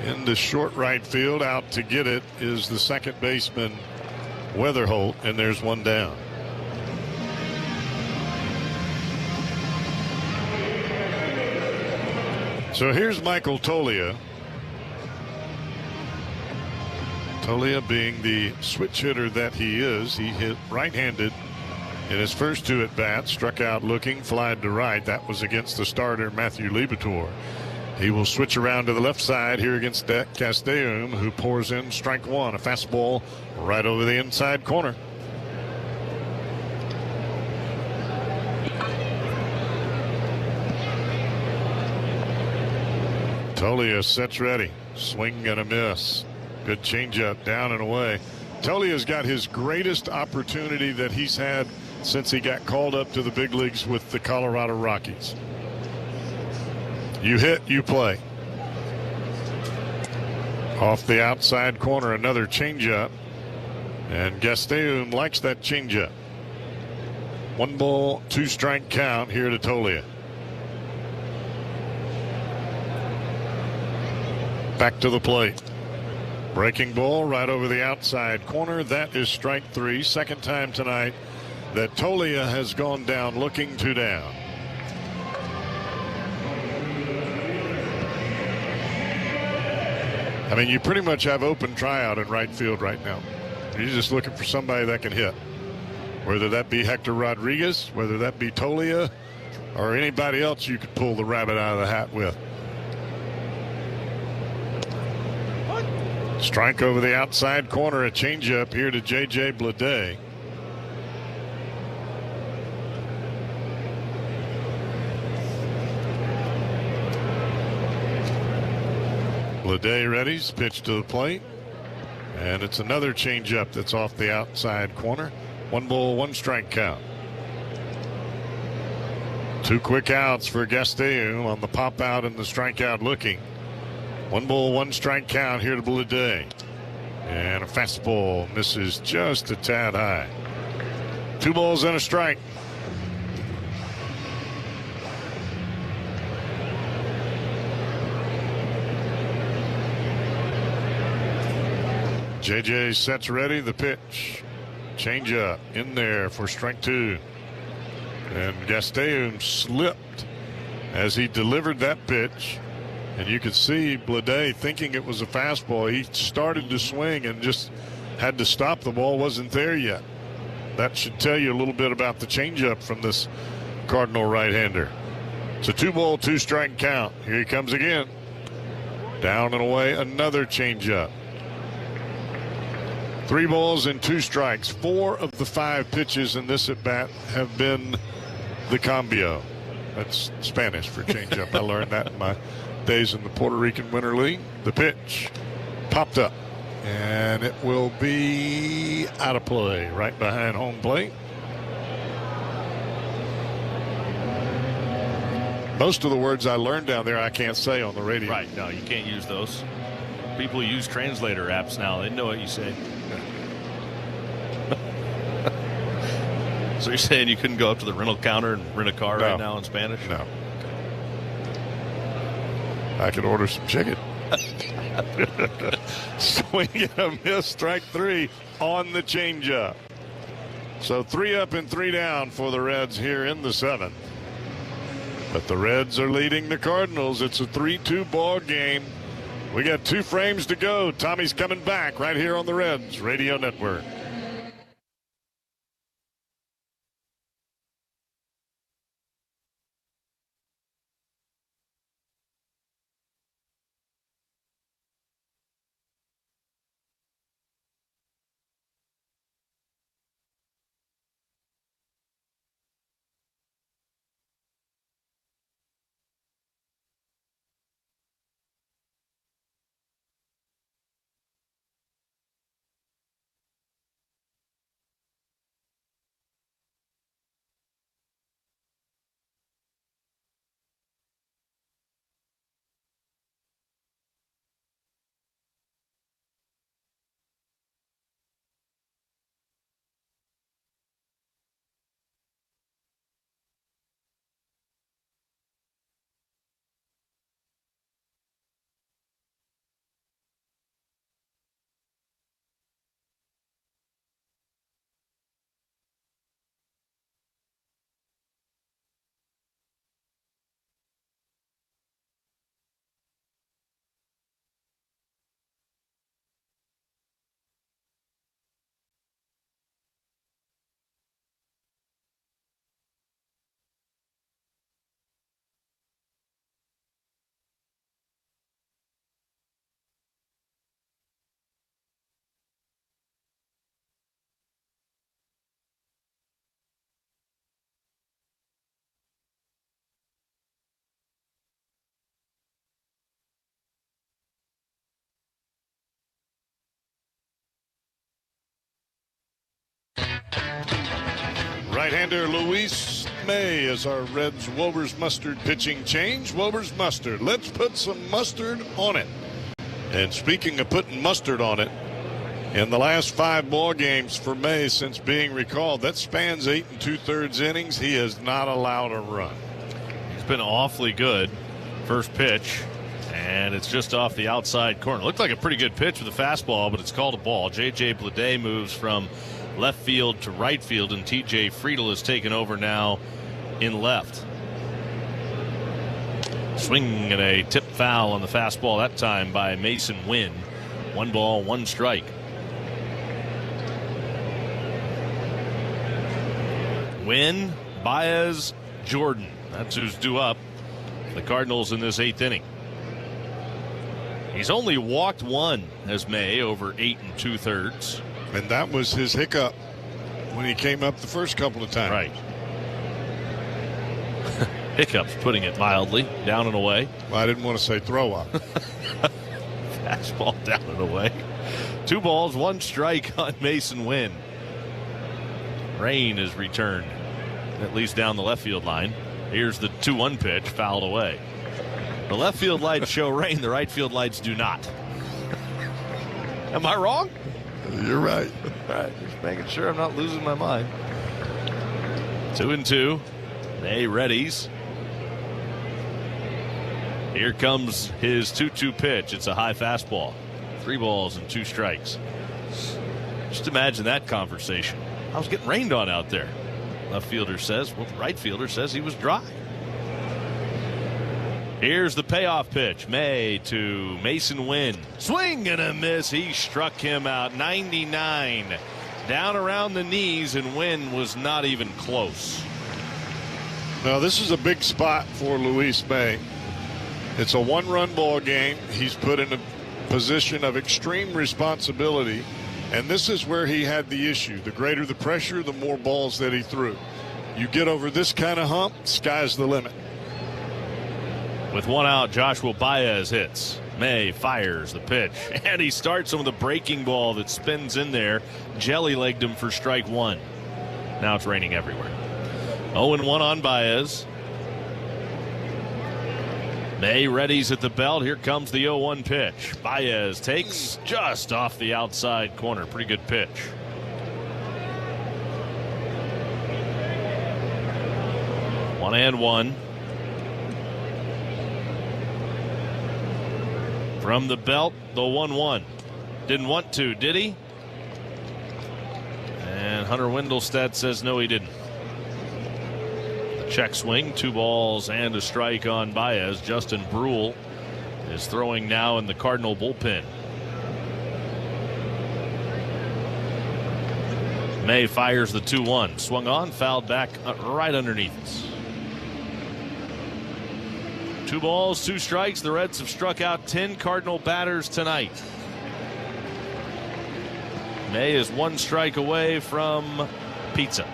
into short right field. Out to get it is the second baseman Weatherholt, and there's one down. So here's Michael Toglia. Toglia being the switch hitter that he is. He hit right-handed in his first 2 at-bats, struck out looking, flied to right. That was against the starter, Matthew Liberatore. He will switch around to the left side here against Castellón, who pours in strike 1, a fastball right over the inside corner. Toglia sets ready. Swing and a miss. Good changeup down and away. Tolia's got his greatest opportunity that he's had since he got called up to the big leagues with the Colorado Rockies. You hit, you play. Off the outside corner, another changeup. And Castellón likes that changeup. 1 ball, 2 strike count here to Toglia. Back to the plate. Breaking ball right over the outside corner. That is strike 3. Second time tonight that Toglia has gone down looking 2 down. I mean, you pretty much have open tryout in right field right now. You're just looking for somebody that can hit. Whether that be Hector Rodriguez, whether that be Toglia, or anybody else you could pull the rabbit out of the hat with. Strike over the outside corner, a changeup here to J.J. Bleday. Bleday readies, pitch to the plate. And it's another changeup that's off the outside corner. 1 ball, 1 strike count. 2 quick outs for Gasteu on the pop out and the strikeout looking. 1 ball, 1 strike count here to Bleday. And a fastball misses just a tad high. 2 balls and a strike. JJ sets ready. The pitch. Changeup in there for strike 2. And Gasteu slipped as he delivered that pitch. And you could see Bleday thinking it was a fastball. He started to swing and just had to stop. The ball wasn't there yet. That should tell you a little bit about the changeup from this Cardinal right-hander. It's a 2 ball, 2 strike count. Here he comes again. Down and away, another changeup. 3 balls and 2 strikes. 4 of the 5 pitches in this at-bat have been the cambio. That's Spanish for changeup. I learned that in my days in the Puerto Rican Winter League. The pitch popped up, and it will be out of play right behind home plate. Most of the words I learned down there I can't say on the radio. Right, no, you can't use those. People use translator apps now. They know what you say. So you're saying you couldn't go up to the rental counter and rent a car right now in Spanish? No. I could order some chicken. Swing and a miss, strike 3 on the changeup. So 3 up and 3 down for the Reds here in the 7th. But the Reds are leading the Cardinals. It's a 3-2 ball game. We got 2 frames to go. Tommy's coming back right here on the Reds Radio Network. Right-hander Luis May is our Reds Wober's Mustard pitching change. Wober's Mustard. Let's put some mustard on it. And speaking of putting mustard on it, in the last 5 ball games for May since being recalled, that spans 8 2/3 innings. He has not allowed a run. He's been awfully good. First pitch, and it's just off the outside corner. Looked like a pretty good pitch with a fastball, but it's called a ball. J.J. Bleday moves from left field to right field, and T.J. Friedel is taken over now in left. Swing and a tip foul on the fastball that time by Mason Wynn. 1 ball, 1 strike. Wynn, Baez, Jordan. That's who's due up. The Cardinals in this 8th inning. He's only walked 1 as May over 8 2/3. And that was his hiccup when he came up the first couple of times. Right. Hiccups, putting it mildly, down and away. Well, I didn't want to say throw up. Fastball down and away. 2 balls, 1 strike on Mason Wynn. Rain is returned, at least down the left field line. Here's the 2-1 pitch, fouled away. The left field lights show rain, the right field lights do not. Am I wrong? You're right. All right, just making sure I'm not losing my mind. 2-2. May readies. Here comes his 2-2 pitch. It's a high fastball. 3 balls and 2 strikes. Just imagine that conversation. I was getting rained on out there. Left fielder says, well, the right fielder says he was dry. Here's the payoff pitch. May to Mason Wynn. Swing and a miss. He struck him out. 99. Down around the knees, and Wynn was not even close. Now, this is a big spot for Luis May. It's a 1-run ball game. He's put in a position of extreme responsibility, and this is where he had the issue. The greater the pressure, the more balls that he threw. You get over this kind of hump, sky's the limit. With 1 out, Joshua Baez hits. May fires the pitch, and he starts him with a breaking ball that spins in there. Jelly-legged him for strike 1. Now it's raining everywhere. 0-1 on Baez. May readies at the belt. Here comes the 0-1 pitch. Baez takes just off the outside corner. Pretty good pitch. One and one. From the belt, the 1-1. Didn't want to, did he? And Hunter Wendelstedt says no, he didn't. The check swing, 2 balls and a strike on Baez. Justin Brule is throwing now in the Cardinal bullpen. May fires the 2-1. Swung on, fouled back right underneath us. 2 balls, 2 strikes. The Reds have struck out 10 Cardinal batters tonight. May is 1 strike away from pizza.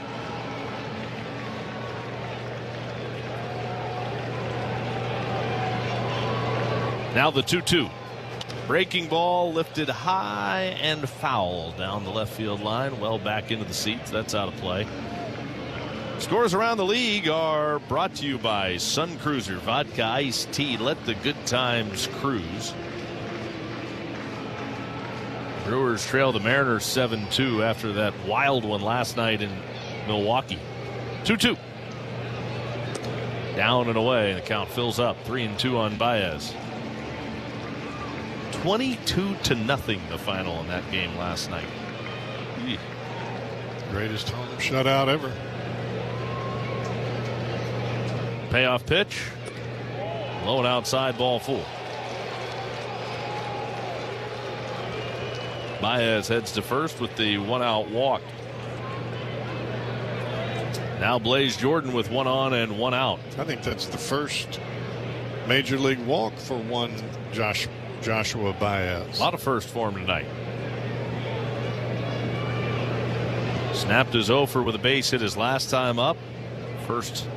Now the 2-2. Breaking ball lifted high and foul down the left field line. Well back into the seats. That's out of play. Scores around the league are brought to you by Sun Cruiser Vodka Iced Tea. Let the good times cruise. Brewers trail the Mariners 7-2 after that wild one last night in Milwaukee. 2-2. Down and away, and the count fills up. 3-2 on Baez. 22-0 the final in that game last night. Greatest home shutout ever. Payoff pitch. Low and outside, ball full. Baez heads to first with the 1-out walk. Now Blaze Jordan with 1 on and 1 out. I think that's the first major league walk for one Joshua Baez. A lot of first for him tonight. Snapped his offer with a base hit his last time up. First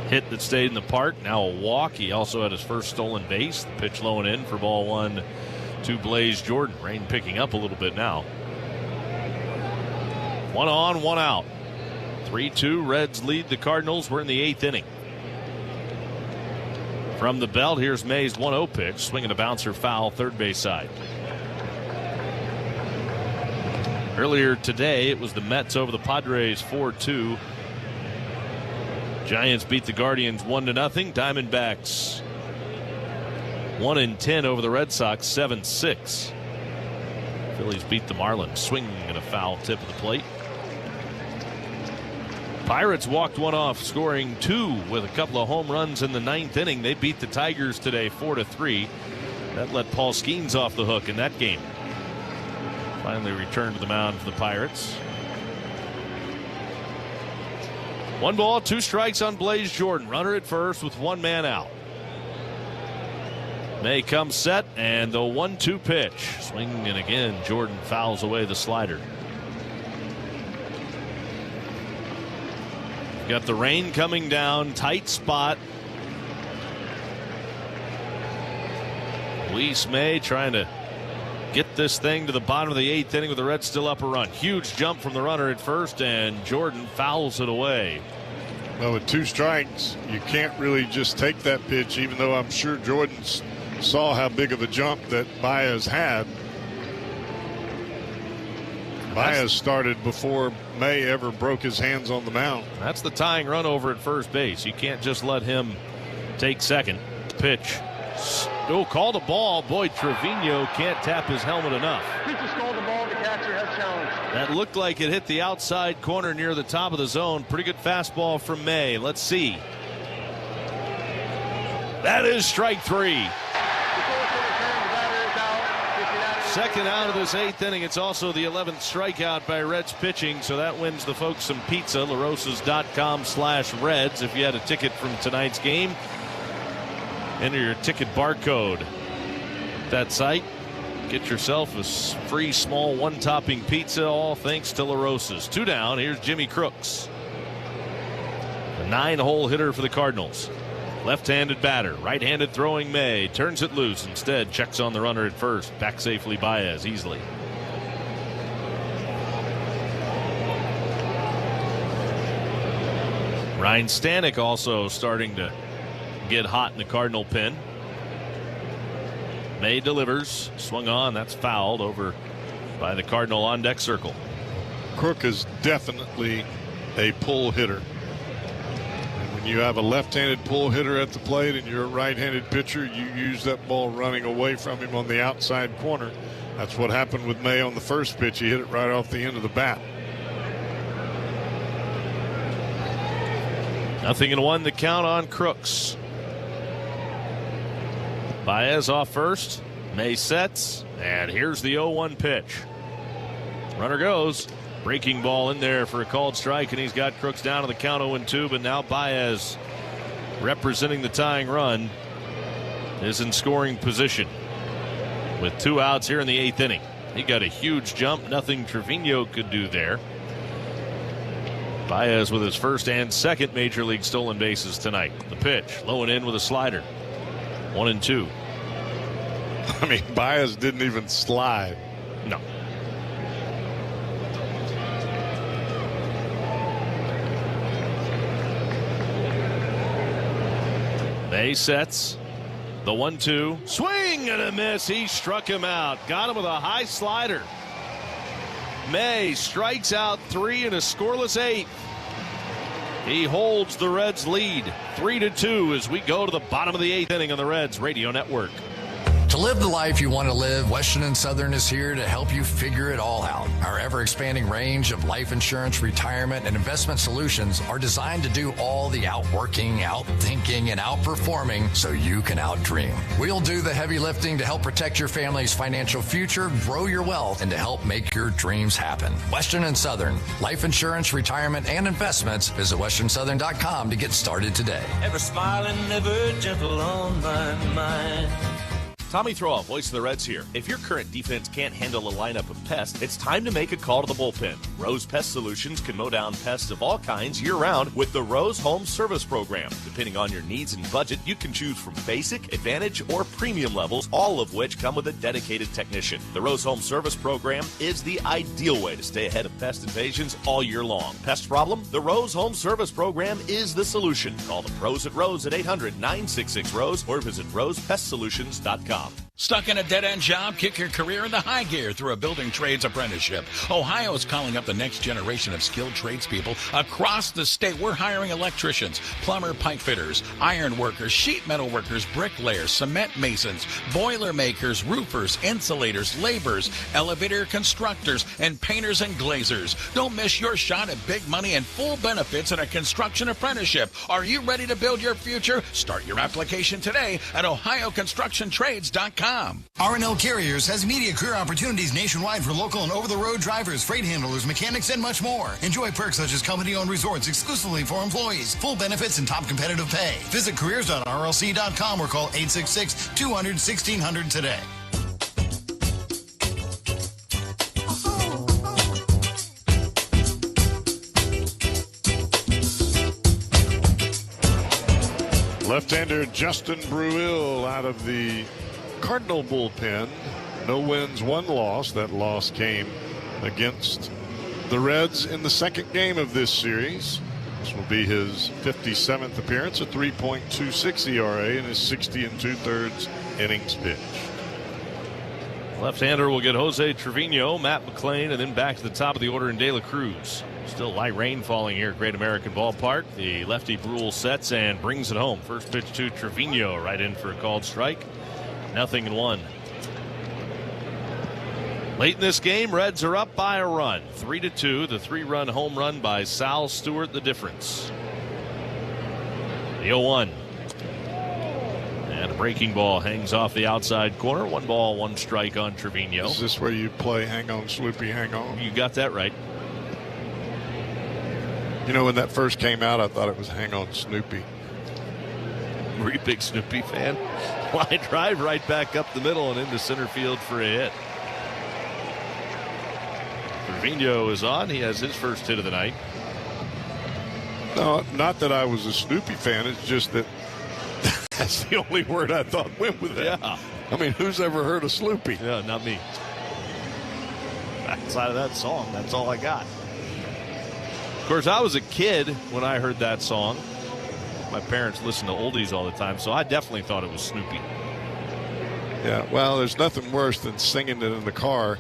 hit that stayed in the park. Now a walk. He also had his first stolen base. The pitch low and in for ball 1 to Blaze Jordan. Rain picking up a little bit now. 1 on, 1 out. 3-2. Reds lead the Cardinals. We're in the 8th inning. From the belt, here's May's 1-0 pitch. Swinging a bouncer foul, third base side. Earlier today, it was the Mets over the Padres 4-2. Giants beat the Guardians 1-0. Diamondbacks 1-10 over the Red Sox 7-6. Phillies beat the Marlins. Swing and a foul tip of the plate. Pirates walked 1 off, scoring 2 with a couple of home runs in the 9th inning. They beat the Tigers today 4-3. That let Paul Skeens off the hook in that game. Finally returned to the mound for the Pirates. 1 ball, 2 strikes on Blaze Jordan. Runner at first with 1 man out. May comes set, and the 1-2 pitch. Swinging again, Jordan fouls away the slider. Got the rain coming down, tight spot. Luis May trying to get this thing to the bottom of the 8th inning with the Reds still up a run. Huge jump from the runner at first, and Jordan fouls it away. Well, with 2 strikes, you can't really just take that pitch, even though I'm sure Jordan saw how big of a jump that Baez had. Baez started before May ever broke his hands on the mound. That's the tying run over at first base. You can't just let him take second. Pitch. Oh, called a ball. Boy, Trevino can't tap his helmet enough. Pitcher called the ball. The catcher has challenged. That looked like it hit the outside corner near the top of the zone. Pretty good fastball from May. Let's see. That is strike 3. Second out of this 8th inning. It's also the 11th strikeout by Reds pitching, so that wins the folks some pizza. LaRosas.com/Reds. If you had a ticket from tonight's game, enter your ticket barcode at that site. Get yourself a free small one-topping pizza, all thanks to LaRosas. 2 down. Here's Jimmy Crooks. A 9-hole hitter for the Cardinals. Left-handed batter, right-handed throwing May, turns it loose. Instead, checks on the runner at first. Back safely Baez, easily. Ryan Stanek also starting to get hot in the Cardinal pen. May delivers, swung on, that's fouled over by the Cardinal on deck circle. Crook is definitely a pull hitter. When you have a left-handed pull hitter at the plate and you're a right-handed pitcher, you use that ball running away from him on the outside corner. That's what happened with May on the first pitch. He hit it right off the end of the bat. 0-1 the count on Crooks. Baez off first. May sets. And here's the 0-1 pitch. Runner goes. Breaking ball in there for a called strike, and he's got Crooks down to the count 0-2, but now Baez, representing the tying run, is in scoring position with 2 outs here in the 8th inning. He got a huge jump. Nothing Trevino could do there. Baez with his first and second major league stolen bases tonight. The pitch, low and in with a slider. 1-2. I mean, Baez didn't even slide. No. May sets the 1-2. Swing and a miss. He struck him out. Got him with a high slider. May strikes out 3 in a scoreless 8th. He holds the Reds lead 3-2 as we go to the bottom of the 8th inning on the Reds Radio Network. To live the life you want to live, Western & Southern is here to help you figure it all out. Our ever-expanding range of life insurance, retirement, and investment solutions are designed to do all the outworking, outthinking, and outperforming so you can outdream. We'll do the heavy lifting to help protect your family's financial future, grow your wealth, and to help make your dreams happen. Western & Southern, life insurance, retirement, and investments. Visit westernsouthern.com to get started today. Ever smiling, ever gentle on my mind. Tommy Throwoff, voice of the Reds here. If your current defense can't handle a lineup of pests, it's time to make a call to the bullpen. Rose Pest Solutions can mow down pests of all kinds year-round with the Rose Home Service Program. Depending on your needs and budget, you can choose from basic, advantage, or premium levels, all of which come with a dedicated technician. The Rose Home Service Program is the ideal way to stay ahead of pest invasions all year long. Pest problem? The Rose Home Service Program is the solution. Call the pros at Rose at 800-966-ROSE or visit rosepestsolutions.com. Stuck in a dead-end job? Kick your career into high gear through a building trades apprenticeship. Ohio is calling up the next generation of skilled tradespeople across the state. We're hiring electricians, plumber, pipe fitters, iron workers, sheet metal workers, bricklayers, cement masons, boiler makers, roofers, insulators, laborers, elevator constructors, and painters and glazers. Don't miss your shot at big money and full benefits in a construction apprenticeship. Are you ready to build your future? Start your application today at ohioconstructiontrades.com. R&L Carriers has immediate career opportunities nationwide for local and over-the-road drivers, freight handlers, mechanics, and much more. Enjoy perks such as company-owned resorts exclusively for employees, full benefits, and top competitive pay. Visit careers.rlc.com or call 866-200-1600 today. Left-hander Justin Bruill out of the Cardinal bullpen. No wins, one loss. That loss came against the Reds in the second game of this series. This will be his 57th appearance, a 3.26 ERA in his 60 2/3 innings pitched. Left-hander will get Jose Trevino, Matt McLain, and then back to the top of the order in De La Cruz. Still light rain falling here at Great American Ballpark. The lefty Brule sets and brings it home. First pitch to Trevino, right in for a called strike. 0-1. Late in this game, Reds are up by a run. 3-2. The 3-run home run by Sal Stewart, the difference. The 0-1. And a breaking ball hangs off the outside corner. 1 ball, 1 strike on Trevino. Is this where you play hang on, Sloopy, hang on? You got that right. You know, when that first came out, I thought it was hang on, Snoopy. Were you a big Snoopy fan? Line drive right back up the middle and into center field for a hit. Trevino is on. He has his first hit of the night. No, not that I was a Snoopy fan. It's just that that's the only word I thought went with that. Yeah. I mean, who's ever heard of Sloopy? Yeah, not me. Outside of that song, that's all I got. Of course, I was a kid when I heard that song. My parents listened to oldies all the time, so I definitely thought it was Snoopy. Yeah, well, there's nothing worse than singing it in the car.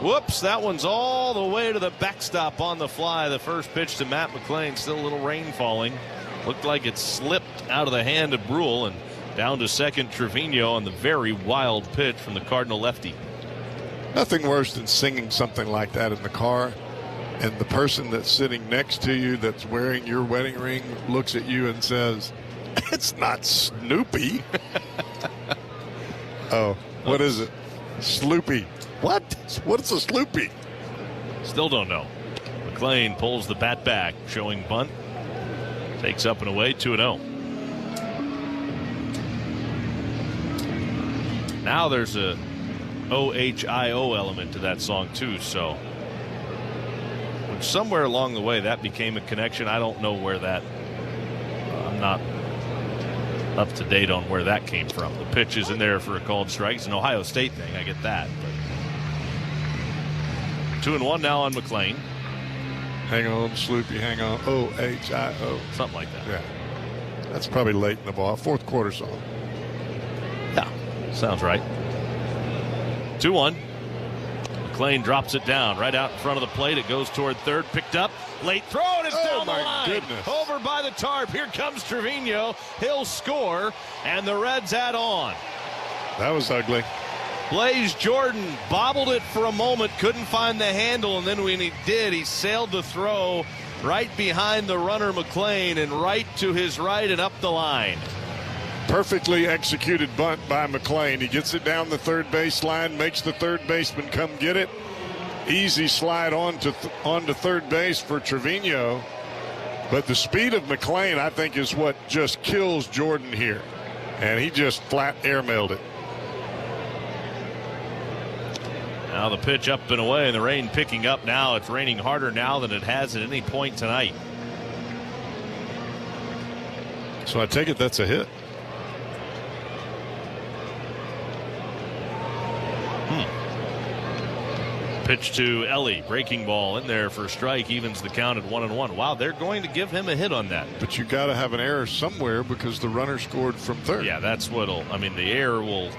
Whoops, that one's all the way to the backstop on the fly. The first pitch to Matt McLain, still a little rain falling. Looked like it slipped out of the hand of Brule and down to second Trevino on the very wild pitch from the Cardinal lefty. Nothing worse than singing something like that in the car, and the person that's sitting next to you that's wearing your wedding ring looks at you and says, "It's not Snoopy." Oh, what is it? Sloopy. What? What's a Sloopy? Still don't know. McLain pulls the bat back, showing bunt. Takes up and away, 2-0. Now there's a OHIO element to that song too, so somewhere along the way that became a connection. I don't know where that, I'm not up to date on where that came from. The pitch is in there for a called strike. It's an Ohio State thing, I get that. But 2-1 now on McLain. Hang on, Sloopy, hang on. OHIO. Something like that. Yeah. That's probably late in the ball. Fourth quarter song. Yeah, sounds right. 2-1. McLain drops it down right out in front of the plate. It goes toward third. Picked up. Late throw, and it's down the line. Goodness. Over by the tarp. Here comes Trevino. He'll score, and the Reds add on. That was ugly. Blaze Jordan bobbled it for a moment, couldn't find the handle, and then when he did, he sailed the throw right behind the runner McLain and right to his right and up the line. Perfectly executed bunt by McLain. He gets it down the third base line, makes the third baseman come get it. Easy slide onto third base for Trevino. But the speed of McLain, I think, is what just kills Jordan here. And he just flat airmailed it. Now the pitch up and away, and the rain picking up now. It's raining harder now than it has at any point tonight. So I take it that's a hit. Pitch to Ellie, breaking ball in there for a strike, evens the count at 1-1. Wow, they're going to give him a hit on that. But you got to have an error somewhere because the runner scored from third. Yeah, that's what'll, I mean, the error will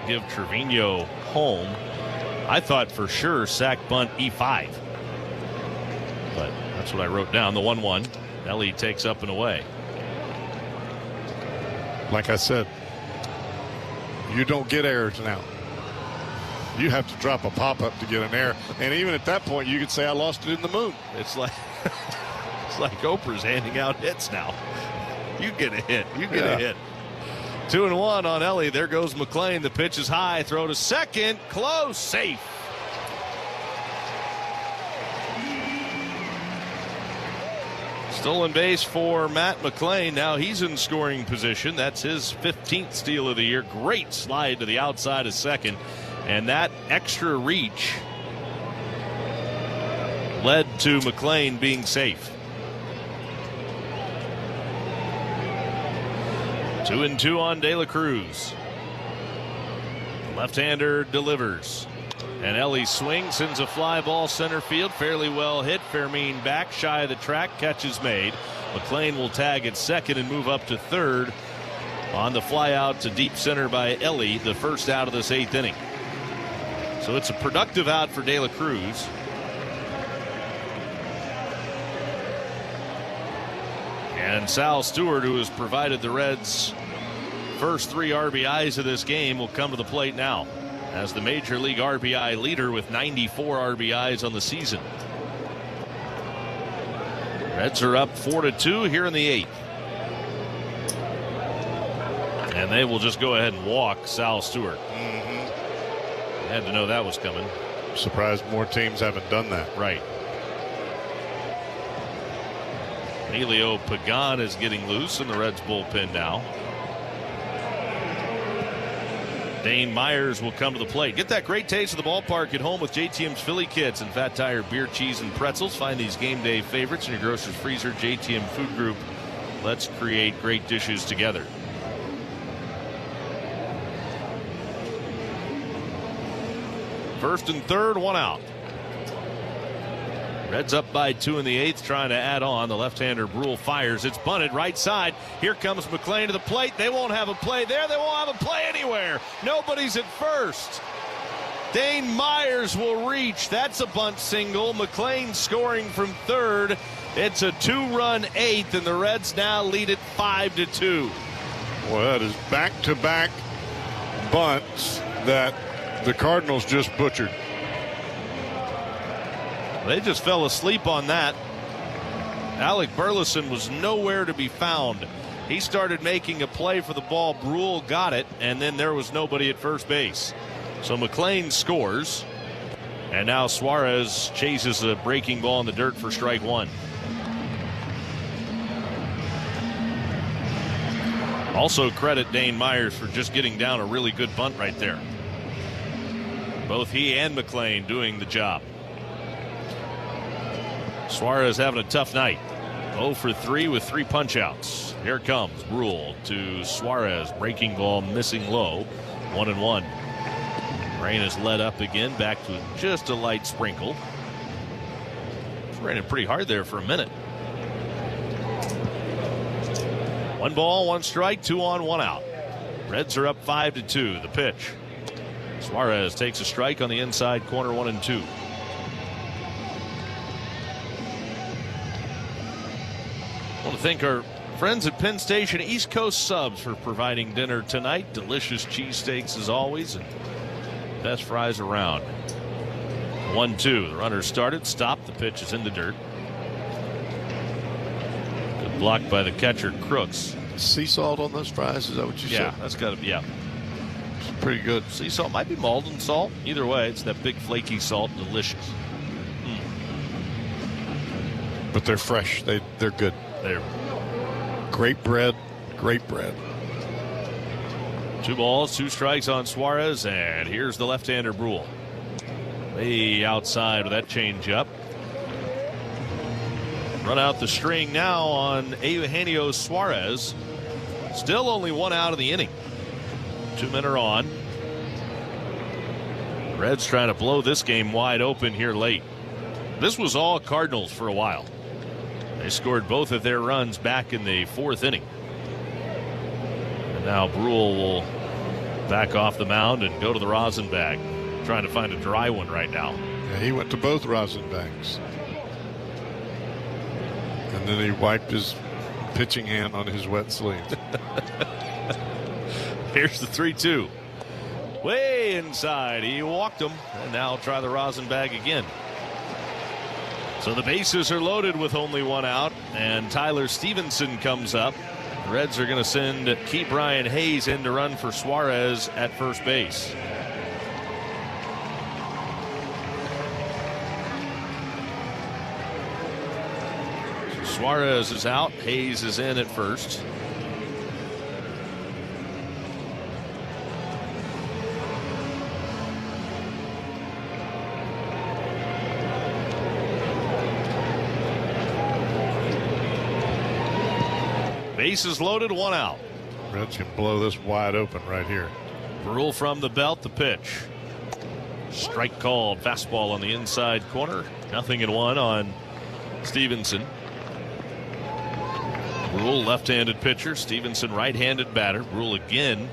give Trevino home. I thought for sure sack bunt E5. But that's what I wrote down, the 1-1. Ellie takes up and away. Like I said, you don't get errors now. You have to drop a pop-up to get an error. And even at that point, you could say, I lost it in the moon. It's like Oprah's handing out hits now. You get a hit. You get a hit. 2-1 on Ellie. There goes McLain. The pitch is high. Throw to second. Close. Safe. Stolen base for Matt McLain. Now he's in scoring position. That's his 15th steal of the year. Great slide to the outside of second. And that extra reach led to McLain being safe. 2-2 on De La Cruz. Left-hander delivers. And Ellie swings, sends a fly ball center field. Fairly well hit. Fermin back, shy of the track. Catch is made. McLean will tag at second and move up to third on the fly out to deep center by Ellie, the first out of this 8th inning. So it's a productive out for De La Cruz. And Sal Stewart, who has provided the Reds' first 3 RBIs of this game, will come to the plate now as the Major League RBI leader with 94 RBIs on the season. Reds are up 4-2 here in the 8th. And they will just go ahead and walk Sal Stewart. Had to know that was coming. Surprised more teams haven't done that. Right. Emilio Pagan is getting loose in the Reds bullpen now. Dane Myers will come to the plate. Get that great taste of the ballpark at home with JTM's Philly Kits and Fat Tire beer, cheese, and pretzels. Find these game day favorites in your grocer's freezer. JTM Food Group. Let's create great dishes together. First and third, 1 out. Reds up by 2 in the 8th, trying to add on. The left-hander Brule fires. It's bunted right side. Here comes McLean to the plate. They won't have a play there. They won't have a play anywhere. Nobody's at first. Dane Myers will reach. That's a bunt single. McLean scoring from third. It's a 2-run 8th, and the Reds now lead it 5-2. Well, that is back-to-back bunts that the Cardinals just butchered. They just fell asleep on that. Alec Burleson was nowhere to be found. He started making a play for the ball. Brule got it, and then there was nobody at first base. So McLean scores, and now Suarez chases a breaking ball in the dirt for strike 1. Also credit Dane Myers for just getting down a really good bunt right there. Both he and McLean doing the job. Suarez having a tough night. 0 for 3 with 3 punch-outs. Here comes Brule to Suarez. Breaking ball missing low. 1-1. Rain is let up again. Back to just a light sprinkle. It's raining pretty hard there for a minute. 1 ball, 1 strike, 2 on, 1 out. Reds are up 5-2. The pitch. Suarez takes a strike on the inside corner, 1-2. I want to thank our friends at Penn Station East Coast Subs for providing dinner tonight. Delicious cheesesteaks as always, and best fries around. 1-2. The runner started, stopped. The pitch is in the dirt. Good block by the catcher, Crooks. Sea salt on those fries? Is that what you said? Yeah, that's got to be, yeah. It's pretty good. Sea salt might be Malden salt. Either way, it's that big flaky salt. Delicious. But they're fresh. They're good. They're great bread. Great bread. 2 balls, 2 strikes on Suarez, and here's the left-hander Brule. Way outside with that changeup. Run out the string now on Eugenio Suarez. Still only 1 out of the inning. 2 men are on. Reds trying to blow this game wide open here late. This was all Cardinals for a while. They scored both of their runs back in the 4th inning. And now Brule will back off the mound and go to the rosin bag. Trying to find a dry one right now. Yeah, he went to both rosin bags. And then he wiped his pitching hand on his wet sleeve. Here's the 3-2. Way inside. He walked him. And now try the rosin bag again. So the bases are loaded with only 1 out, and Tyler Stevenson comes up. The Reds are going to send Key Brian Hayes in to run for Suarez at first base. So Suarez is out. Hayes is in at first. Bases loaded, 1 out. Reds can blow this wide open right here. Brule from the belt, the pitch. Strike called, fastball on the inside corner. 0-1 on Stevenson. Brule, left-handed pitcher. Stevenson, right-handed batter. Brule again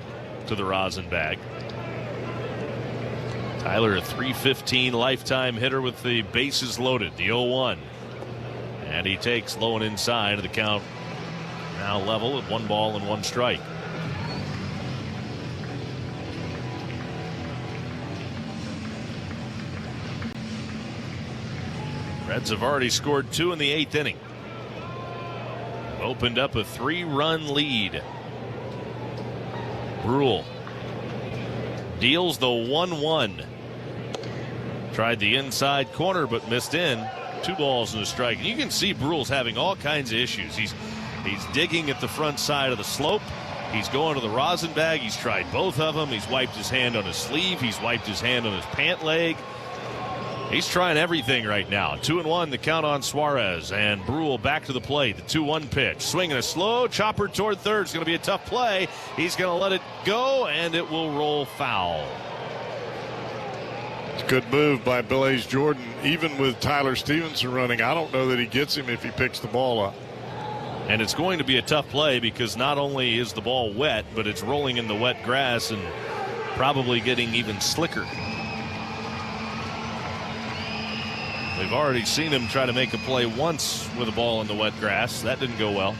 to the rosin bag. Tyler, a .315 lifetime hitter with the bases loaded, the 0-1. And he takes low and inside. The count now level at 1 ball and 1 strike. Reds have already scored 2 in the 8th inning. Opened up a 3-run lead. Brule deals the 1-1. Tried the inside corner but missed in. 2 balls and a strike. And you can see Brule's having all kinds of issues. He's digging at the front side of the slope. He's going to the rosin bag. He's tried both of them. He's wiped his hand on his sleeve. He's wiped his hand on his pant leg. He's trying everything right now. 2-1, the count on Suarez. And Brule back to the plate. The 2-1 pitch. Swinging a slow chopper toward third. It's going to be a tough play. He's going to let it go, and it will roll foul. It's a good move by Blaze Jordan. Even with Tyler Stevenson running, I don't know that he gets him if he picks the ball up. And it's going to be a tough play because not only is the ball wet, but it's rolling in the wet grass and probably getting even slicker. We've already seen him try to make a play once with a ball in the wet grass. That didn't go well.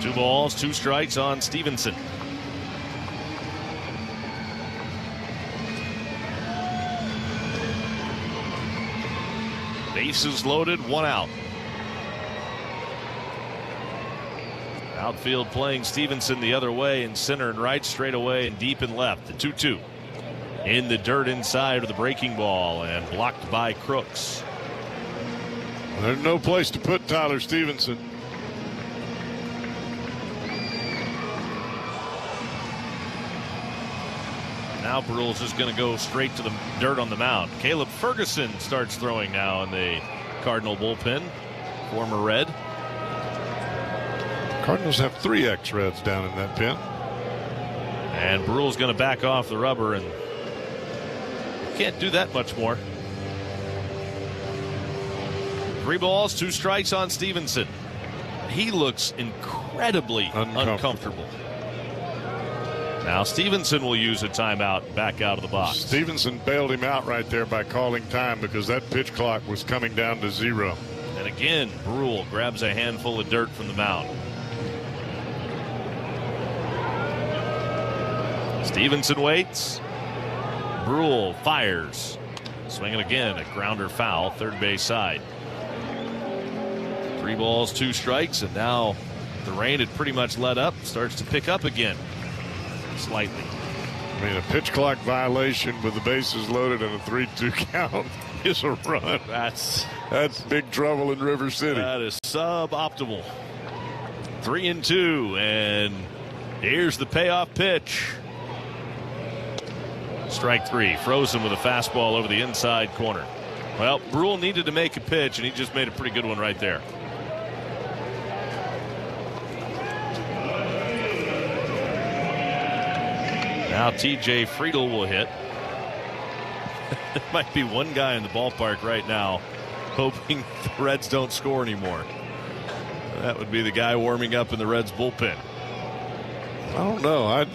2 balls, 2 strikes on Stevenson. Bases loaded, 1 out. Outfield playing Stevenson the other way in center and right, straight away and deep and left. The 2-2. In the dirt inside of the breaking ball and blocked by Crooks. There's no place to put Tyler Stevenson. Now Brule's just going to go straight to the dirt on the mound. Caleb Ferguson starts throwing now in the Cardinal bullpen. Former Red. Cardinals have 3 ex-Reds down in that pen. And Brule's going to back off the rubber and can't do that much more. 3 balls, 2 strikes on Stevenson. He looks incredibly uncomfortable. Now Stevenson will use a timeout back out of the box. Stevenson bailed him out right there by calling time because that pitch clock was coming down to 0. And again, Brule grabs a handful of dirt from the mound. Stevenson waits. Brule fires. Swinging again, a grounder foul, third base side. 3 balls, 2 strikes, and now the rain had pretty much let up. Starts to pick up again, slightly. I mean, a pitch clock violation with the bases loaded and a 3-2 count is a run. That's big trouble in River City. That is suboptimal. 3-2, and here's the payoff pitch. Strike 3, frozen with a fastball over the inside corner. Well, Brule needed to make a pitch, and he just made a pretty good one right there. Now TJ Friedel will hit. There might be one guy in the ballpark right now hoping the Reds don't score anymore. That would be the guy warming up in the Reds bullpen. I don't know.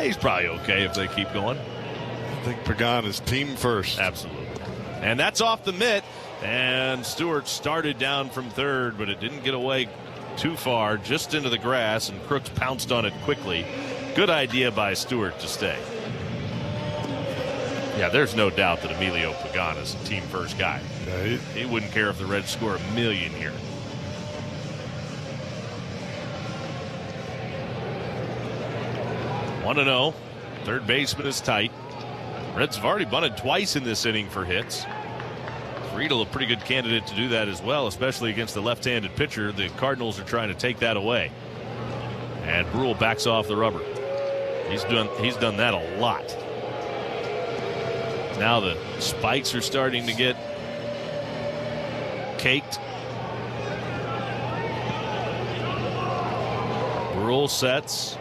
He's probably okay if they keep going. I think Pagan is team first. Absolutely. And that's off the mitt. And Stewart started down from third, but it didn't get away too far, just into the grass, and Crooks pounced on it quickly. Good idea by Stewart to stay. Yeah, there's no doubt that Emilio Pagan is a team first guy. Yeah, he wouldn't care if the Reds score $1 million here. One 1-0. Third baseman is tight. Reds have already bunted twice in this inning for hits. Friedel, a pretty good candidate to do that as well, especially against the left-handed pitcher. The Cardinals are trying to take that away. And Brule backs off the rubber. He's done that a lot. Now the spikes are starting to get caked. Brule sets.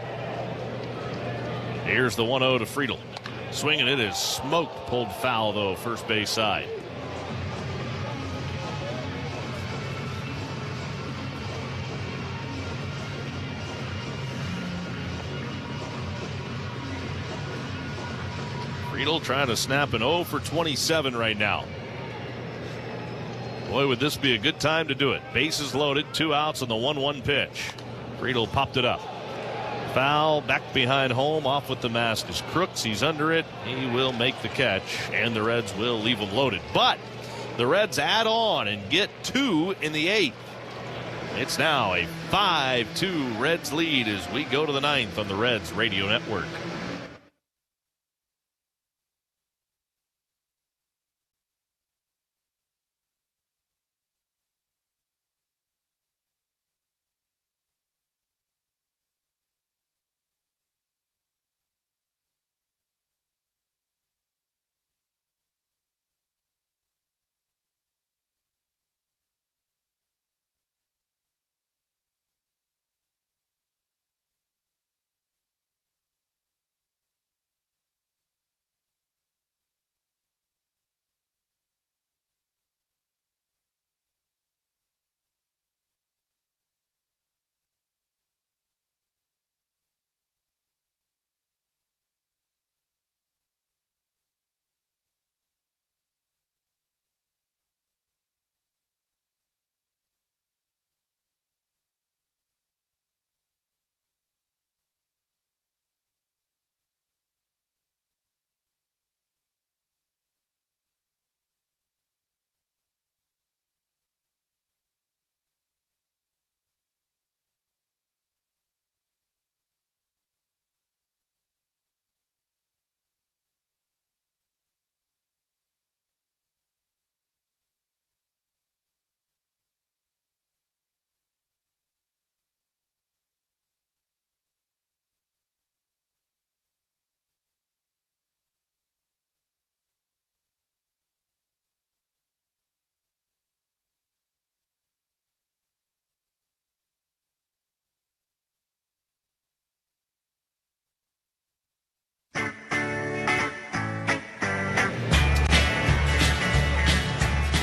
Here's the 1-0 to Friedel. Swinging, it is smoked. Pulled foul, though, first base side. Friedel trying to snap an 0 for 27 right now. Boy, would this be a good time to do it. Bases loaded, 2 outs on the 1-1 pitch. Friedel popped it up. Foul, back behind home, off with the mask is Crooks. He's under it. He will make the catch, and the Reds will leave him loaded. But the Reds add on and get 2 in the 8th. It's now a 5-2 Reds lead as we go to the 9th on the Reds Radio Network.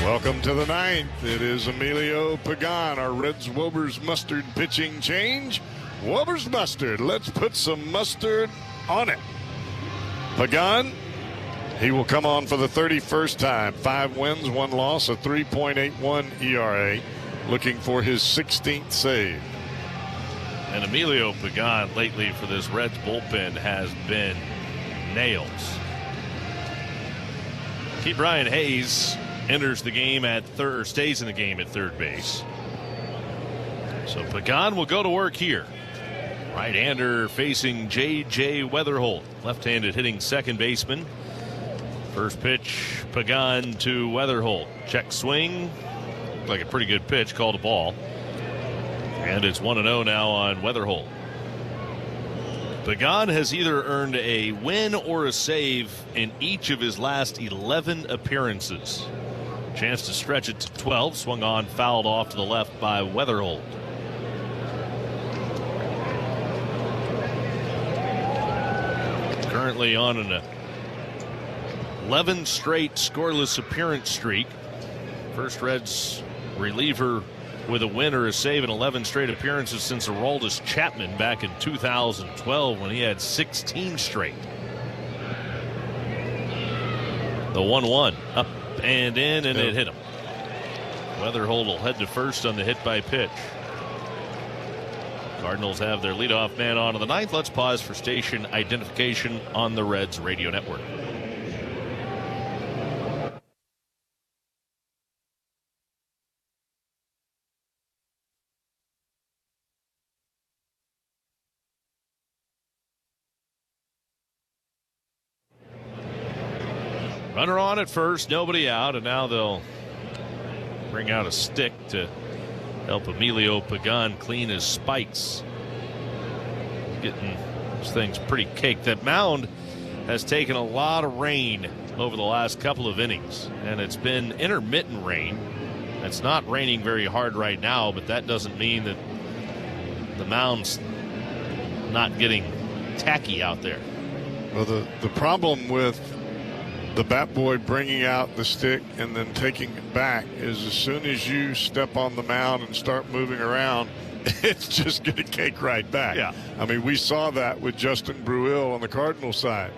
Welcome to the 9th. It is Emilio Pagan, our Reds Wober's Mustard pitching change. Wober's Mustard. Let's put some mustard on it. Pagan, he will come on for the 31st time. 5 wins, 1 loss, a 3.81 ERA. Looking for his 16th save. And Emilio Pagan lately for this Reds bullpen has been nails. Brian Hayes enters the game at third, or stays in the game at third base. So Pagan will go to work here. Right-hander facing J.J. Weatherholt. Left-handed hitting second baseman. First pitch, Pagan to Weatherholt. Check swing. Looked like a pretty good pitch, called a ball. And it's 1-0 now on Weatherholt. Pagan has either earned a win or a save in each of his last 11 appearances. Chance to stretch it to 12. Swung on, fouled off to the left by Weatherholt. Currently on an 11 straight scoreless appearance streak. First Reds reliever with a win or a save in 11 straight appearances since Aroldis Chapman back in 2012 when he had 16 straight. The 1-1 up and in, and it hit him. Weatherholt will head to first on the hit by pitch. Cardinals have their leadoff man on in the 9th. Let's pause for station identification on the Reds Radio Network. Runner on at first, nobody out, and now they'll bring out a stick to help Emilio Pagan clean his spikes. Getting those things pretty caked. That mound has taken a lot of rain over the last couple of innings, and it's been intermittent rain. It's not raining very hard right now, but that doesn't mean that the mound's not getting tacky out there. Well, the problem with the bat boy bringing out the stick and then taking it back is as soon as you step on the mound and start moving around, it's just going to cake right back. Yeah. I mean, we saw that with Justin Bruill on the Cardinals side.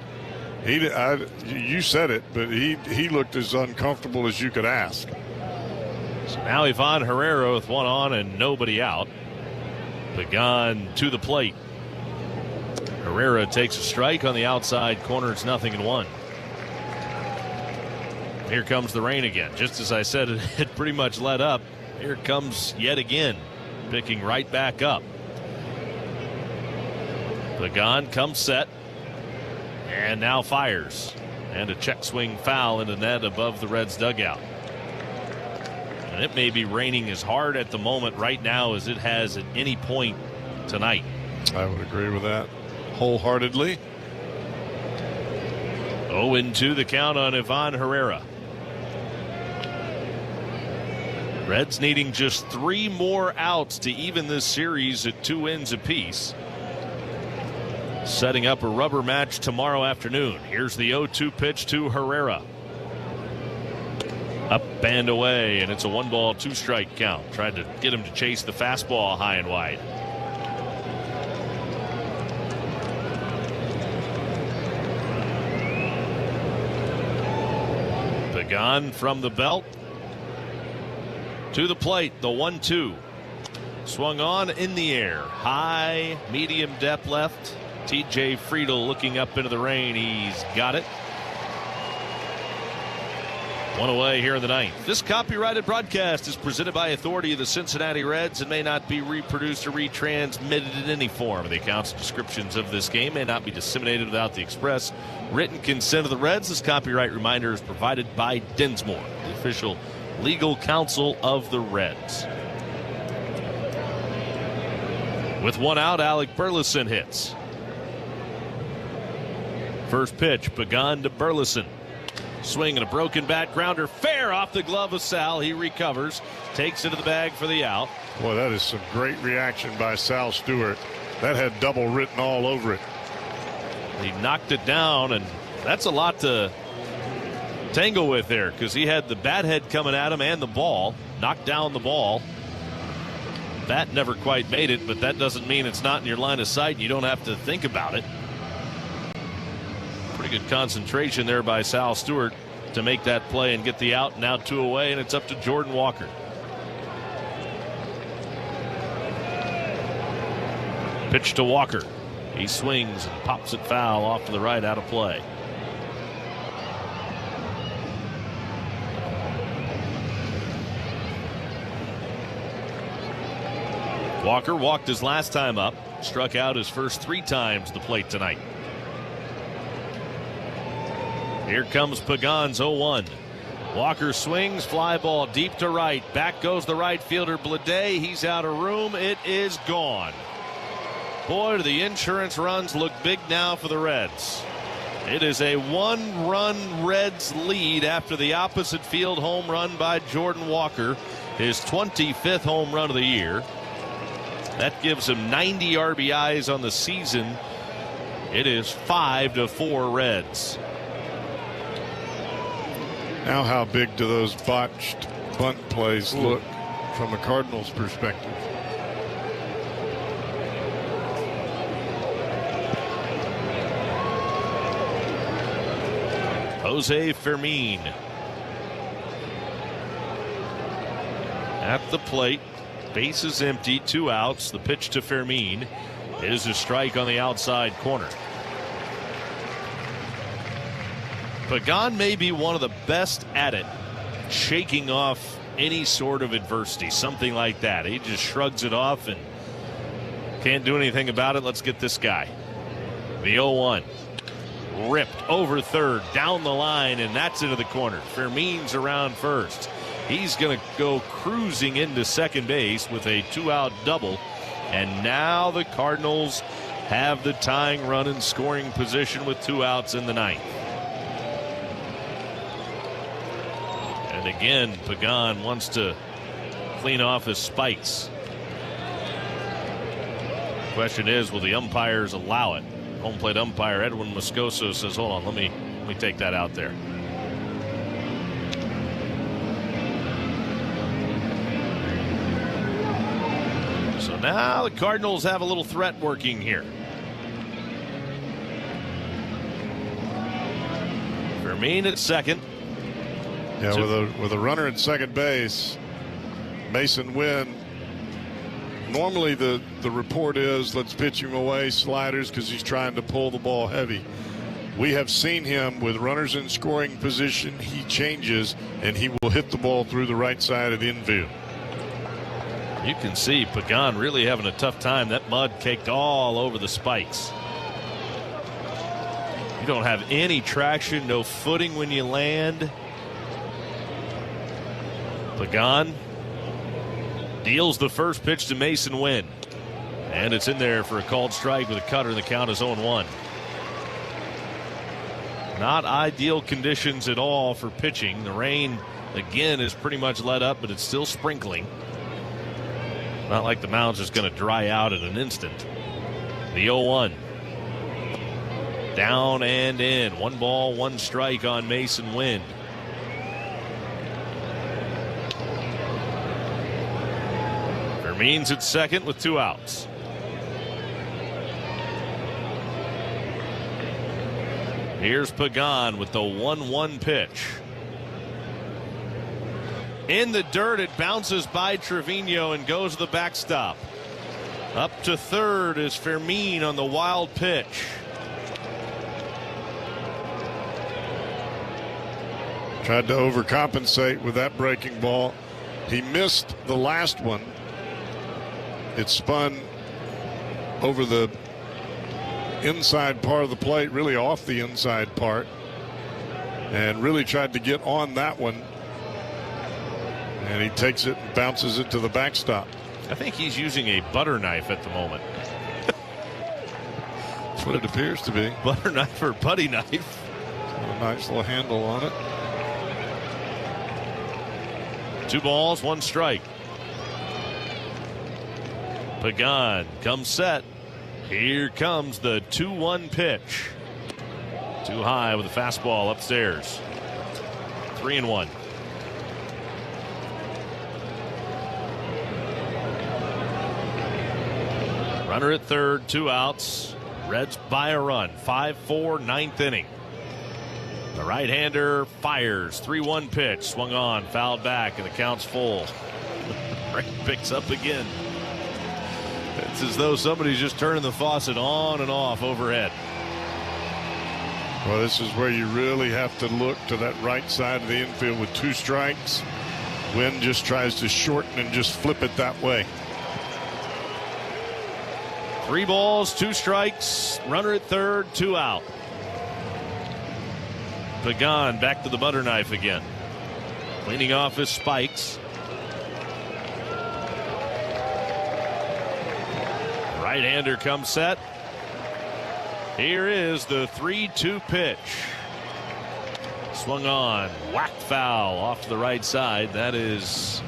You said it, but he looked as uncomfortable as you could ask. So now Ivan Herrera with one on and nobody out. Pagan to the plate. Herrera takes a strike on the outside corner. It's 0-1. Here comes the rain again. Just as I said, it pretty much let up. Here it comes yet again, picking right back up. Pagan comes set and now fires. And a check swing foul into net above the Reds dugout. And it may be raining as hard at the moment right now as it has at any point tonight. I would agree with that wholeheartedly. 0-2 the count on Ivan Herrera. Reds needing just 3 more outs to even this series at 2 wins apiece. Setting up a rubber match tomorrow afternoon. Here's the 0-2 pitch to Herrera. Up and away, and it's a 1-ball, 2-strike count. Tried to get him to chase the fastball high and wide. Pagan from the belt to the plate. The 1-2 swung on in the air. High, medium depth left. TJ Friedel looking up into the rain. He's got it. One away here in the 9th. This copyrighted broadcast is presented by authority of the Cincinnati Reds and may not be reproduced or retransmitted in any form. The accounts and descriptions of this game may not be disseminated without the express written consent of the Reds. This copyright reminder is provided by Dinsmore, the official legal counsel of the Reds. With one out, Alec Burleson hits. First pitch, Pagan to Burleson. Swing and a broken bat grounder, fair off the glove of Sal. He recovers, takes it to the bag for the out. Boy, that is some great reaction by Sal Stewart. That had double written all over it. He knocked it down, and that's a lot to tangle with there because he had the bat head coming at him and the ball. Knocked down the ball. Bat never quite made it, but that doesn't mean it's not in your line of sight. You don't have to think about it. Pretty good concentration there by Sal Stewart to make that play and get the out. Now 2 away, and it's up to Jordan Walker. Pitch to Walker. He swings and pops it foul off to the right, out of play. Walker walked his last time up, struck out his first 3 times at the plate tonight. Here comes Pagan's 0-1. Walker swings, fly ball deep to right. Back goes the right fielder, Blade. He's out of room. It is gone. Boy, do the insurance runs look big now for the Reds. It is a 1-run Reds lead after the opposite field home run by Jordan Walker, his 25th home run of the year. That gives him 90 RBIs on the season. It is 5-4 Reds. Now how big do those botched bunt plays look from a Cardinals perspective? Jose Fermin at the plate. Base is empty, 2 outs. The pitch to Fermin is a strike on the outside corner. Pagan may be one of the best at it, shaking off any sort of adversity, something like that. He just shrugs it off and can't do anything about it. Let's get this guy. The 0-1. Ripped over third, down the line, and that's into the corner. Fermin's around first. He's going to go cruising into second base with a 2-out double. And now the Cardinals have the tying run in scoring position with 2 outs in the 9th. And again, Pagan wants to clean off his spikes. Question is, will the umpires allow it? Home plate umpire Edwin Moscoso says, hold on, let me take that out there. So now the Cardinals have a little threat working here. Fermin at second. Yeah, with a runner at second base, Mason Wynn. Normally the report is let's pitch him away, sliders, because he's trying to pull the ball heavy. We have seen him with runners in scoring position. He changes, and he will hit the ball through the right side of the infield. You can see Pagan really having a tough time. That mud caked all over the spikes. You don't have any traction, no footing when you land. Pagan deals the first pitch to Mason Wynn. And it's in there for a called strike with a cutter, and the count is 0-1. Not ideal conditions at all for pitching. The rain, again, is pretty much let up, but it's still sprinkling. Not like the mound's just going to dry out in an instant. The 0-1. Down and in. 1 ball, 1 strike on Mason Wynn. Fermin's at second with 2 outs. Here's Pagan with the 1-1 pitch. In the dirt, it bounces by Trevino and goes to the backstop. Up to third is Fermin on the wild pitch. Tried to overcompensate with that breaking ball. He missed the last one. It spun over the inside part of the plate, really off the inside part, and really tried to get on that one. And he takes it and bounces it to the backstop. I think he's using a butter knife at the moment. That's what it appears to be. Butter knife or putty knife. A nice little handle on it. 2 balls, 1 strike. Pagan comes set. Here comes the 2-1 pitch. Too high with a fastball upstairs. 3-1. Runner at third, 2 outs. Reds by a run. 5-4, 9th inning. The right-hander fires. 3-1 pitch. Swung on, fouled back, and the count's full. Rain picks up again. It's as though somebody's just turning the faucet on and off overhead. Well, this is where you really have to look to that right side of the infield with 2 strikes. Wynn just tries to shorten and just flip it that way. 3 balls, 2 strikes. Runner at third, 2 out. Pagan back to the butter knife again. Cleaning off his spikes. Right-hander comes set. Here is the 3-2 pitch. Swung on, whacked foul off to the right side. That is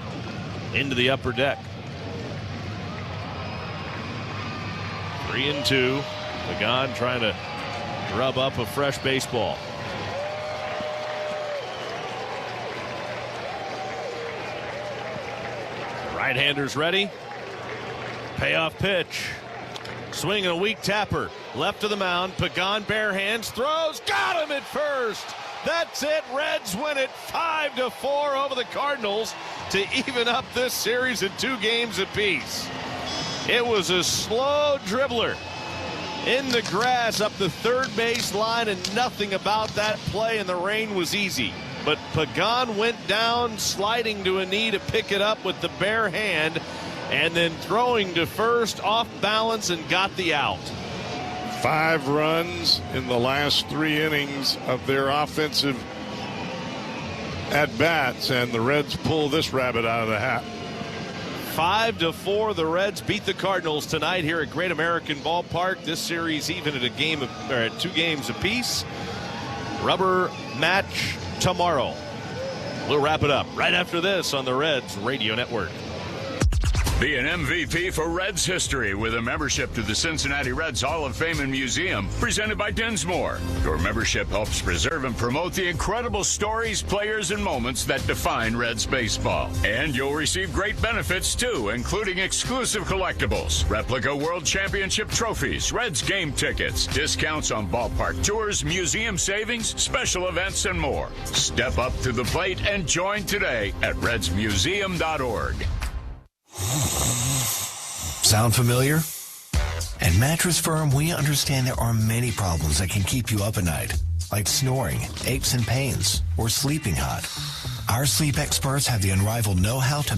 into the upper deck. 3-2. Pagan trying to rub up a fresh baseball. Right-hander's ready. Payoff pitch. Swing and a weak tapper. Left to the mound. Pagan bare hands. Throws. Got him at first. That's it. Reds win it 5-4 over the Cardinals to even up this series at 2 games apiece. It was a slow dribbler in the grass up the third base line, and nothing about that play in the rain was easy. But Pagan went down, sliding to a knee to pick it up with the bare hand, and then throwing to first off balance and got the out. 5 runs in the last 3 innings of their offensive at-bats, and the Reds pull this rabbit out of the hat. 5-4, the Reds beat the Cardinals tonight here at Great American Ballpark. This series even at 2 games apiece. Rubber match tomorrow. We'll wrap it up right after this on the Reds Radio Network. Be an MVP for Reds history with a membership to the Cincinnati Reds Hall of Fame and Museum, presented by Dinsmore. Your membership helps preserve and promote the incredible stories, players, and moments that define Reds baseball. And you'll receive great benefits, too, including exclusive collectibles, replica World Championship trophies, Reds game tickets, discounts on ballpark tours, museum savings, special events, and more. Step up to the plate and join today at redsmuseum.org. Sound familiar? At Mattress Firm, we understand there are many problems that can keep you up at night, like snoring, aches and pains, or sleeping hot. Our sleep experts have the unrivaled know-how to